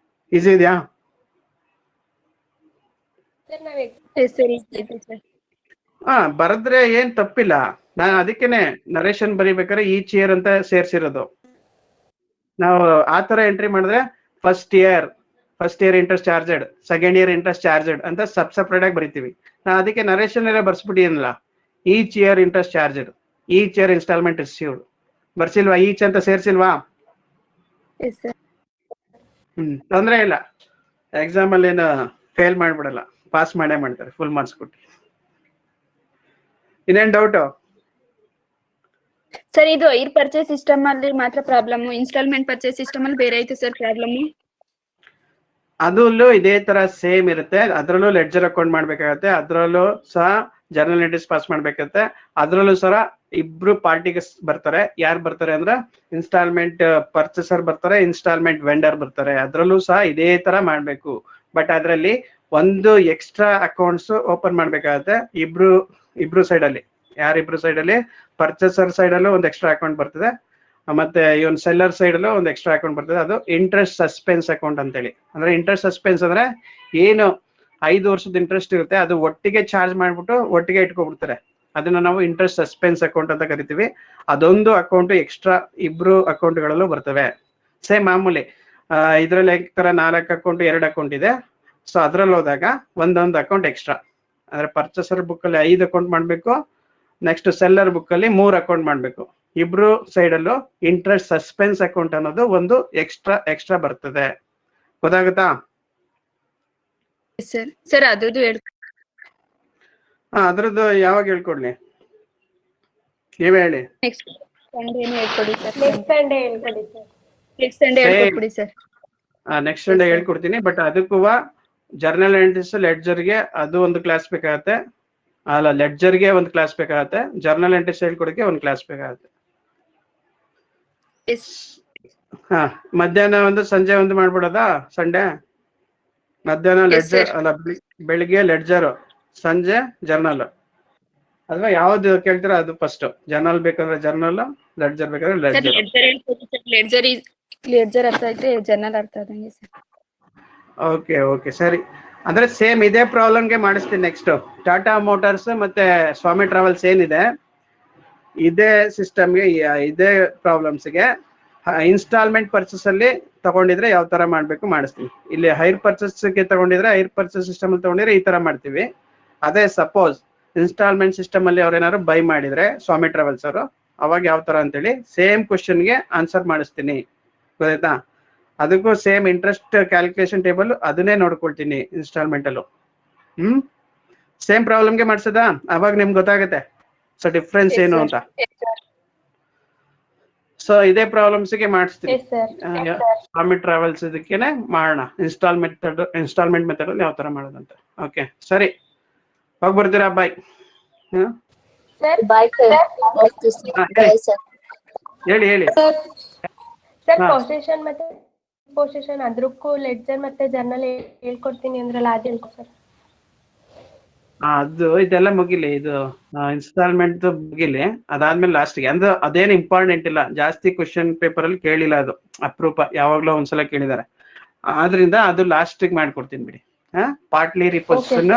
F: ಈಸಿ ಇದೆಯಾ? ಬರದ್ರೆ ಏನ್ ತಪ್ಪಿಲ್ಲ. ನಾನು ಅದಕ್ಕೇನೆ ನರೇಶನ್ ಬರಿಬೇಕಾದ್ರೆ ಈ ಚೇರ್ ಅಂತ ಸೇರ್ಸಿರೋದು. ನಾವು ಆತರ ಎಂಟ್ರಿ ಮಾಡಿದ್ರೆ first year interest charged, second year interest charged ಅಂತ ಸಪ್ರೇಟ್ ಆಗಿ ಬರಿತೀವಿ. ನಾನು ಅದಕ್ಕೆ ನರೇಶನ್ ಎಲ್ಲ ಬರ್ಸ್ಬಿಟ್ಟಿದ್ದೀನಲ್ಲ, each year interest charged, each year instalment received ಬರ್ಸಿಲ್ವಾ? ಈಚ್ ಅಂತ ಸೇರ್ಸಿಲ್ವಾ? ತೊಂದ್ರೆ ಇಲ್ಲ. ಎಕ್ಸಾಮ್ ಅಲ್ಲಿ ಏನು ಫೇಲ್ ಮಾಡ್ಬಿಡಲ್ಲ, ಪಾಸ್ ಮಾಡೇ ಮಾಡ್ತಾರೆ ಫುಲ್ ಮಾರ್ಕ್ಸ್ ಕೊಟ್ಟು. ಇನ್ನೇನ್ ಡೌಟ್
B: ಸರ್? ಇದು ಐರ್ ಪರ್ಚೇಸ್ ಸಿಸ್ಟಮ್ ಅಲ್ಲಿ ಮಾತ್ರ ಪ್ರಾಬ್ಲಮ್, ಇನ್ಸ್ಟಾಲ್ಮೆಂಟ್ ಪರ್ಚೇಸ್ ಸಿಸ್ಟಮ್ ಅಲ್ಲಿ ಬೇರೆ ಐತೆ ಸರ್ ಪ್ರಾಬ್ಲಮ್?
F: ಅದರಲ್ಲೂ ಇದೇ ತರ ಸೇಮ್ ಇರುತ್ತೆ. ಅದರಲ್ಲೂ ಲೆಡ್ಜರ್ ಅಕೌಂಟ್ ಮಾಡ್ಬೇಕಾಗತ್ತೆ, ಅದರಲ್ಲೂ ಸಹ ಜರ್ನಲ್ ಎಂಟ್ರೀಸ್ ಪಾಸ್ ಮಾಡ್ಬೇಕಾಗತ್ತೆ. ಅದರಲ್ಲೂ ಸಹ ಇಬ್ರು ಪಾರ್ಟಿಗೆ ಬರ್ತಾರೆ. ಯಾರು ಬರ್ತಾರೆ ಅಂದ್ರೆ ಇನ್ಸ್ಟಾಲ್ಮೆಂಟ್ ಪರ್ಚೇಸರ್ ಬರ್ತಾರೆ, ಇನ್ಸ್ಟಾಲ್ಮೆಂಟ್ ವೆಂಡರ್ ಬರ್ತಾರೆ. ಅದರಲ್ಲೂ ಸಹ ಇದೇ ತರ ಮಾಡ್ಬೇಕು. ಬಟ್ ಅದರಲ್ಲಿ ಒಂದು ಎಕ್ಸ್ಟ್ರಾ ಅಕೌಂಟ್ಸ್ ಓಪನ್ ಮಾಡ್ಬೇಕಾಗತ್ತೆ ಇಬ್ರು ಸೈಡ್ ಅಲ್ಲಿ. ಯಾರಿಬ್ರು ಸೈಡ್ ಅಲ್ಲಿ? ಪರ್ಚೇಸರ್ ಸೈಡ್ ಅಲ್ಲೂ ಒಂದು ಎಕ್ಸ್ಟ್ರಾ ಅಕೌಂಟ್ ಬರ್ತದೆ, ಮತ್ತೆ ಇವನ್ ಸೆಲ್ಲರ್ ಸೈಡ್ ಅಲ್ಲೂ ಒಂದು ಎಕ್ಸ್ಟ್ರಾ ಅಕೌಂಟ್ ಬರ್ತದೆ. ಅದು ಇಂಟ್ರೆಸ್ಟ್ ಸಸ್ಪೆನ್ಸ್ ಅಕೌಂಟ್ ಅಂತೇಳಿ. ಅಂದ್ರೆ ಇಂಟ್ರೆಸ್ಟ್ ಸಸ್ಪೆನ್ಸ್ ಅಂದ್ರೆ ಏನು 5 ವರ್ಷದ ಇಂಟ್ರೆಸ್ಟ್ ಇರುತ್ತೆ ಅದು ಒಟ್ಟಿಗೆ ಚಾರ್ಜ್ ಮಾಡ್ಬಿಟ್ಟು ಒಟ್ಟಿಗೆ ಇಟ್ಕೊಬಿಡ್ತಾರೆ. ಅದನ್ನ ನಾವು ಇಂಟ್ರೆಸ್ಟ್ ಸಸ್ಪೆನ್ಸ್ ಅಕೌಂಟ್ ಅಂತ ಕರಿತೀವಿ. ಅದೊಂದು ಅಕೌಂಟ್ ಎಕ್ಸ್ಟ್ರಾ ಇಬ್ರು ಅಕೌಂಟ್ಗಳಲ್ಲೂ ಬರ್ತವೆ. ಸೇಮ್ ಮಾಮೂಲಿ ಇದ್ರಲ್ಲಿ ತರ 4 ಅಕೌಂಟ್ 2 ಅಕೌಂಟ್ ಇದೆ. ಸೊ ಅದ್ರಲ್ಲಿ ಹೋದಾಗ ಒಂದೊಂದು ಅಕೌಂಟ್ ಎಕ್ಸ್ಟ್ರಾ. ಅಂದ್ರೆ ಪರ್ಚೇಸರ್ ಬುಕ್ ಅಲ್ಲಿ 5 ಅಕೌಂಟ್ ಮಾಡ್ಬೇಕು, ನೆಕ್ಸ್ಟ್ ಸೆಲ್ಲರ್ ಬುಕ್ ಅಲ್ಲಿ 3 ಅಕೌಂಟ್ ಮಾಡ್ಬೇಕು. ಇಬ್ರು ಸೈಡ್ ಅಲ್ಲೂ ಇಂಟ್ರೆಸ್ಟ್ ಸಸ್ಪೆನ್ಸ್ ಅಕೌಂಟ್ ಅನ್ನೋದು ಒಂದು ಎಕ್ಸ್ಟ್ರಾ ಬರ್ತದೆ. ಗೊತ್ತಾಗುತ್ತಾ?
B: ಸರ್ ಅದ್ರದ್ದು
F: ಅದ್ರದ್ದು ಯಾವಾಗ ಹೇಳ್ಕೊಡ್ಲಿ? ನೀವೇ ಹೇಳಿ.
B: ನೆಕ್ಸ್ಟ್ ಸಂಡೇ ಹೇಳ್ಕೊಡಿ ಸರ್.
F: ನೆಕ್ಸ್ಟ್ ಸಂಡೇ ಹೇಳ್ಕೊಡ್ತೀನಿ. ಬಟ್ ಅದಕ್ಕೂ ಜರ್ನಲ್ ಎಂಟ್ರೀಸ್ ಲೆಡ್ಜರ್ಗೆ ಅದು ಒಂದು ಕ್ಲಾಸ್ ಬೇಕಾಗತ್ತೆ. ಅಲ್ಲ, ಲೆಡ್ಜರ್ಗೆ ಒಂದು ಕ್ಲಾಸ್ ಬೇಕಾಗತ್ತೆ, ಜರ್ನಲ್ ಎಂಟ್ರೀಸ್ ಹೇಳ್ಕೊಡಕ್ಕೆ ಒಂದು ಕ್ಲಾಸ್ ಬೇಕಾಗತ್ತೆ. ಮಧ್ಯಾಹ್ನ ಒಂದು ಸಂಜೆ ಒಂದು ಮಾಡ್ಬಿಡೋದಾ ಸಂಡೇ? ಮಧ್ಯಾಹ್ನ
B: Yes,
F: ಲೆಡ್ಜರ್
B: sir.
F: ಅಲ್ಲ ಬೆಳಿಗ್ಗೆ ಲೆಡ್ಜರ್, ಸಂಜೆ ಜರ್ನಲ್. ಅಥವಾ ಯಾವ್ದು ಕೇಳ್ತೀರಾ ಅದು ಫಸ್ಟ್. ಜರ್ನಲ್ ಬೇಕಂದ್ರೆ ಜರ್ನಲ್, ಲೆಡ್ಜರ್ ಬೇಕಾದ್ರೆ
B: ಸರ್
F: ಲೆಡ್ಜರ್.
B: ಲೆಡ್ಜರ್ ಅರ್ಥ ಐತೆ, ಜರ್ನಲ್ ಅರ್ಥ ಆದಂಗೆ ಸರ್.
F: ಓಕೆ ಓಕೆ ಸರಿ. ಅಂದ್ರೆ ಸೇಮ್ ಇದೇ ಪ್ರಾಬ್ಲಮ್ಗೆ ಮಾಡಿಸ್ತೀನಿ ನೆಕ್ಸ್ಟ್. ಟಾಟಾ ಮೋಟಾರ್ಸ್ ಮತ್ತೆ ಸ್ವಾಮಿ ಟ್ರಾವೆಲ್ಸ್ ಏನಿದೆ ಇದೇ ಸಿಸ್ಟಮ್ಗೆ ಇದೇ ಪ್ರಾಬ್ಲಮ್ಸ್ಗೆ ಇನ್ಸ್ಟಾಲ್ಮೆಂಟ್ ಪರ್ಚೇಸ್ ಅಲ್ಲಿ ತಗೊಂಡಿದ್ರೆ ಯಾವ ತರ ಮಾಡ್ಬೇಕು ಮಾಡಿಸ್ತೀನಿ. ಇಲ್ಲಿ ಹೈರ್ ಪರ್ಚೇಸ್ಗೆ ತಗೊಂಡಿದ್ರೆ ಹೈರ್ ಪರ್ಚೇಸ್ ಸಿಸ್ಟಮ್ ಅಲ್ಲಿ ತಗೊಂಡಿದ್ರೆ ಈ ತರ ಮಾಡ್ತೀವಿ. ಅದೇ ಸಪೋಸ್ ಇನ್ಸ್ಟಾಲ್ಮೆಂಟ್ ಸಿಸ್ಟಮ್ ಅಲ್ಲಿ ಅವ್ರೇನಾದ್ರು ಬೈ ಮಾಡಿದ್ರೆ ಸ್ವಾಮಿ ಟ್ರಾವೆಲ್ಸ್ ಅವರು, ಅವಾಗ ಯಾವ ತರ ಅಂತೇಳಿ ಸೇಮ್ ಕ್ವಶನ್ಗೆ ಆನ್ಸರ್ ಮಾಡಿಸ್ತೀನಿ. ಗೊತ್ತಾಯ್ತಾ? ಅದಕ್ಕೂ ಸೇಮ್ ಇಂಟ್ರೆಸ್ಟ್ ಕ್ಯಾಲ್ಕುಲೇಷನ್ ಟೇಬಲ್ ಅದನ್ನೇ ನೋಡ್ಕೊಳ್ತೀನಿ ಇನ್ಸ್ಟಾಲ್ಮೆಂಟ್ ಅಲ್ಲೂ. ಸೇಮ್ ಪ್ರಾಬ್ಲಮ್ಗೆ ಮಾಡ್ಸದಾ? ಅವಾಗ ನಿಮ್ಗೆ ಗೊತ್ತಾಗುತ್ತೆ ಸೊ ಡಿಫ್ರೆನ್ಸ್
B: Yes,
F: ಏನು
B: sir.
F: ಅಂತ. ಸೊ ಇದೇ ಪ್ರಾಬ್ಲಮ್ಸ್ಗೆ ಮಾಡಿಸ್ತೀನಿ. ಸ್ವಾಮಿ ಟ್ರಾವೆಲ್ಸ್ ಇದಕ್ಕೇನೆ ಮಾಡೋಣ. ಇನ್ಸ್ಟಾಲ್ಮೆಂಟ್ ಮೆಥಡ್ ಅಲ್ಲಿ ಯಾವ ತರ ಮಾಡೋದಂತ. ಓಕೆ ಸರಿ, ಹೋಗಿ ಬರ್ತೀರಾ? ಬಾಯ್.
D: Bye sir.
F: ಹೇಳಿ ಹೇಳಿ.
C: ಸರ್
F: ಹಾ.
C: ಪೊಸೆಷನ್ ಮತ್ತೆ ಪೊಸೆಷನ್ ಅದ್ರಕ್ಕೂ ಲೆಡ್ಜರ್ ಮತ್ತೆ ಜರ್ನಲ್ ಹೇಳ್ಕೊಡ್ತೀನಿ ಅಂದ್ರಲ್ಲ ಅದು ಹೇಳ್ಕೊ ಸರ್.
F: ಅದು ಇದೆಲ್ಲ ಮುಗಿಲಿ, ಇದು ಇನ್ಸ್ಟಾಲ್ಮೆಂಟ್ ಮುಗಿಲಿ, ಅದಾದ್ಮೇಲೆ ಲಾಸ್ಟ್ಗೆ ಅಂದ್ರೆ ಅದೇನು ಇಂಪಾರ್ಟೆಂಟ್ ಇಲ್ಲ, ಜಾಸ್ತಿ ಕ್ವಶನ್ ಪೇಪರ್ ಅಲ್ಲಿ ಕೇಳಿಲ್ಲ, ಅದು ಅಪರೂಪ, ಯಾವಾಗ್ಲೋ ಒಂದ್ಸಲ ಕೇಳಿದ್ದಾರೆ. ಆದ್ರಿಂದ ಅದು ಲಾಸ್ಟಿಗೆ ಮಾಡ್ಕೊಡ್ತೀನಿ ಬಿಡಿ. ಪಾರ್ಟ್ಲಿ ರಿಪೋಸಿಷನ್,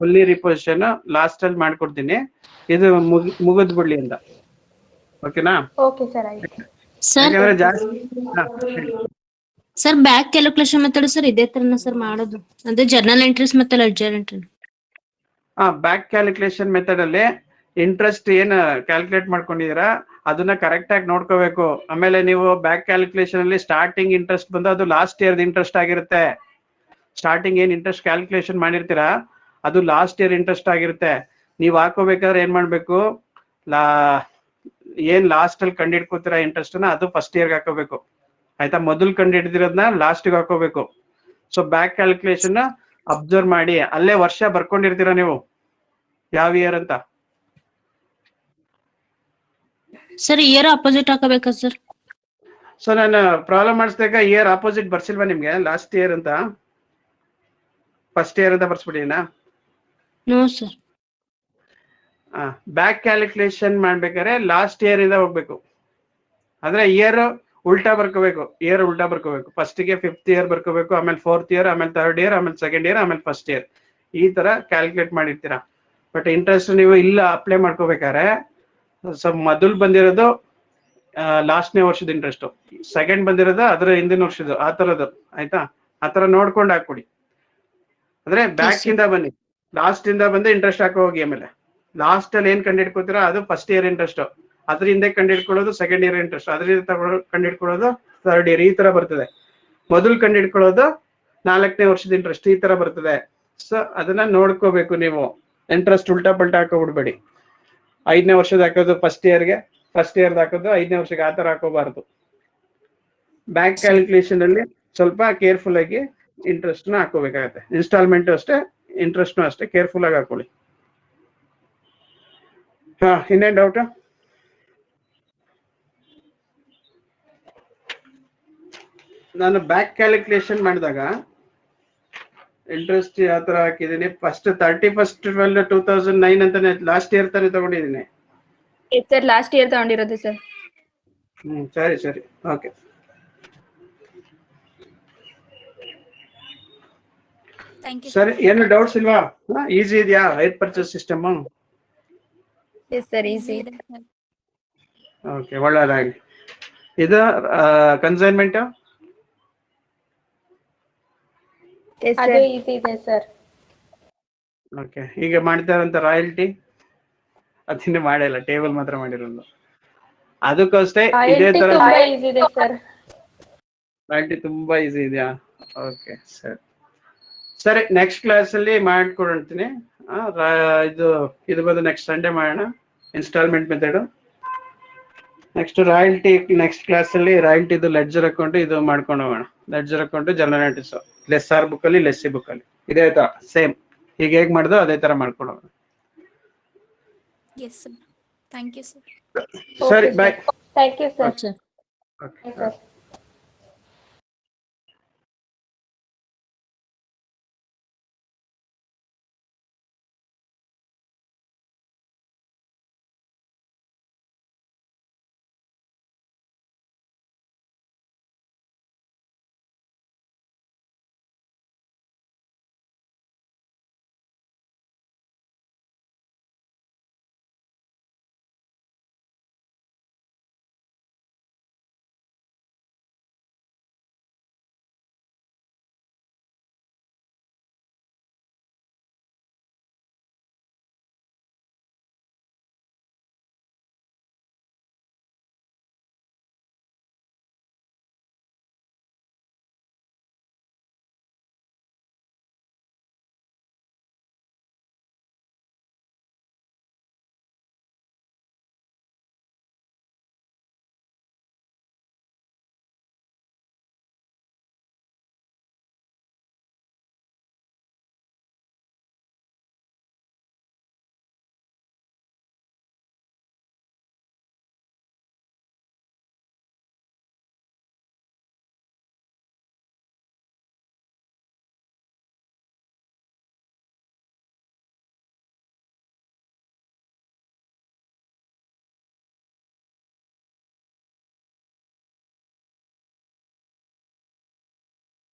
F: ಫುಲ್ಲಿ ರಿಪೋಸಿಷನ್ ಲಾಸ್ಟ್ ಅಲ್ಲಿ ಮಾಡ್ಕೊಡ್ತೀನಿ. ಇದು ಮುಗಿದ್ ಬಿಡ್ಲಿ ಅಂತ. ಓಕೆನಾ?
C: ಓಕೆ ಸರ್, ಆಯ್ತು.
E: ಸರ್
F: ಯಾಕಂದ್ರೆ ಜಾಸ್ತಿ
E: sir back calculation method sir ಇದೇ ತರನ ಸರ್ ಮಾಡೋದು, ಅಂದ್ರೆ ಜರ್ನಲ್ ಎಂಟ್ರೀಸ್ ಮತ್ತೆ ledger entry.
F: Back calculation method ಅಲ್ಲಿ ಇಂಟ್ರೆಸ್ಟ್ ಏನ್ ಕ್ಯಾಲ್ಕುಲೇಟ್ ಮಾಡ್ಕೊಂಡಿದೀರಾ ಅದನ್ನ ಕರೆಕ್ಟ್ ಆಗಿ ನೋಡ್ಕೋಬೇಕು. ಆಮೇಲೆ ನೀವು ಬ್ಯಾಕ್ ಕ್ಯಾಲ್ಕುಲೇಷನ್ ಅಲ್ಲಿ ಸ್ಟಾರ್ಟಿಂಗ್ ಇಂಟ್ರೆಸ್ಟ್ ಬಂದು ಅದು ಲಾಸ್ಟ್ ಇಯರ್ ಇಂಟ್ರೆಸ್ಟ್ ಆಗಿರುತ್ತೆ. ಸ್ಟಾರ್ಟಿಂಗ್ ಏನ್ ಇಂಟ್ರೆಸ್ಟ್ ಕ್ಯಾಲ್ಕುಲೇಷನ್ ಮಾಡಿರ್ತೀರಾ ಅದು ಲಾಸ್ಟ್ ಇಯರ್ ಇಂಟ್ರೆಸ್ಟ್ ಆಗಿರುತ್ತೆ. ನೀವು ಹಾಕೋಬೇಕಾದ್ರೆ ಏನ್ ಮಾಡ್ಬೇಕು, ಏನ್ ಲಾಸ್ಟ್ ಅಲ್ಲಿ ಕಂಡಿಡ್ಕೋತೀರಾ ಇಂಟ್ರೆಸ್ಟ್ ನ ಅದು ಫಸ್ಟ್ ಇಯರ್ಗೆ ಹಾಕೋಬೇಕು. ಆಯ್ತಾ? ಮೊದಲು ಕಂಡಿಡ್ದಿರೋದನ್ನ ಲಾಸ್ಟ್ಗೆ ಹಾಕೋಬೇಕು. ಸೊ ಬ್ಯಾಕ್ ಕ್ಯಾಲ್ಕುಲೇಷನ್ ಅಬ್ಸರ್ವ್ ಮಾಡಿ, ಅಲ್ಲೇ ವರ್ಷ ಬರ್ಕೊಂಡಿರ್ತೀರಾ ನೀವು ಯಾವ ಇಯರ್ ಅಂತ.
E: ಸರ್ ಇಯರ್ ಅಪೋಸಿಟ್ ಹಾಕಬೇಕಾ ಸರ್?
F: ಸೊ ನಾನು ಪ್ರಾಬ್ಲಮ್ ಮಾಡಿಸಿದಾಗ ಇಯರ್ ಆಪೋಸಿಟ್ ಬರ್ಸಿಲ್ವಾ ನಿಮ್ಗೆ? ಲಾಸ್ಟ್ ಇಯರ್ ಅಂತ ಫಸ್ಟ್ ಇಯರ್ ಅಂತ ಬರ್ಸ್ಬಿಟ್ಟಿನಾ?
E: No sir.
F: ಬ್ಯಾಕ್ ಕ್ಯಾಲ್ಕುಲೇಷನ್ ಮಾಡ್ಬೇಕಾದ್ರೆ ಲಾಸ್ಟ್ ಇಯರ್ ಇಂದ ಹೋಗ್ಬೇಕು. ಅಂದ್ರೆ ಇಯರ್ ಉಲ್ಟಾ ಬರ್ಕೋಬೇಕು. ಫಸ್ಟ್ ಗೆ 5th ಇಯರ್ ಬರ್ಕೋಬೇಕು, ಆಮೇಲೆ 4th ಇಯರ್, ಆಮೇಲೆ 3rd ಇಯರ್, ಆಮೇಲೆ 2nd ಇಯರ್, ಆಮೇಲೆ 1st ಇಯರ್, ಈ ತರ ಕ್ಯಾಲ್ಕುಲೇಟ್ ಮಾಡಿರ್ತೀರಾ. ಬಟ್ ಇಂಟ್ರೆಸ್ಟ್ ನೀವು ಇಲ್ಲ ಅಪ್ಲೈ ಮಾಡ್ಕೋಬೇಕಾದ್ರೆ ಸೊ ಮೊದಲು ಬಂದಿರೋದು ಲಾಸ್ಟ್ನೇ ವರ್ಷದ ಇಂಟ್ರೆಸ್ಟ್, ಸೆಕೆಂಡ್ ಬಂದಿರೋದು ಅದರ ಹಿಂದಿನ ವರ್ಷದ್ದು, ಆ ತರದ್ದು. ಆಯ್ತಾ? ಆ ತರ ನೋಡ್ಕೊಂಡು ಹಾಕೊಡಿ. ಅಂದ್ರೆ ಬ್ಯಾಕ್ ಇಂದ ಬನ್ನಿ, ಲಾಸ್ಟ್ ಇಂದ ಬಂದು ಇಂಟ್ರೆಸ್ಟ್ ಹಾಕೋ ಹೋಗಿ. ಆಮೇಲೆ ಲಾಸ್ಟ್ ಅಲ್ಲಿ ಏನ್ ಕಂಡಿಡ್ಕೋತೀರಾ ಅದು ಫಸ್ಟ್ ಇಯರ್ ಇಂಟ್ರೆಸ್ಟ್, ಅದ್ರ ಹಿಂದೆ ಕಂಡಿಡ್ಕೊಳ್ಳೋದು ಸೆಕೆಂಡ್ ಇಯರ್ ಇಂಟ್ರೆಸ್ಟ್, ಅದರಿಂದ ಕಂಡಿಡ್ಕೊಳ್ಳೋದು 3rd ಇಯರ್, ಈ ತರ ಬರ್ತದೆ. ಮೊದಲು ಕಂಡಿಡ್ಕೊಳ್ಳೋದು 4ನೇ ವರ್ಷದ ಇಂಟ್ರೆಸ್ಟ್, ಈ ತರ ಬರ್ತದೆ. ಸೊ ಅದನ್ನ ನೋಡ್ಕೋಬೇಕು ನೀವು. ಇಂಟ್ರೆಸ್ಟ್ ಉಲ್ಟಾ ಪಲ್ಟಾ ಹಾಕೋಬಿಡ್ಬೇಡಿ. 5ನೇ ವರ್ಷದ ಹಾಕೋದು ಫಸ್ಟ್ ಇಯರ್ಗೆ, ಫಸ್ಟ್ ಇಯರ್ದು ಹಾಕೋದು 5ನೇ ವರ್ಷಕ್ಕೆ, ಆ ತರ ಹಾಕೋಬಾರ್ದು. ಬ್ಯಾಂಕ್ ಕ್ಯಾಲ್ಕುಲೇಷನ್ ಅಲ್ಲಿ ಸ್ವಲ್ಪ ಕೇರ್ಫುಲ್ ಆಗಿ ಇಂಟ್ರೆಸ್ಟ್ ನ ಹಾಕೋಬೇಕಾಗತ್ತೆ. ಇನ್ಸ್ಟಾಲ್ಮೆಂಟ್ ಅಷ್ಟೇ, ಇಂಟ್ರೆಸ್ಟ್ ಅಷ್ಟೇ ಕೇರ್ಫುಲ್ ಆಗಿ ಹಾಕೊಳ್ಳಿ. ಇನ್ನೇನ್ ಡೌಟ್? ನಾನು ಬ್ಯಾಕ್ ಕ್ಯಾಲ್ಕುಲೇಷನ್ ಮಾಡಿದಾಗ ಇಂಟ್ರೆಸ್ಟ್ ಯಾವ ತರ ಹಾಕಿದೀನಿ, ಫಸ್ಟ್ 31/12/2009 ಅಂತಾನೆ ಲಾಸ್ಟ್ ಇಯರ್ ತಾನೇ ತಗೊಂಡಿದ್ದೀನಿ.
B: ಸರ್ ಲಾಸ್ಟ್ ಇಯರ್ ತಗೊಂಡಿರೋದು ಸರ್.
F: ಸರಿ ಸರಿ, ಓಕೆ. ಸರಿ, ಏನು ಡೌಟ್ಸ್ ಇಲ್ವಾ? ಈಸಿ ಇದೆಯಾ hire purchase system?
B: Yes sir, easy ಇದೆ.
F: ಓಕೆ, ಒಳ್ಳೆದಾಗಿ. ಇದು ಕನ್ಸೈನ್ಮೆಂಟ್
C: ಅದು ಈಸಿ ಇದೆ ಸರ್.
F: ಓಕೆ. ಈಗ ಮಾಡ್ತಾರಂತ ರಾಯಲ್ಟಿ ಅದನ್ನ ಮಾಡಿಲ್ಲ, ಟೇಬಲ್ ಮಾತ್ರ ಮಾಡಿರೋದು. ಅದಕ್ಕಷ್ಟೇ ಇದೇ ತರ
C: ತುಂಬಾ ಈಸಿ ಇದೆ ಸರ್.
F: ರಾಯಲ್ಟಿ ತುಂಬಾ ಈಸಿ ಇದೆಯಾ? ಓಕೆ ಸರಿ ಸರಿ, ನೆಕ್ಸ್ಟ್ ಕ್ಲಾಸ್ ಅಲ್ಲಿ ಮಾಡ್ಕೊಡ್ತೀನಿ. ಇದು ಬಂದು ನೆಕ್ಸ್ಟ್ ಸಂಡೇ ಮಾಡೋಣ, installment method. Next royalty next class ಅಲ್ಲಿ ರಾಯಲ್ಟಿದು ಲೆಡ್ಜರ್ ಅಕೌಂಟ್ ಇದು ಮಾಡ್ಕೊಂಡು ಹೋಗೋಣ. Ledger account, journal entries, lessor book ಅಲ್ಲಿ, ಲೆಸ್ ಸಿ ಬುಕ್ ಅಲ್ಲಿ ಇದೇ ತರ ಸೇಮ್ ಈಗ ಹೇಗ್ ಮಾಡ್ದೋ ಅದೇ ತರ ಮಾಡ್ಕೊಂಡು ಹೋಗೋಣ.
C: Yes sir, thank you sir.
F: ಸರಿ, bye.
C: Thank you sir.
F: Okay.